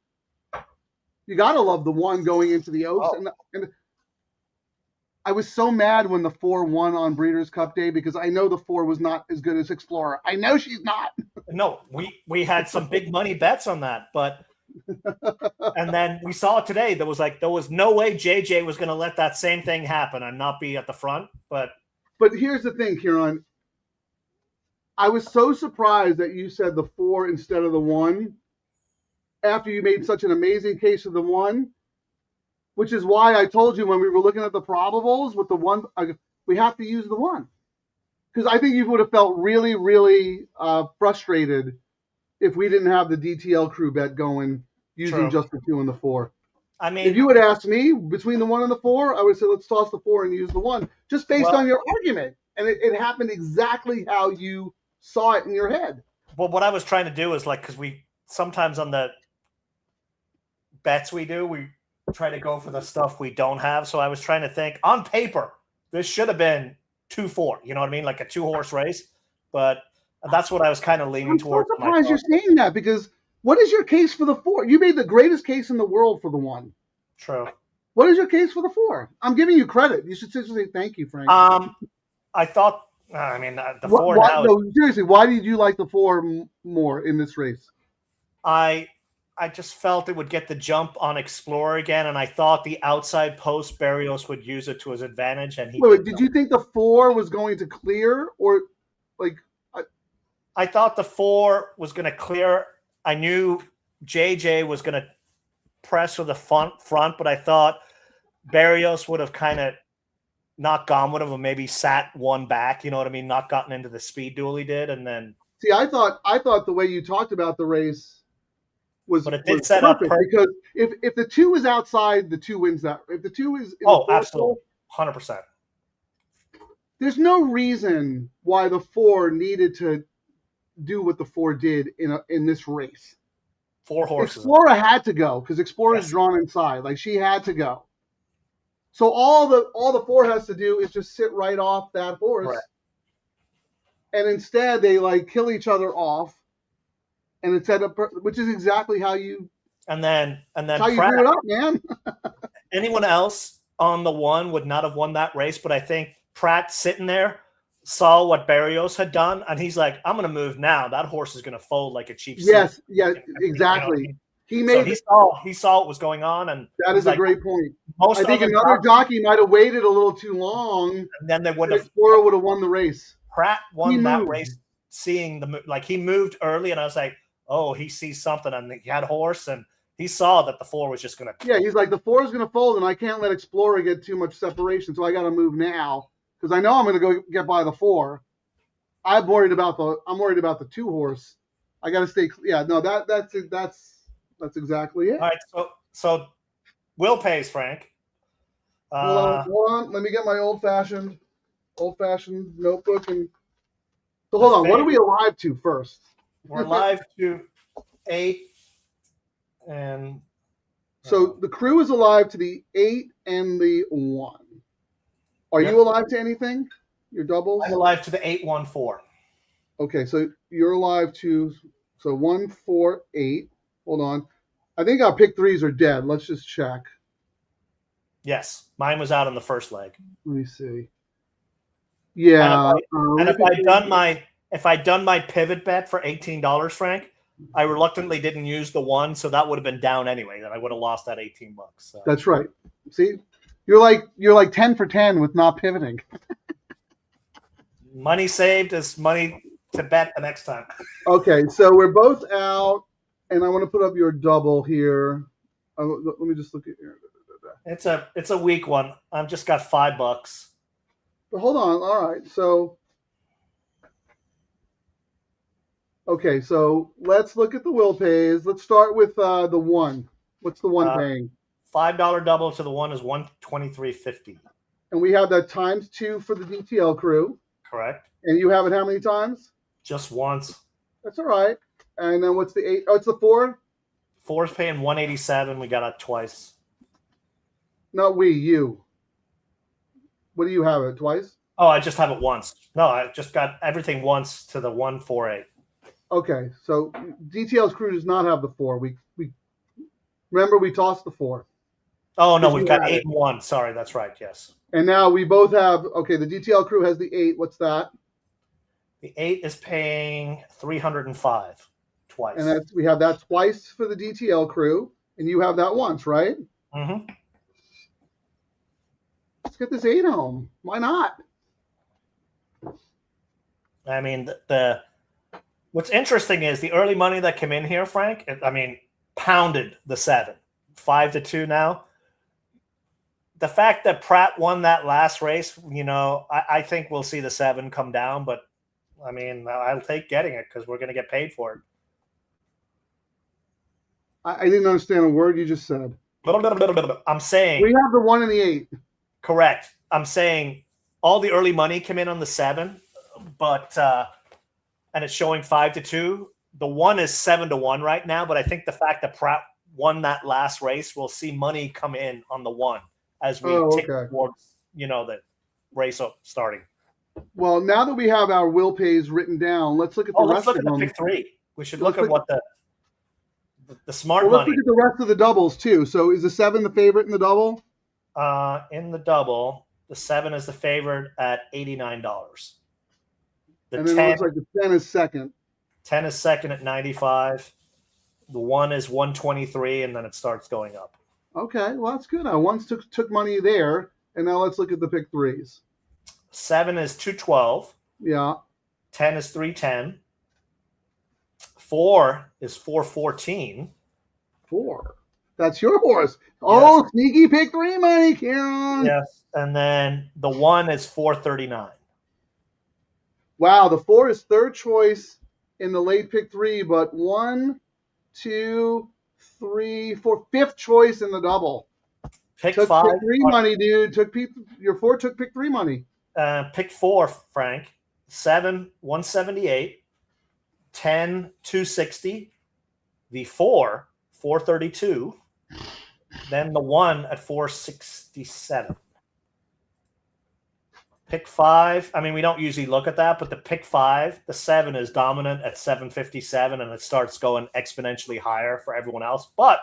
D: you got to love the 1 going into the Oaks.
E: Oh.
D: And I was so mad when the 4 won on Breeders' Cup Day because I know the 4 was not as good as Explorer. I know she's not.
E: No, we had some big money bets on that, but and then we saw it today. There was no way JJ was going to let that same thing happen and not be at the front. But
D: here's the thing, Kieran. I was so surprised that you said the 4 instead of the 1 after you made such an amazing case of the 1, which is why I told you when we were looking at the probables with the 1, we have to use the 1. Because I think you would have felt really, really frustrated if we didn't have the DTL crew bet going using
E: True.
D: just the 2 and the 4.
E: I mean,
D: If you had asked me between the 1 and the 4, I would say let's toss the 4 and use the 1, just based on your argument. And it happened exactly how you saw it in your head.
E: well, what I was trying to do is because we sometimes on the bets we do, we try to go for the stuff we don't have. So I was trying to think on paper, this should have been 2-4. You know what I mean? Like a 2-horse race. But that's what I was kind of leaning towards.
D: I'm surprised you're saying that because what is your case for the 4? You made the greatest case in the world for the 1.
E: True.
D: What is your case for the 4? I'm giving you credit. You should say thank you, Frank.
E: I thought, I mean, the 4 now.
D: No, seriously, why did you like the 4 more in this race?
E: I just felt it would get the jump on Explorer again, and I thought the outside post Barrios would use it to his advantage. And
D: did you think the 4 was going to clear, or like?
E: I thought the 4 was going to clear. I knew JJ was going to press with the front, but I thought Barrios would have kind of not gone with him, or maybe sat 1 back. You know what I mean? Not gotten into the speed duel he did, and then.
D: See, I thought the way you talked about the race was,
E: but it did
D: was
E: set
D: perfect
E: up
D: because if the 2 is outside, the 2 wins that. If the 2 is in the
E: absolutely, 100%.
D: There's no reason why the 4 needed to do what the 4 did in this race.
E: 4 horses.
D: Explorer had to go because Explorer is drawn inside. Like she had to go. So all the 4 has to do is just sit right off that horse.
E: Right.
D: And instead they kill each other off. And it's set up, which is exactly how you
E: and then
D: how you
E: Pratt,
D: drew it up, man.
E: anyone else on the 1 would not have won that race, but I think Pratt sitting there saw what Barrios had done, and he's like, I'm going to move now. That horse is going to fold like a cheap seat.
D: Yes, exactly.
E: You know what I mean? He saw what was going on, and
D: that is a great point.
E: Most
D: I think another jockey might have waited a little too long,
E: and then they would have.
D: Explorer would have won the race.
E: Pratt won that race, seeing he moved early, and I was like, oh, he sees something, and he had horse, and he saw that the 4 was just going to.
D: Yeah, he's like, the 4 is going to fold, and I can't let Explorer get too much separation, so I got to move now because I know I'm going to go get by the 4. I'm worried about the 2 horse. I got to stay. Yeah, no, that's exactly it.
E: All right, so Will pays, Frank.
D: Hold on. Let me get my old fashioned notebook and. So hold on. What are we alive to first?
E: We're live to 8 and
D: So the crew is alive to the 8 and the 1. Are you alive to anything? Your doubles?
E: I'm alive to the 8-1-4.
D: Okay, so you're alive to 1, 4, 8. Hold on. I think our pick threes are dead. Let's just check.
E: Yes, mine was out on the first leg.
D: Let me see. Yeah.
E: And if I'd done my pivot bet for $18, Frank, I reluctantly didn't use the 1, so that would have been down anyway. Then I would have lost that $18. So.
D: That's right. See, you're like 10 for 10 with not pivoting.
E: Money saved is money to bet the next time.
D: Okay, so we're both out, and I want to put up your double here. Let me just look at here.
E: It's a weak one. I've just got $5.
D: But hold on. All right. So, okay. So let's look at the will pays. Let's start with the 1. What's the 1 paying?
E: $5 double to the 1 is $123.50.
D: And we have that times 2 for the DTL crew.
E: Correct.
D: And you have it how many times?
E: Just once.
D: That's all right. And then what's the 8? Oh, it's the 4?
E: 4 is paying $187. We got it twice.
D: Not we, you. What do you have it twice?
E: Oh, I just have it once. No, I just got everything once to the 148.
D: Okay, so DTL's crew does not have the 4. We remember we tossed the 4.
E: Oh no, we've got 8 and 1. Sorry, that's right. Yes.
D: And now we both have. Okay, the DTL crew has the 8. What's that?
E: The 8 is paying $305 twice.
D: And we have that twice for the DTL crew, and you have that once, right?
E: Mm-hmm.
D: Let's get this 8 home. Why not?
E: I mean, what's interesting is the early money that came in here, Frank. I mean, pounded the 7, 5-2 now. The fact that Pratt won that last race, I think we'll see the 7 come down. But I mean, I'll take getting it because we're going to get paid for it.
D: I didn't understand a word you just said.
E: I'm saying
D: we have the 1 and the 8.
E: Correct. I'm saying all the early money came in on the 7, but and it's showing 5-2. The 1 is 7-1 right now, but I think the fact that Pratt won that last race, we'll see money come in on the 1 as we take towards the race starting.
D: Well, now that we have our will pays written down, let's look at the rest of them.
E: Let's look at the pick 3. We should look at what the smart
D: money.
E: Let's
D: look at the rest of the doubles too. So is the 7 the favorite in the double?
E: In the double, the 7 is the favorite at $89.
D: And then 10, it looks like the 10 is second.
E: 10 is second at $95. The 1 is $123, and then it starts going up.
D: Okay, well that's good. I once took money there, and now let's look at the pick 3s.
E: 7 is $212.
D: Yeah.
E: 10 is $310. 4 is $414.
D: 4. That's your horse. Oh, yes. Sneaky pick 3 money, Kieran.
E: Yes. And then the 1 is $439.
D: Wow, the 4 is third choice in the late pick 3, but 1, 2, 3, 4, fifth choice in the double.
E: Pick
D: took
E: 5.
D: Pick 3 money, dude. Your 4 took pick 3 money.
E: Pick 4, Frank. 7, $178. 10, $260. The 4, $432. Then the 1 at $467. Pick 5. I mean, we don't usually look at that, but the pick 5, the 7 is dominant at $757, and it starts going exponentially higher for everyone else. But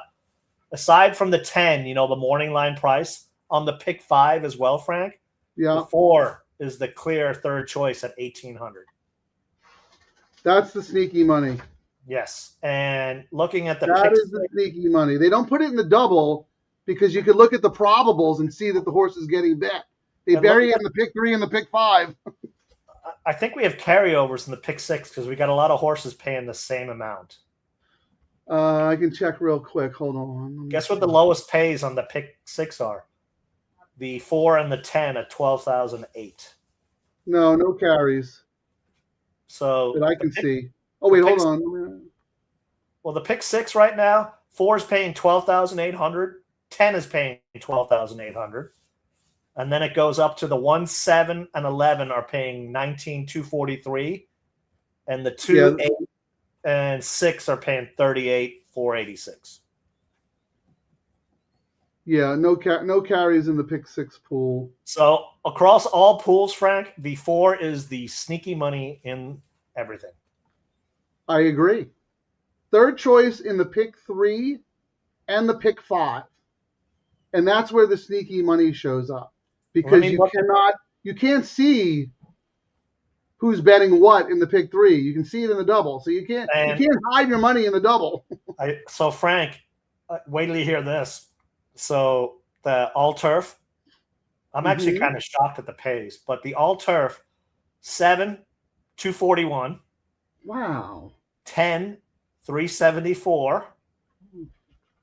E: aside from the 10, the morning line price on the pick 5 as well, Frank.
D: Yeah.
E: The 4 is the clear third choice at $1,800.
D: That's the sneaky money.
E: Yes, and looking at
D: that is the sneaky money. They don't put it in the double because you could look at the probables and see that the horse is getting bet. They bury it in the pick 3 and the pick 5.
E: I think we have carryovers in the pick 6 because we got a lot of horses paying the same amount.
D: I can check real quick. Hold on.
E: Guess what the lowest pays on the pick 6 are? The 4 and the 10 at $12,008.
D: No carries.
E: So
D: that I can see. Oh wait, hold on.
E: Well, the pick 6 right now, 4 is paying $12,800, 10 is paying $12,800, and then it goes up to the 1, 7, and 11 are paying $19,243, and the 2, 8, and 6 are paying 38,486.
D: Yeah, no carries in the pick 6 pool.
E: So across all pools, Frank, the 4 is the sneaky money in everything.
D: I agree. Third choice in the pick 3 and the pick 5. And that's where the sneaky money shows up. Because you can't see who's betting what in the pick 3. You can see it in the double. So you can't hide your money in the double.
E: So Frank, wait till you hear this. So the all turf, I'm actually kind of shocked at the pace, but the all turf 7, 241.
D: Wow.
E: 10, 374.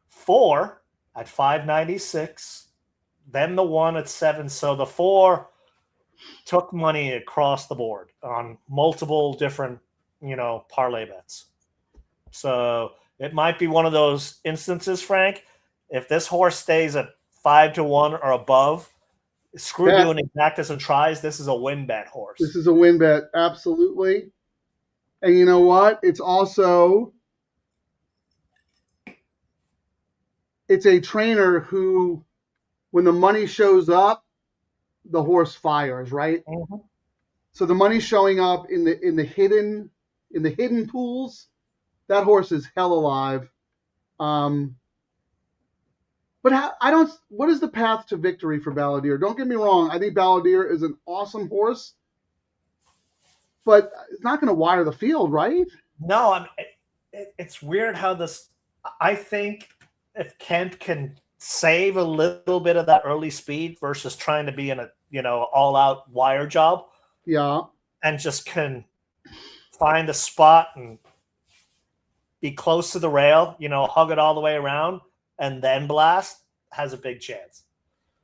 E: 4 at 596. Then the 1 at 7. So the 4 took money across the board on multiple different, parlay bets. So it might be one of those instances, Frank. If this horse stays at 5-1 or above, screw doing exactas and tries. This is a win bet horse.
D: This is a win bet, absolutely. And you know what? It's also a trainer who, when the money shows up, the horse fires, right?
E: Mm-hmm.
D: So the money's showing up in the hidden pools. That horse is hell alive. But what is the path to victory for Balladeer? Don't get me wrong. I think Balladeer is an awesome horse, but it's not going to wire the field, right?
E: No, it's weird how this. I think if Kent can save a little bit of that early speed versus trying to be in a all-out wire job, and just can find a spot and be close to the rail, hug it all the way around, and then blast, has a big chance.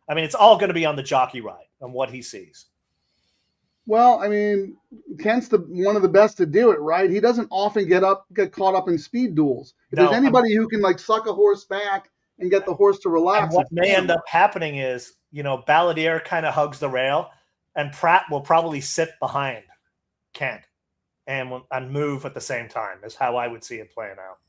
E: I mean, it's all going to be on the jockey ride and what he sees.
D: Well, I mean, Kent's one of the best to do it, right? He doesn't often get caught up in speed duels. If there's anybody who can suck a horse back and get the horse to relax.
E: And what may end up happening is, Balladeer kind of hugs the rail, and Pratt will probably sit behind Kent and move at the same time, is how I would see it playing out.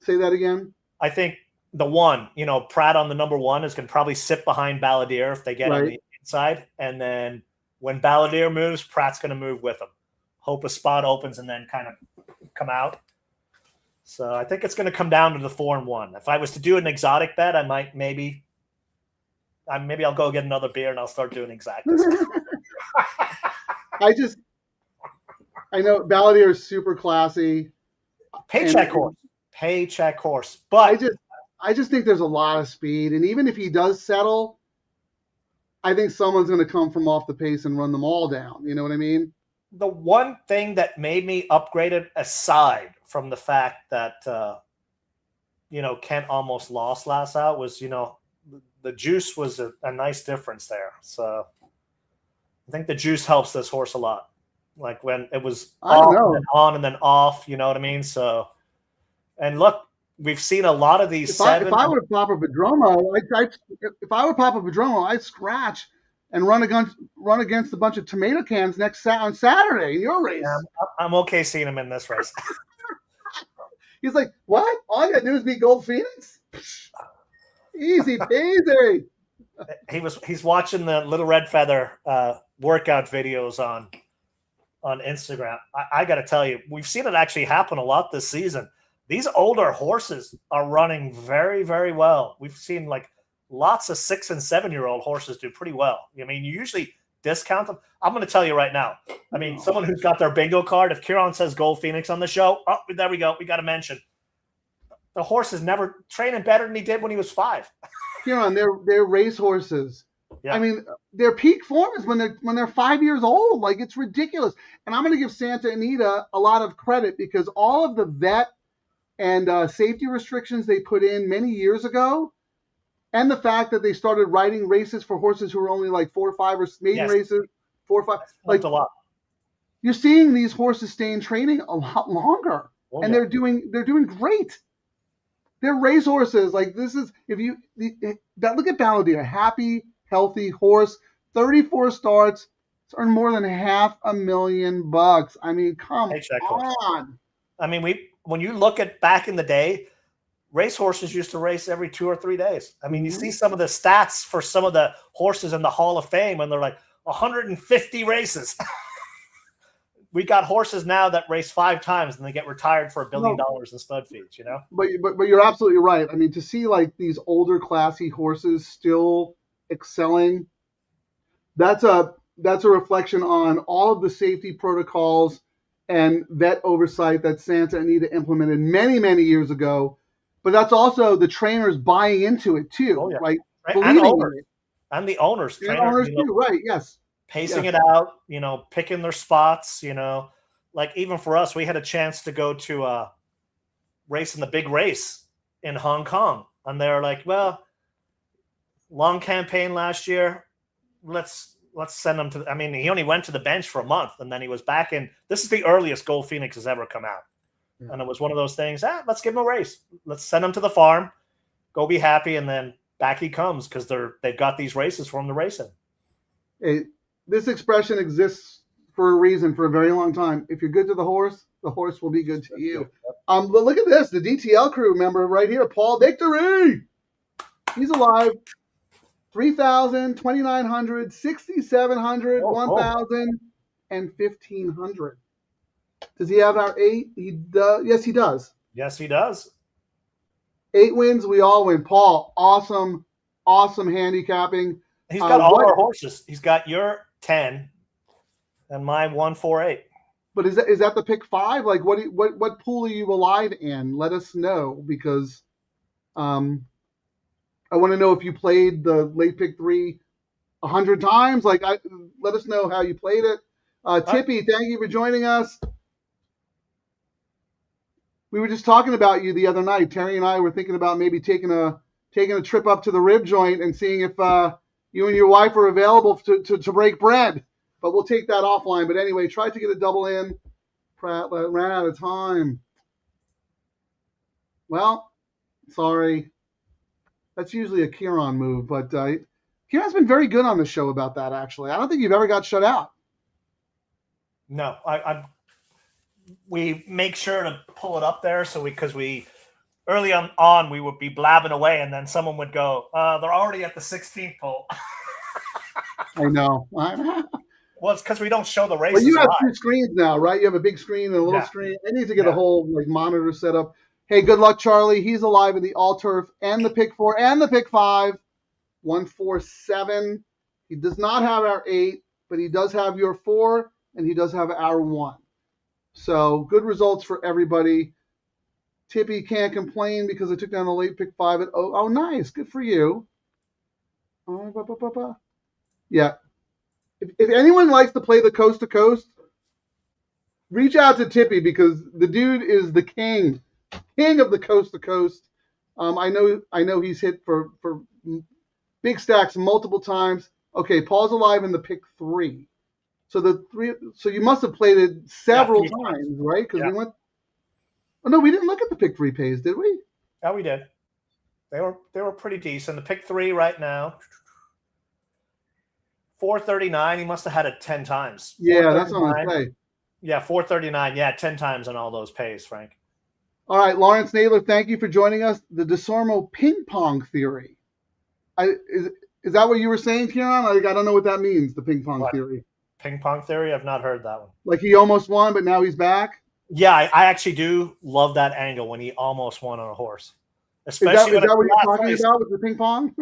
D: Say that again?
E: I think the 1, Pratt on the number 1 is going to probably sit behind Balladeer if they get on the inside. And then when Balladeer moves, Pratt's going to move with him. Hope a spot opens and then kind of come out. So I think it's going to come down to the 4 and 1. If I was to do an exotic bet, I might maybe I'll go get another beer and I'll start doing exactas.
D: I know Balladeer is super classy.
E: Paycheck horse. But
D: I just think there's a lot of speed. And even if he does settle, I think someone's going to come from off the pace and run them all down. You know what I mean?
E: The one thing that made me upgrade it, aside from the fact that, Kent almost lost last out, was, the juice was a nice difference there. So I think the juice helps this horse a lot. Like when it was off and then on and then off, you know what I mean? So, and look, we've seen a lot of these. If I
D: were Papa Padromo, I'd scratch and run against a bunch of tomato cans on Saturday in your race.
E: Yeah, I'm okay seeing him in this race.
D: He's like, what? All I got to do is beat Gold Phoenix? Easy peasy.
E: He's watching the Little Red Feather workout videos on Instagram. I got to tell you, we've seen it actually happen a lot this season. These older horses are running very, very well. We've seen lots of 6 and 7-year-old horses do pretty well. I mean, you usually discount them. I'm going to tell you right now. I mean, someone who's got their bingo card, if Kieran says Gold Phoenix on the show, oh, there we go. We got to mention. The horse is never training better than he did when he was 5.
D: Kieran, they're race horses. Yeah. I mean, their peak form is when they're 5 years old. It's ridiculous. And I'm going to give Santa Anita a lot of credit because all of the vet and safety restrictions they put in many years ago, and the fact that they started writing races for horses who were only 4 or 5 or maiden races, 4 or 5.
E: A lot.
D: You're seeing these horses stay in training a lot longer, and they're doing great. They're race horses. Look at Balladeer, happy, healthy horse, 34 starts, it's earned more than $500,000. I mean, come on.
E: I mean, when you look at back in the day, racehorses used to race every 2 or 3 days. I mean, you see some of the stats for some of the horses in the Hall of Fame, and they're like 150 races. We got horses now that race 5 times and they get retired for $1 billion in stud fees, you know?
D: But you're absolutely right. I mean, to see like these older classy horses still excelling, that's a reflection on all of the safety protocols and vet oversight that Santa Anita implemented many, many years ago. But that's also the trainers buying into it too, right? Believing in it.
E: And the owners.
D: And owners too, right, yes.
E: Pacing it out, you know, picking their spots, you know. Like even for us, we had a chance to go to a race in the big race in Hong Kong. And they're like, well, long campaign last year. Let's send him to, I mean, he only went to the bench for a month and then he was back in. This is the earliest Gold Phoenix has ever come out. Yeah. And it was one of those things, let's give him a race. Let's send him to the farm, go be happy, and then back he comes because they've got these races for him to race in.
D: Hey, this expression exists for a reason for a very long time. If you're good to the horse will be good to you. But look at this, the DTL crew member right here, Paul Victory. He's alive. 3,000, 2,900, 6,700, 1,000, and 1,500. Does he have our 8? He does. Yes, he does.
E: Yes, he does.
D: 8 wins, we all win. Paul, awesome handicapping.
E: He's got all our horses. He's got your 10 and my 148.
D: But is that the pick 5? Like what pool are you alive in? Let us know, because I want to know if you played the late pick 3 100 times. Like, let us know how you played it. Tippy, thank you for joining us. We were just talking about you the other night. Terry and I were thinking about maybe taking a trip up to the rib joint and seeing if you and your wife are available to break bread. But we'll take that offline. But anyway, tried to get a double in. Pratt ran out of time. Well, sorry. That's usually a Kieran move, but Kieran's been very good on the show about that, actually. I don't think you've ever got shut out.
E: No, we make sure to pull it up there because we early on we would be blabbing away and then someone would go, they're already at the 16th hole.
D: I know.
E: Well, it's because we don't show the races.
D: Well, you have
E: live.
D: 2 screens now, right? You have a big screen and a little screen. I need to get a whole monitor set up. Hey, good luck, Charlie. He's alive in the all-turf and the pick 4 and the pick 5. 147. He does not have our 8, but he does have your 4, and he does have our 1. So good results for everybody. Tippy can't complain because I took down the late pick 5 at oh, nice. Good for you. Yeah. If anyone likes to play the coast to coast, reach out to Tippy because the dude is the king of the coast to coast. I know he's hit for big stacks multiple times. Okay, Paul's alive in the pick 3. So you must have played it several times, right? Because we went. Oh no, we didn't look at the pick 3 pays, did we?
E: Yeah, we did. They were pretty decent. The pick 3 right now, 439. He must have had it 10 times.
D: Yeah, that's what I say.
E: Yeah, 439. Yeah, 10 times on all those pays, Frank.
D: All right, Lawrence Naylor, thank you for joining us. The DeSormo ping pong theory. Is that what you were saying, Kieran? I don't know what that means, the ping pong theory.
E: Ping pong theory? I've not heard that one.
D: Like he almost won, but now he's back?
E: Yeah, I actually do love that angle when he almost won on a horse.
D: Especially is that what you're talking about with the ping pong?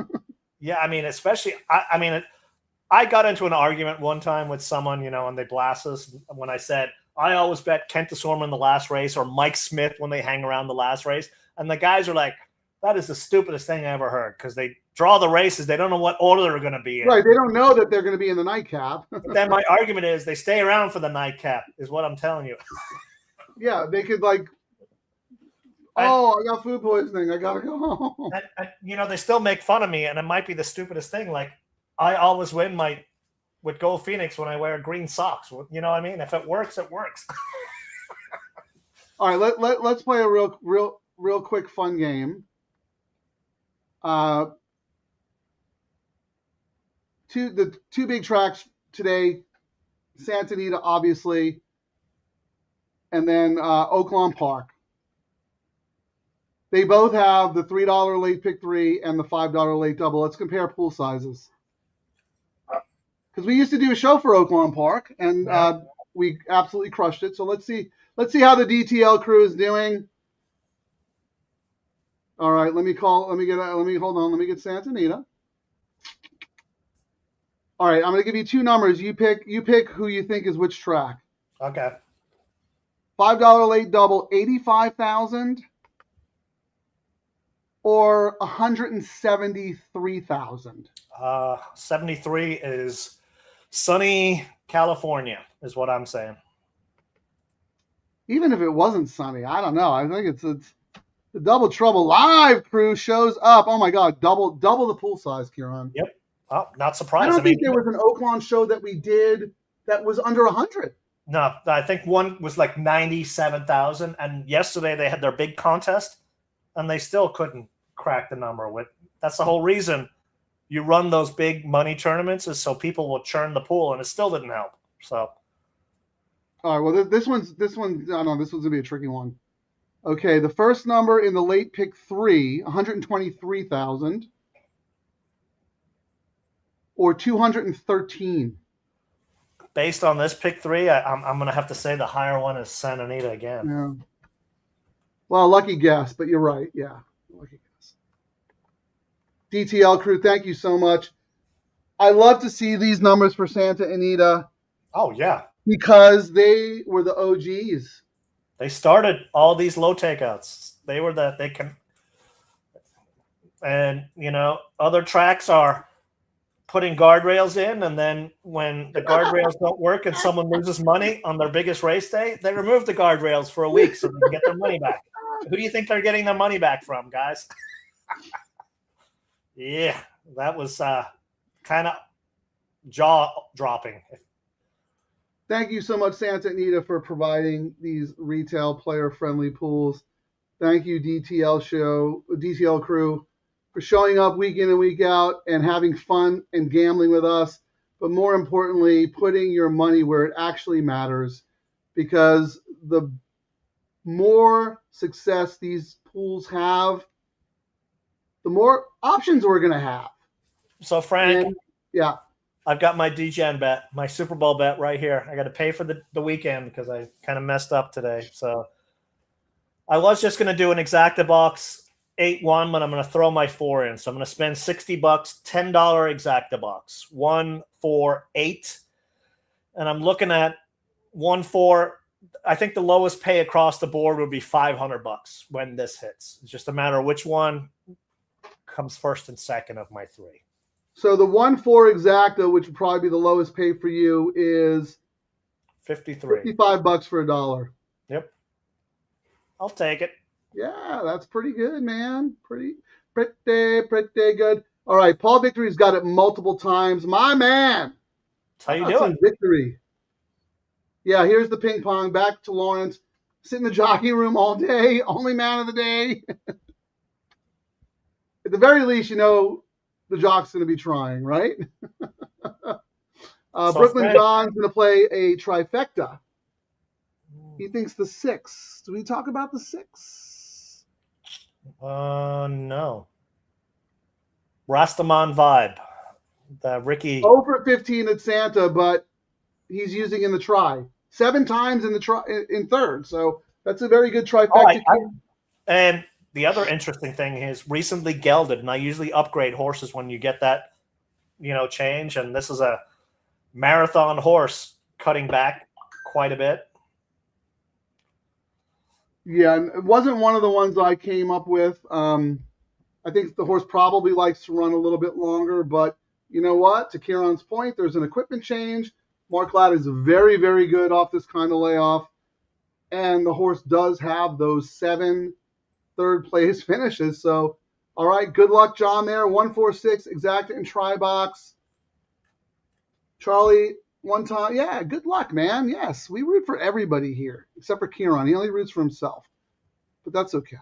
E: Yeah, I mean, especially, I got into an argument one time with someone, and they blast us when I said, I always bet Kent DeSormo in the last race or Mike Smith when they hang around the last race. And the guys are like, that is the stupidest thing I ever heard because they draw the races. They don't know what order they're going to be in.
D: Right. They don't know that they're going to be in the nightcap.
E: But then my argument is they stay around for the nightcap is what I'm telling you.
D: Yeah. They could I got food poisoning. I got to go home.
E: And, they still make fun of me. And it might be the stupidest thing. Like I always win with Gold Phoenix when I wear green socks. You know what I mean? If it works, it works.
D: All right. Let's play a real quick fun game. The two big tracks today, Santa Anita, obviously. and then Oaklawn Park. They both have the $3 late pick 3 and the $5 late double. Let's compare pool sizes. Because we used to do a show for Oaklawn Park, and we absolutely crushed it. So let's see how the DTL crew is doing. All right, let me get Santa Anita. All right, I'm going to give you two numbers. You pick who you think is which track.
E: Okay.
D: $5 late double, 85,000 or 173,000.
E: 73 is sunny California, is what I'm saying.
D: Even if it wasn't sunny, I don't know. I think it's the Double Trouble live crew shows up. Oh my God, double the pool size, Kieran.
E: Yep. Oh, not surprised.
D: I don't think there was an Oaklawn show that we did that was under 100.
E: No, I think one was like 97,000, and yesterday they had their big contest, and they still couldn't crack the number. That's the whole reason you run those big money tournaments, is so people will churn the pool, and it still didn't help. So,
D: all right. Well, this one's. I know this one's gonna be a tricky one. Okay, the first number in the late pick 3, 123,000, or 213.
E: Based on this pick 3, I'm going to have to say the higher one is Santa Anita again.
D: Yeah. Well, lucky guess, but you're right. Yeah, lucky guess. DTL crew, thank you so much. I love to see these numbers for Santa Anita.
E: Oh, yeah.
D: Because they were the OGs.
E: They started all these low takeouts. They were and other tracks are putting guardrails in, and then when the guardrails don't work and someone loses money on their biggest race day, they remove the guardrails for a week so they can get their money back. Who do you think they're getting their money back from, guys? Yeah, that was kind of jaw-dropping.
D: Thank you so much, Santa Anita, for providing these retail player-friendly pools. Thank you, DTL crew, for showing up week in and week out and having fun and gambling with us. But more importantly, putting your money where it actually matters, because the more success these pools have, the more options we're going to have.
E: So, Frank,
D: yeah.
E: I've got my DGen bet, my Super Bowl bet right here. I got to pay for the weekend because I kind of messed up today. So I was just going to do an exacta box 8-1, but I'm going to throw my 4 in. So I'm going to spend $60, $10 exacta box, 1, 4, 8. And I'm looking at 1, 4. I think the lowest pay across the board would be $500 when this hits. It's just a matter of which one comes first and second of my 3.
D: So the 1-4 exacta, which would probably be the lowest pay for you, is $55 for $1.
E: Yep. I'll take it.
D: Yeah, that's pretty good, man. Pretty good. All right, Paul Victory's got it multiple times. My man.
E: How you doing?
D: Victory. Yeah, here's the ping pong. Back to Lawrence. Sit in the jockey room all day. Only man of the day. At the very least, the jock's going to be trying, right? Brooklyn John's going to play a trifecta. He thinks the 6. Do we talk about the 6?
E: No. Rastaman vibe. The Ricky.
D: Over 15 at Santa, but he's using in the try. 7 times in the in third. So that's a very good trifecta.
E: And the other interesting thing is recently gelded, and I usually upgrade horses when you get that, change. And this is a marathon horse cutting back quite a bit.
D: Yeah, and it wasn't one of the ones I came up with. I think the horse probably likes to run a little bit longer, but you know what? To Kieran's point, there's an equipment change. Mark Ladd is very, very good off this kind of layoff. And the horse does have those 7 third place finishes. So, all right, good luck, John, there. 146 exacta and try box. Charlie, one time. Yeah, good luck, man. Yes, we root for everybody here, except for Kieran. He only roots for himself. But that's okay.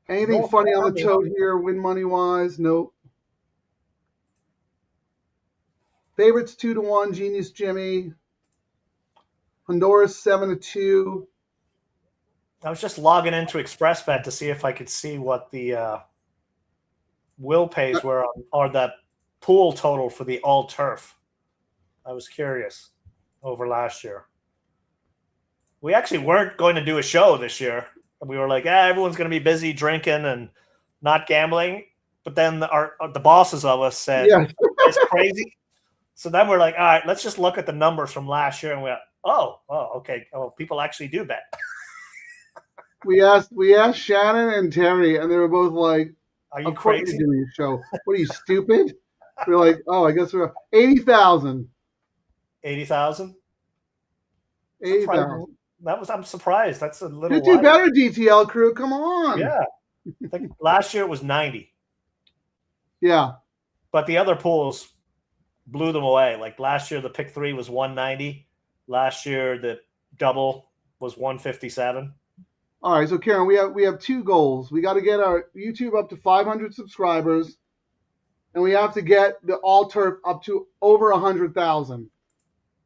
D: Anything funny on the tote here, win money-wise? Nope. Favorites 2-1, Genius Jimmy. Honduras 7-2.
E: I was just logging into ExpressBet to see if I could see what the will pays were or the pool total for the all turf. I was curious over last year. We actually weren't going to do a show this year. We were like, everyone's going to be busy drinking and not gambling. But then the bosses of us said, it's crazy. So then we're like, all right, let's just look at the numbers from last year. And we're, okay. Oh, people actually do bet.
D: We asked Shannon and Terry, and they were both like,
E: "Are you
D: of course
E: crazy?
D: You're doing a show? What are you, stupid?" We're like, "Oh, I guess we're 80,000."
E: 80,000.
D: 80,000.
E: I'm surprised. That's a little.
D: You do better, DTL Crew. Come on.
E: Yeah. I think last year it was 90.
D: Yeah.
E: But the other pools blew them away. Like last year, the pick 3 was 190. Last year, the double was 157.
D: All right, so Karen, we have 2 goals. We got to get our YouTube up to 500 subscribers, and we have to get the all turf up to over 100,000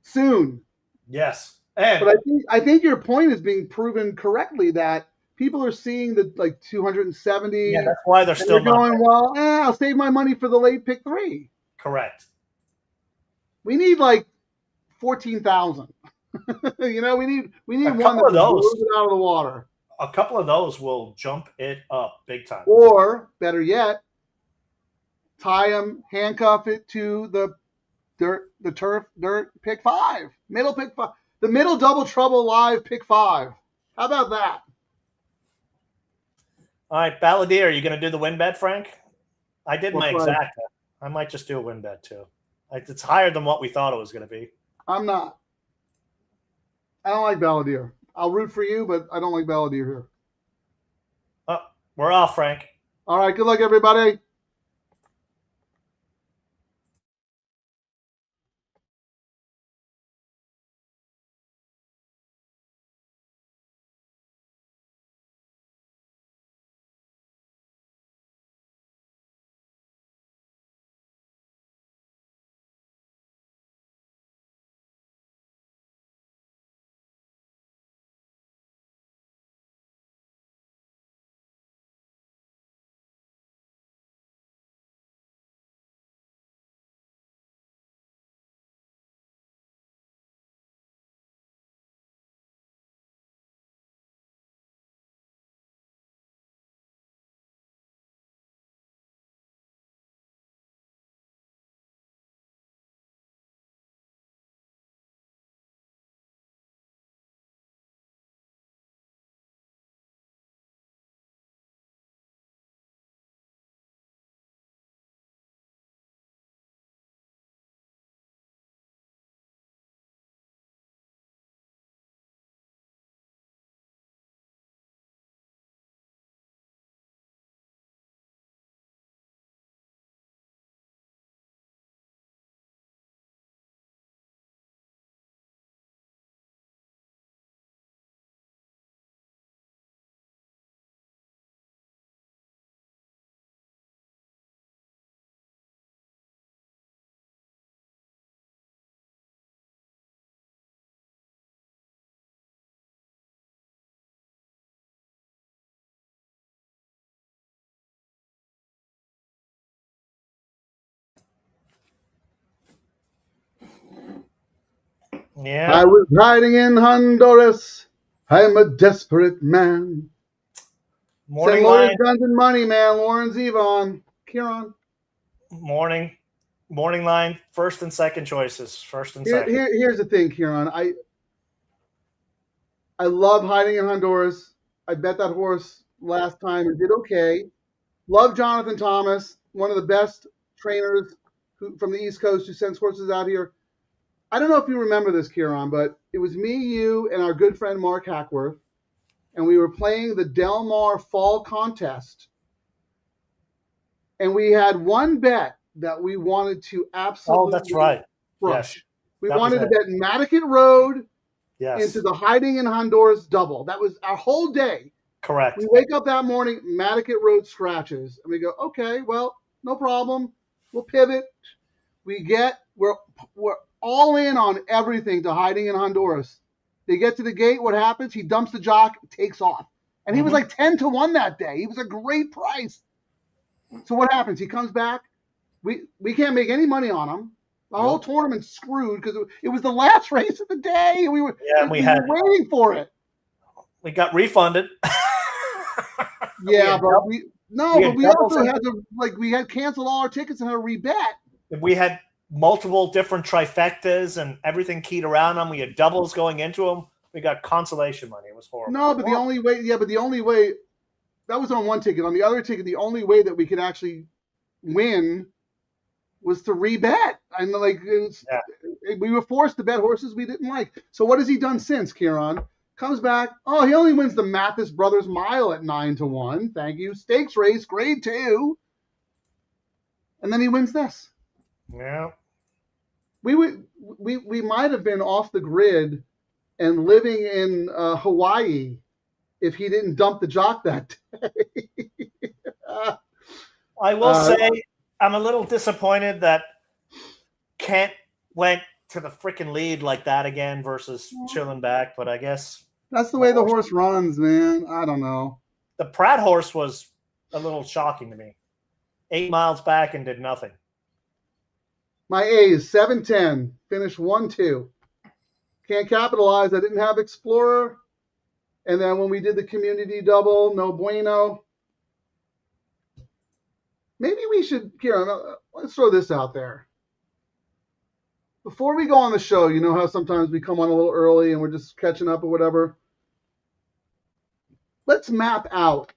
D: soon.
E: Yes,
D: but I think your point is being proven correctly that people are seeing the like 270.
E: Yeah, that's why they're still
D: going. Well, I'll save my money for the late pick 3.
E: Correct.
D: We need like 14,000. You know, we need one that blows it out of the water.
E: A couple of those will jump it up big time.
D: Or, better yet, handcuff it to the turf pick 5. Middle pick 5. The middle double trouble live pick 5. How about that?
E: All right, Balladeer, are you going to do the win bet, Frank? I did my exacta. I might just do a win bet too. It's higher than what we thought it was going to be.
D: I'm not. I don't like Balladeer. I'll root for you, but I don't like Balladeer here.
E: Oh, we're off, Frank.
D: All right, good luck, everybody.
E: Yeah.
D: I was hiding in Honduras. I'm a desperate man.
E: Morning
D: line. Guns and money, man. Lawrence Yvonne. Kieran.
E: Morning line. First and second choices. Second.
D: Here's the thing, Kieran. I love hiding in Honduras. I bet that horse last time and did okay. Love Jonathan Thomas, one of the best trainers from the East Coast who sends horses out here. I don't know if you remember this, Kieran, but it was me, you, and our good friend Mark Hackworth, and we were playing the Del Mar Fall Contest. And we had one bet that we wanted to absolutely
E: that's right.
D: crush.
E: Yes.
D: We wanted to bet Matticat Road
E: yes.
D: into the Hiding in Honduras double. That was our whole day.
E: Correct.
D: We wake up that morning, Matticat Road scratches, and we go, okay, well, no problem. We'll pivot. We're all in on everything to Hiding in Honduras. They get to the gate. What happens? He dumps the jock, takes off. And he was like 10-1 that day. He was a great price. So what happens? He comes back. We can't make any money on him. The whole tournament's screwed because it was the last race of the day. And we were waiting for it.
E: We got refunded.
D: Yeah, but we also had to we had canceled all our tickets and had to rebet.
E: We had multiple different trifectas and everything keyed around them. We had doubles going into them. We got consolation money. It was horrible.
D: No, but the only way that was on one ticket. On the other ticket, the only way that we could actually win was to rebet. And we were forced to bet horses we didn't like. So what has he done since, Kieran? Comes back. Oh, he only wins the Mathis Brothers Mile at 9-1. Thank you. Stakes race, grade 2. And then he wins this.
E: Yeah.
D: We might have been off the grid and living in Hawaii if he didn't dump the jock that day.
E: I will say I'm a little disappointed that Kent went to the freaking lead like that again versus chilling back, but I guess
D: that's the way the horse runs, man. I don't know.
E: The Pratt horse was a little shocking to me. 8 miles back and did nothing.
D: My A's 7-10, finished 1-2. Can't capitalize. I didn't have Explorer. And then when we did the community double, no bueno. Maybe we should, Kieran, let's throw this out there. Before we go on the show, you know how sometimes we come on a little early and we're just catching up or whatever. Let's map out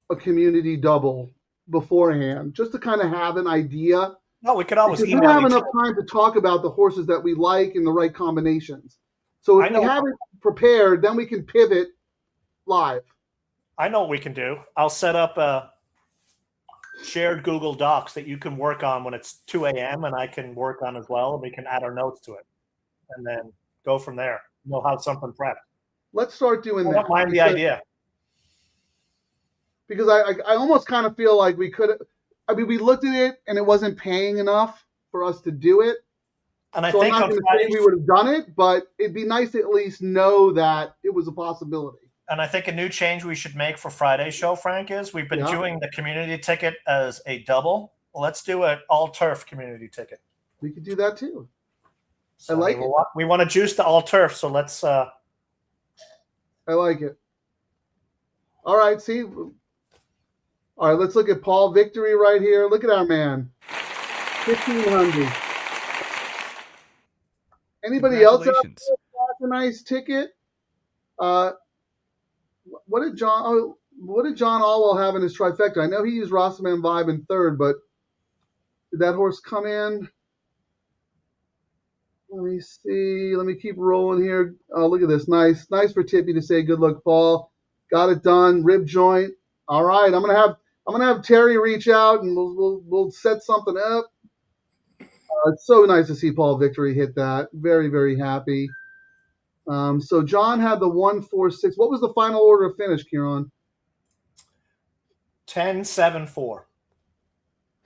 D: a community double beforehand, just to kind of have an idea.
E: No, we could always email.
D: We don't have enough time to talk about the horses that we like and the right combinations. So if we have it prepared, then we can pivot live.
E: I know what we can do. I'll set up a shared Google Docs that you can work on when it's 2 a.m. and I can work on as well, and we can add our notes to it and then go from there. We'll have something prepped.
D: Let's start doing that.
E: I don't mind the idea.
D: Because I almost kind of feel like we could – I mean, we looked at it and it wasn't paying enough for us to do it.
E: And I
D: so
E: think
D: I'm not going to say we would have done it, but it'd be nice to at least know that it was a possibility.
E: And I think a new change we should make for Friday's show, Frank, is we've been doing the community ticket as a double. Well, let's do an all-turf community ticket.
D: We could do that too.
E: So
D: I like it.
E: We want to juice the all-turf, so let's
D: I like it. All right, see. All right, let's look at Paul Victory right here. Look at our man. 1,500. Anybody else out there got a nice ticket? What did John Allwell have in his trifecta? I know he used Rossaman Vibe in third, but did that horse come in? Let me see. Let me keep rolling here. Oh, look at this. Nice for Tippy to say good luck, Paul. Got it done. Rib joint. All right. I'm gonna have Terry reach out and we'll set something up. It's so nice to see Paul Victory hit that. Very, very happy. So John had the 1-4-6. What was the final order of finish, Kieran?
E: 10-7-4.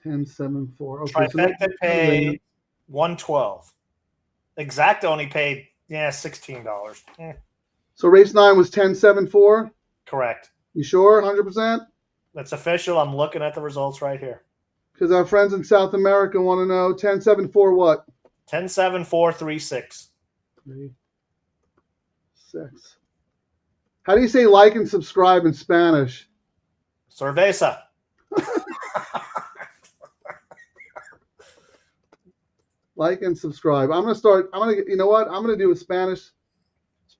D: 10-7-4. Okay.
E: Trifecta paid $112. Exact only paid $16.
D: So race 9 was 10-7-4?
E: Correct.
D: You sure? 100%?
E: That's official. I'm looking at the results right here.
D: Because our friends in South America want to know 10-7-4 what?
E: 10-7-4-3-6.
D: 3-6. How do you say like and subscribe in Spanish?
E: Cerveza.
D: Like and subscribe. You know what? I'm going to do a Spanish.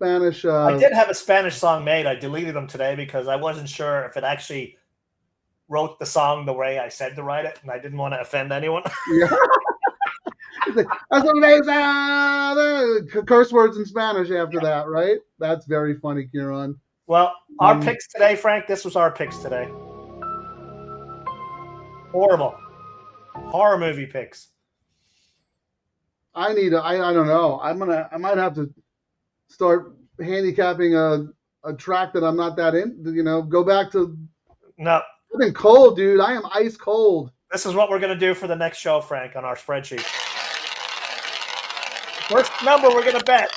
E: I did have a Spanish song made. I deleted them today because I wasn't sure if it actually wrote the song the way I said to write it, and I didn't want to offend anyone.
D: Yeah. That's what they say. Curse words in Spanish after that, right? That's very funny, Kieran.
E: Well, our picks today, Frank, this was our picks today. Horrible. Horror movie picks.
D: I don't know. I might have to start handicapping a track that I'm not that in, go back to.
E: No.
D: I've been cold, dude. I am ice cold.
E: This is what we're going to do for the next show, Frank, on our spreadsheet. First number we're going to bet.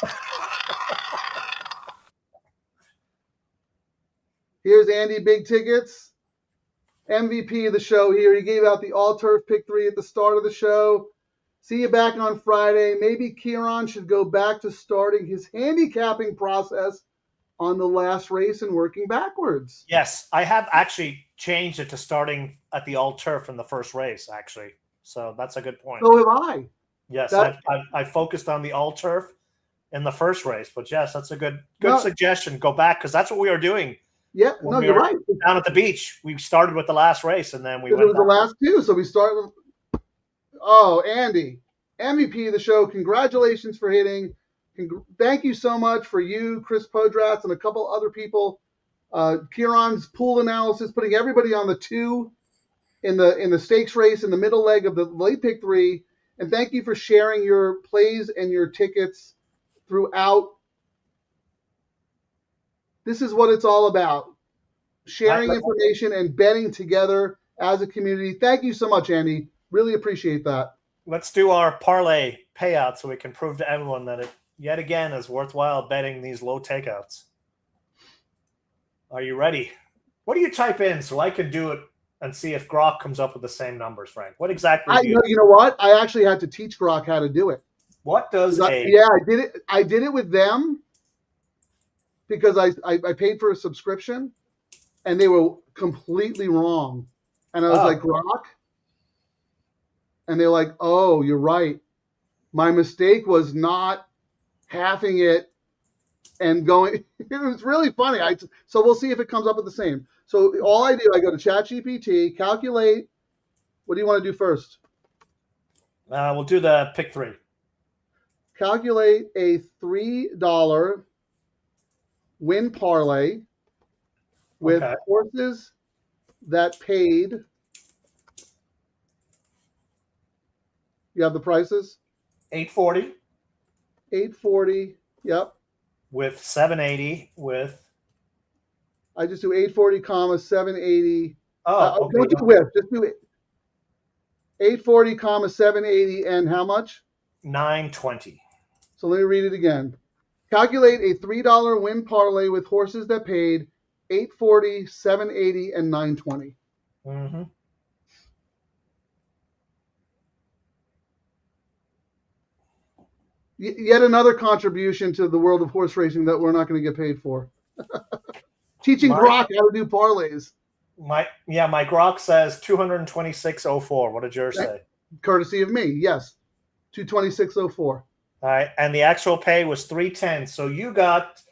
D: Here's Andy Big Tickets, MVP of the show here. He gave out the all-turf pick 3 at the start of the show. See you back on Friday. Maybe Kieran should go back to starting his handicapping process on the last race and working backwards.
E: Yes, I have actually changed it to starting at the all-turf in the first race, actually. So that's a good point.
D: So have I.
E: Yes, I focused on the all-turf in the first race. But yes, that's a good suggestion. Go back, because that's what we were doing.
D: Yeah, no, you're right.
E: Down at the beach, we started with the last race, and then we went.
D: It was the last two, so we started. Oh, Andy, MVP of the show. Congratulations for hitting. Thank you so much for you, Chris Podratz, and a couple other people. Kieran's pool analysis, putting everybody on the 2 in the stakes race in the middle leg of the late pick 3. And thank you for sharing your plays and your tickets throughout. This is what it's all about. Sharing information and betting together as a community. Thank you so much, Andy. Really appreciate that.
E: Let's do our parlay payout so we can prove to everyone that it yet again is worthwhile betting these low takeouts. Are you ready? What do you type in so I can do it and see if Grok comes up with the same numbers, Frank? What exactly do you
D: know what? I actually had to teach Grok how to do it.
E: What does
D: I did it. I did it with them because I paid for a subscription and they were completely wrong. And I was like, Grok? And they're like, oh, you're right. My mistake was not halving it and going. It was really funny. So we'll see if it comes up with the same. So all I do, I go to ChatGPT, calculate. What do you want to do first?
E: We'll do the pick 3.
D: Calculate a $3 win parlay with horses that paid. You have the prices?
E: $840.
D: $840. Yep.
E: With $780 with.
D: I just do $840, $780.
E: Okay.
D: Don't do with. Just do it. $840, $780, and how much?
E: $920.
D: So let me read it again. Calculate a $3 win parlay with horses that paid $840, $780, and $920.
E: Mm-hmm.
D: Yet another contribution to the world of horse racing that we're not going to get paid for. Teaching Grok how to do parlays.
E: My Grok says 226.04. What did yours say?
D: Courtesy of me, yes. 226.04.
E: All right, and the actual pay was $310. So you got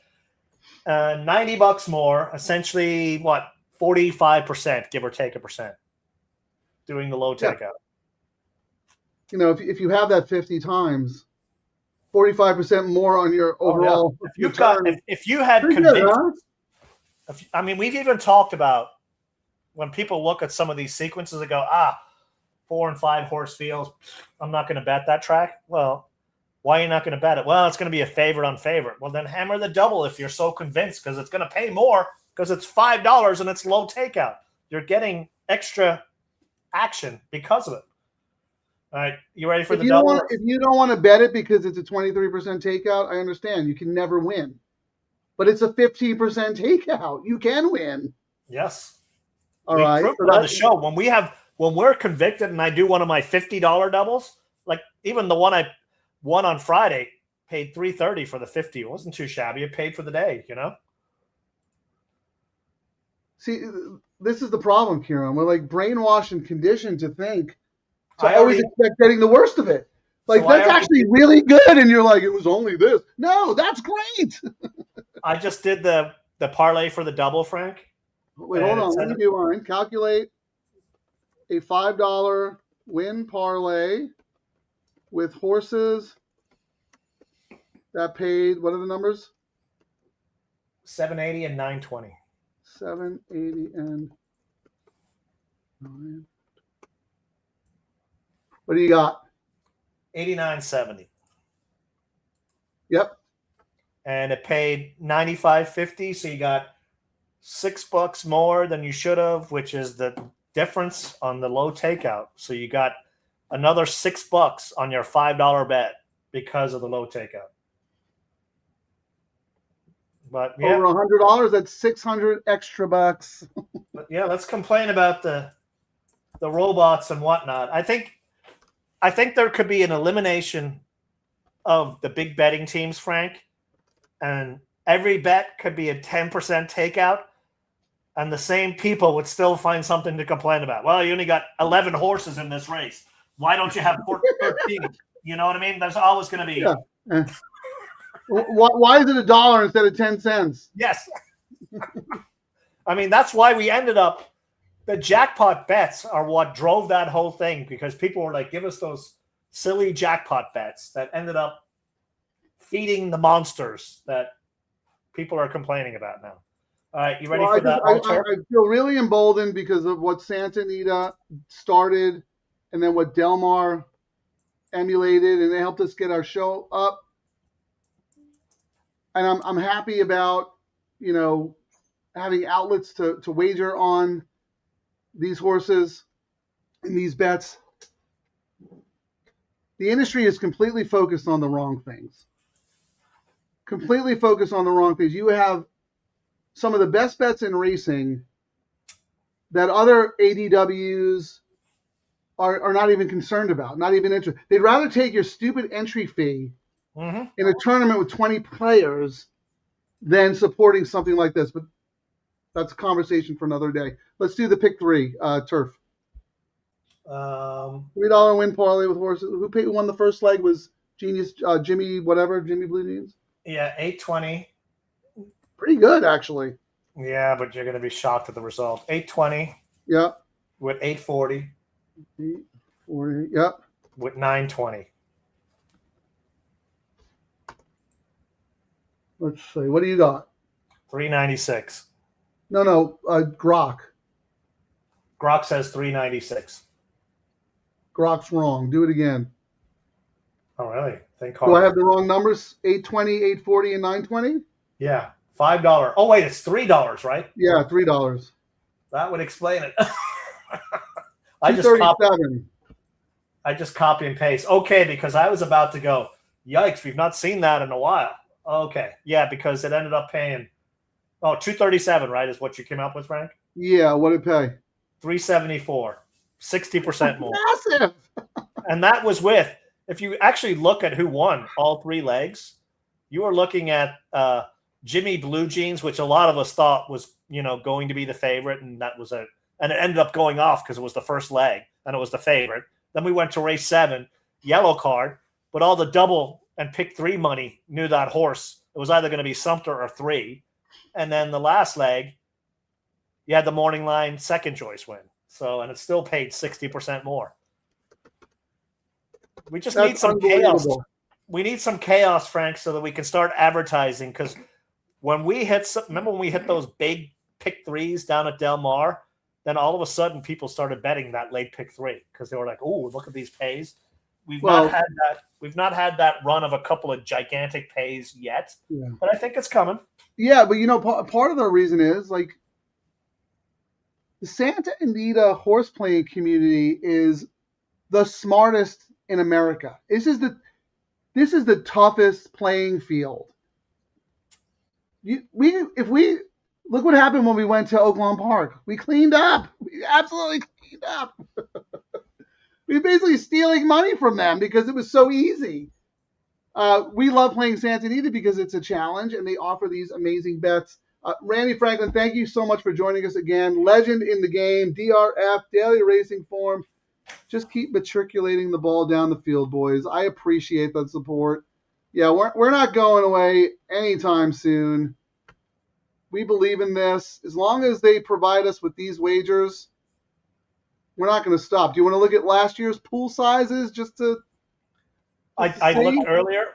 E: $90 more, essentially what, 45%, give or take a percent, doing the low takeout.
D: You know, if you have that 50 times, 45% more on your overall.
E: If you had conviction, I mean, we've even talked about when people look at some of these sequences and go, 4 and 5 horse fields, I'm not going to bet that track. Well, why are you not going to bet it? Well, it's going to be a favorite on favorite. Well, then hammer the double if you're so convinced, because it's going to pay more because it's $5 and it's low takeout. You're getting extra action because of it. All right, you ready for the double?
D: If you don't want to bet it because it's a 23% takeout, I understand. You can never win. But it's a 15% takeout. You can win.
E: Yes.
D: All right.
E: So on the show, when we're convicted and I do one of my $50 doubles, like even the one I won on Friday, paid $330 for the 50. It wasn't too shabby. It paid for the day, you know?
D: See, this is the problem, Kieran. We're like brainwashed and conditioned to think. So I always expect getting the worst of it. Like, so that's actually really good. And you're like, it was only this. No, that's great.
E: I just did the parlay for the double, Frank.
D: Wait, hold on. Let me do mine. Calculate a $5 win parlay with horses that paid, what are the numbers?
E: 780 and 920.
D: 780 and 9. What do you got?
E: 89.70.
D: Yep.
E: And it paid $95.50, so you got $6 more than you should have, which is the difference on the low takeout. So you got another $6 on your $5 bet because of the low takeout. But yeah,
D: Over $100, that's 600 extra bucks.
E: but yeah, let's complain about the robots and whatnot. I think there could be an elimination of the big betting teams, Frank, and every bet could be a 10% takeout, and the same people would still find something to complain about. Well, you only got 11 horses in this race. Why don't you have 13? You know what I mean? There's always going to be.
D: Yeah. Why is it $1 instead of 10 cents?
E: Yes. I mean, that's why we ended up. The jackpot bets are what drove that whole thing, because people were like, give us those silly jackpot bets that ended up feeding the monsters that people are complaining about now. All right, you ready for that?
D: I feel really emboldened because of what Santa Anita started and then what Del Mar emulated, and they helped us get our show up. And I'm happy about, having outlets to wager on these horses and these bets. The industry is completely focused on the wrong things. Completely focused on the wrong things. You have some of the best bets in racing that other ADWs are not even concerned about, not even interested. They'd rather take your stupid entry fee in a tournament with 20 players than supporting something like this. But that's a conversation for another day. Let's do the pick three, turf. $3 win parlay with horses. Who won the first leg was Genius, Jimmy Blue Jeans.
E: Yeah, 820.
D: Pretty good, actually.
E: Yeah, but you're going to be shocked at the result. 820.
D: Yeah.
E: With 840.
D: 840. Yep.
E: With 920.
D: Let's see. What do you got?
E: 396.
D: No. Grok.
E: Grok says 396.
D: Grok's wrong. Do it again.
E: Oh, really? Think hard.
D: Do I have the wrong numbers? 820, 840, and 920?
E: Yeah. $5. Oh, wait, it's $3, right?
D: Yeah, $3.
E: That would explain it. I just copy and paste. Okay, because I was about to go, yikes, we've not seen that in a while. Okay. Yeah, because it ended up paying $237, right, is what you came up with, Frank?
D: Yeah, what did it pay?
E: $374. 60% more.
D: Massive.
E: And that was with, if you actually look at who won all three legs, you were looking at Jimmy Blue Jeans, which a lot of us thought was, going to be the favorite, and and it ended up going off because it was the first leg and it was the favorite. Then we went to race 7, yellow card, but all the double and pick 3 money knew that horse. It was either going to be Sumter or 3. And then the last leg, you had the morning line second choice win. So, and it still paid 60% more. We just need some chaos. We need some chaos, Frank, so that we can start advertising. Because when we remember when we hit those big pick 3s down at Del Mar, then all of a sudden people started betting that late pick 3 because they were like, "Oh, look at these pays." We've not had that run of a couple of gigantic pays yet, but I think it's coming.
D: Yeah, but part of the reason is like the Santa Anita horse playing community is the smartest in America. This is the toughest playing field. If we look what happened when we went to Oaklawn Park. We cleaned up. We absolutely cleaned up. We were basically stealing money from them because it was so easy. We love playing Santa Anita because it's a challenge and they offer these amazing bets. Randy Franklin, thank you so much for joining us again. Legend in the game, DRF, Daily Racing Form. Just keep matriculating the ball down the field, boys. I appreciate that support. Yeah, we're not going away anytime soon. We believe in this. As long as they provide us with these wagers, we're not going to stop. Do you want to look at last year's pool sizes just to?
E: I looked earlier.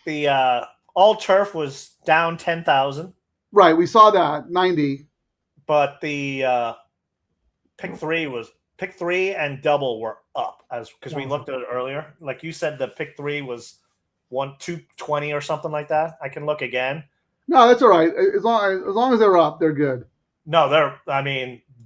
E: The all turf was down 10,000.
D: Right, we saw that 90.
E: But the pick 3 and double were up because we looked at it earlier. Like you said, the pick 3 was 220 or something like that. I can look again.
D: No, that's all right. As long as they're up, they're good.
E: No,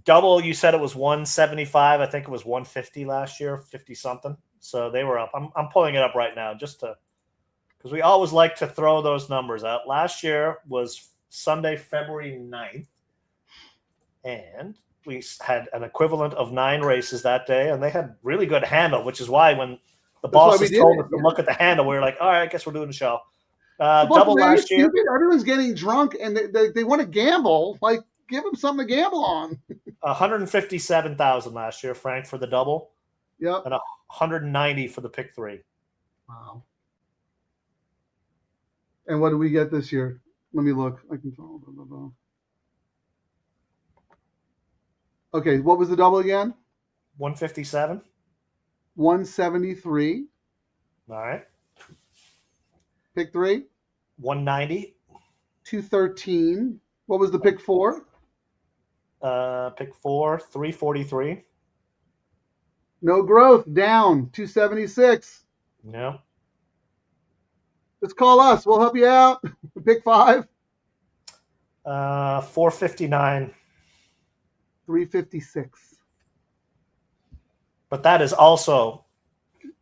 E: double, you said it was 175. I think it was 150 last year, 50 something. So they were up. I'm pulling it up right now because because we always like to throw those numbers out. Last year was Sunday, February 9th, and we had an equivalent of 9 races that day, and they had really good handle, which is why when the bosses told us to look at the handle, we were like, all right, I guess we're doing the show. Double last year.
D: Everyone's getting drunk, and they want to gamble. Like, give them something to gamble on.
E: 157,000 last year, Frank, for the double.
D: Yep.
E: And 190 for the pick 3.
D: Wow. And what do we get this year? Let me look. I can follow. Blah, blah, blah. Okay, what was the double again?
E: 157.
D: 173.
E: All right.
D: Pick 3.
E: 190.
D: 213. What was the pick 4?
E: Pick 4, 343.
D: No growth. Down. 276.
E: No.
D: Just call us. We'll help you out. Pick 5.
E: 459.
D: 356.
E: But that is also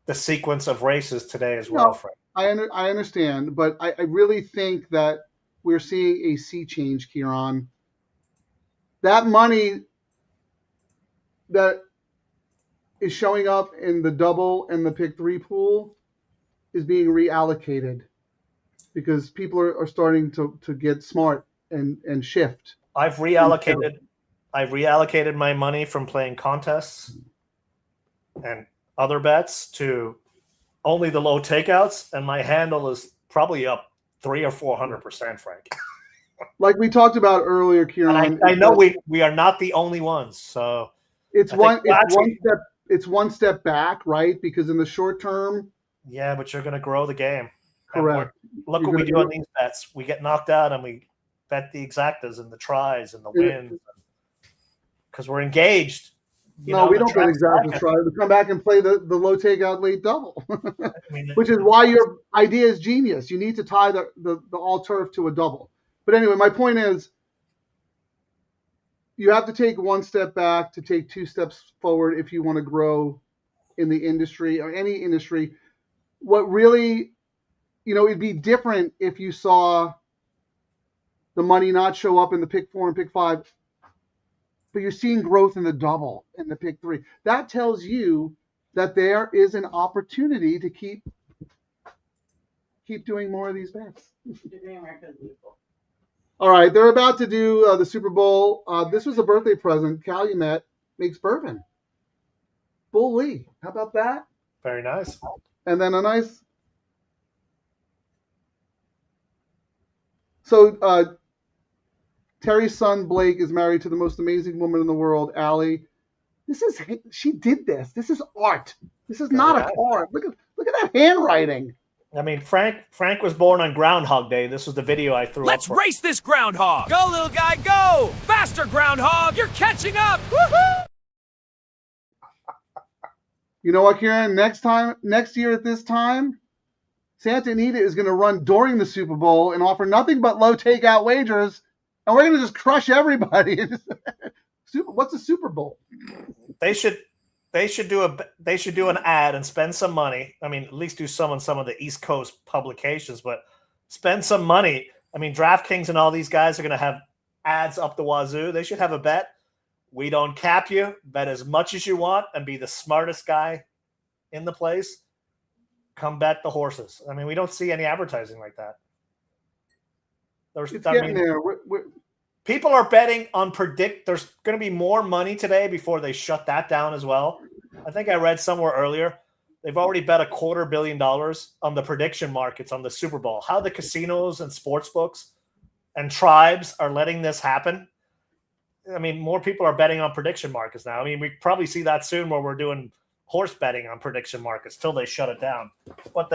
E: the sequence of races today as well, Frank.
D: I understand, but I really think that we're seeing a sea change, Kieran. That money that is showing up in the double and the pick 3 pool is being reallocated because people are starting to get smart and shift.
E: I've reallocated my money from playing contests and other bets to only the low takeouts, and my handle is probably up 300 or 400%, Frank.
D: Like we talked about earlier, Kieran.
E: I know we are not the only ones, so
D: it's one step back, right? Because in the short term,
E: yeah, but you're going to grow the game.
D: Correct.
E: Look what we do on these bets. We get knocked out, and we bet the exactas and the tries and the wins because we're engaged.
D: We don't bet exactas. Try. We come back and play the low takeout late double, which is why your idea is genius. You need to tie the all turf to a double. But anyway, my point is you have to take one step back to take 2 steps forward if you want to grow in the industry or any industry. What really, it'd be different if you saw the money not show up in the pick 4 and pick 5, but you're seeing growth in the double and the pick 3. That tells you that there is an opportunity to keep doing more of these bets. All right, they're about to do the Super Bowl. This was a birthday present. Calumet makes bourbon. Bull Lee. How about that?
E: Very nice.
D: And then a nice. So Terry's son Blake is married to the most amazing woman in the world, Allie. She did this. This is art. This is not a card. Look at that handwriting.
E: I mean, Frank was born on Groundhog Day. This was the video I threw.
B: Let's race this groundhog. Go, little guy, go. Faster, groundhog. You're catching up. Woohoo!
D: You know what, Kieran? Next year at this time, Santa Anita is going to run during the Super Bowl and offer nothing but low takeout wagers, and we're going to just crush everybody. What's a Super Bowl?
E: They should do an ad and spend some money. I mean, at least do some on some of the East Coast publications, but spend some money. I mean, DraftKings and all these guys are going to have ads up the wazoo. They should have a bet. We don't cap you. Bet as much as you want and be the smartest guy in the place. Come bet the horses. I mean, we don't see any advertising like that. People are betting on predict. There's going to be more money today before they shut that down as well. I think I read somewhere earlier they've already bet $250 million on the prediction markets on the Super Bowl. How the casinos and sports books and tribes are letting this happen. I mean, more people are betting on prediction markets now. I mean, we probably see that soon where we're doing horse betting on prediction markets till they shut it down. But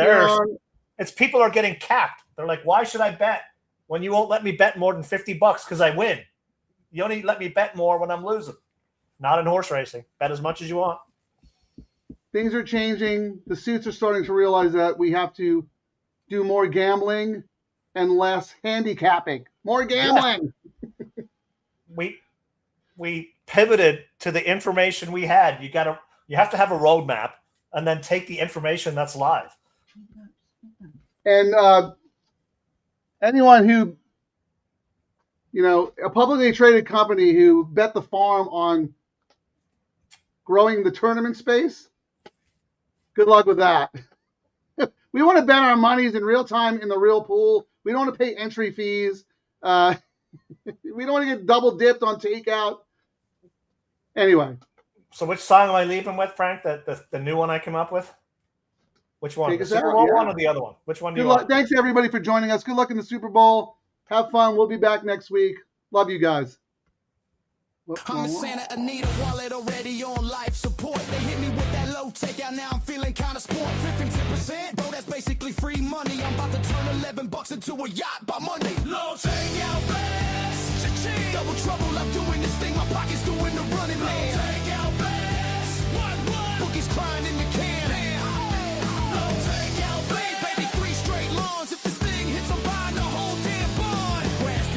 E: it's people are getting capped. They're like, why should I bet when you won't let me bet more than $50 because I win? You only let me bet more when I'm losing. Not in horse racing. Bet as much as you want.
D: Things are changing. The suits are starting to realize that we have to do more gambling and less handicapping. More gambling.
E: Yeah. We pivoted to the information we had. You have to have a roadmap and then take the information that's live.
D: And anyone who, a publicly traded company who bet the farm on growing the tournament space, good luck with that. We want to bet our monies in real time in the real pool. We don't want to pay entry fees. We don't want to get double dipped on takeout. Anyway.
E: So which song am I leaving with, Frank? The new one I came up with? Which one?
D: Take
E: The
D: us
E: Super
D: out,
E: Bowl
D: yeah.
E: one or the other one? Which one do
D: Good
E: you
D: luck.
E: want?
D: Thanks, everybody, for joining us. Good luck in the Super Bowl. Have fun. We'll be back next week. Love you guys.
F: I'm in Santa Anita, wallet already on life support. They hit me with that low takeout, now I'm feeling kinda sport. 15%, bro, that's basically free money. I'm about to turn $11 into a yacht by Monday. Low takeout best, cha-ching. Double trouble, I'm doing this thing, my pocket's doing the running, man. Low takeout best, what? Bookies crying in the can. Low takeout baby, 3 straight lawns. If this thing hits, I'm buying the whole damn barn.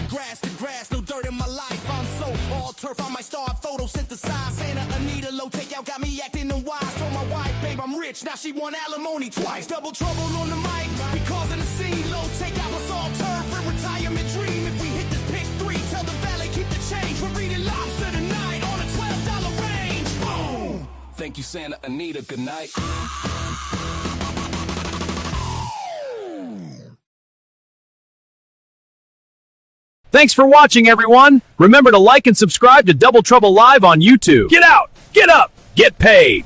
F: Grass to grass, no dirt in my life. I'm so all turf, I might start photosynthesize. Santa Anita, low takeout got me acting unwise. Told my wife, babe, I'm rich, now she want alimony twice. Double trouble on the mic, we causing a scene. Low takeout, let's all turf for retirement dream. If we hit this pick 3, tell the valley keep the change. We're reading lobster tonight on a $12 range. Boom! Thank you, Santa Anita, good night.
B: Thanks for watching, everyone. Remember to like and subscribe to Double Trouble Live on YouTube. Get out, get up, get paid.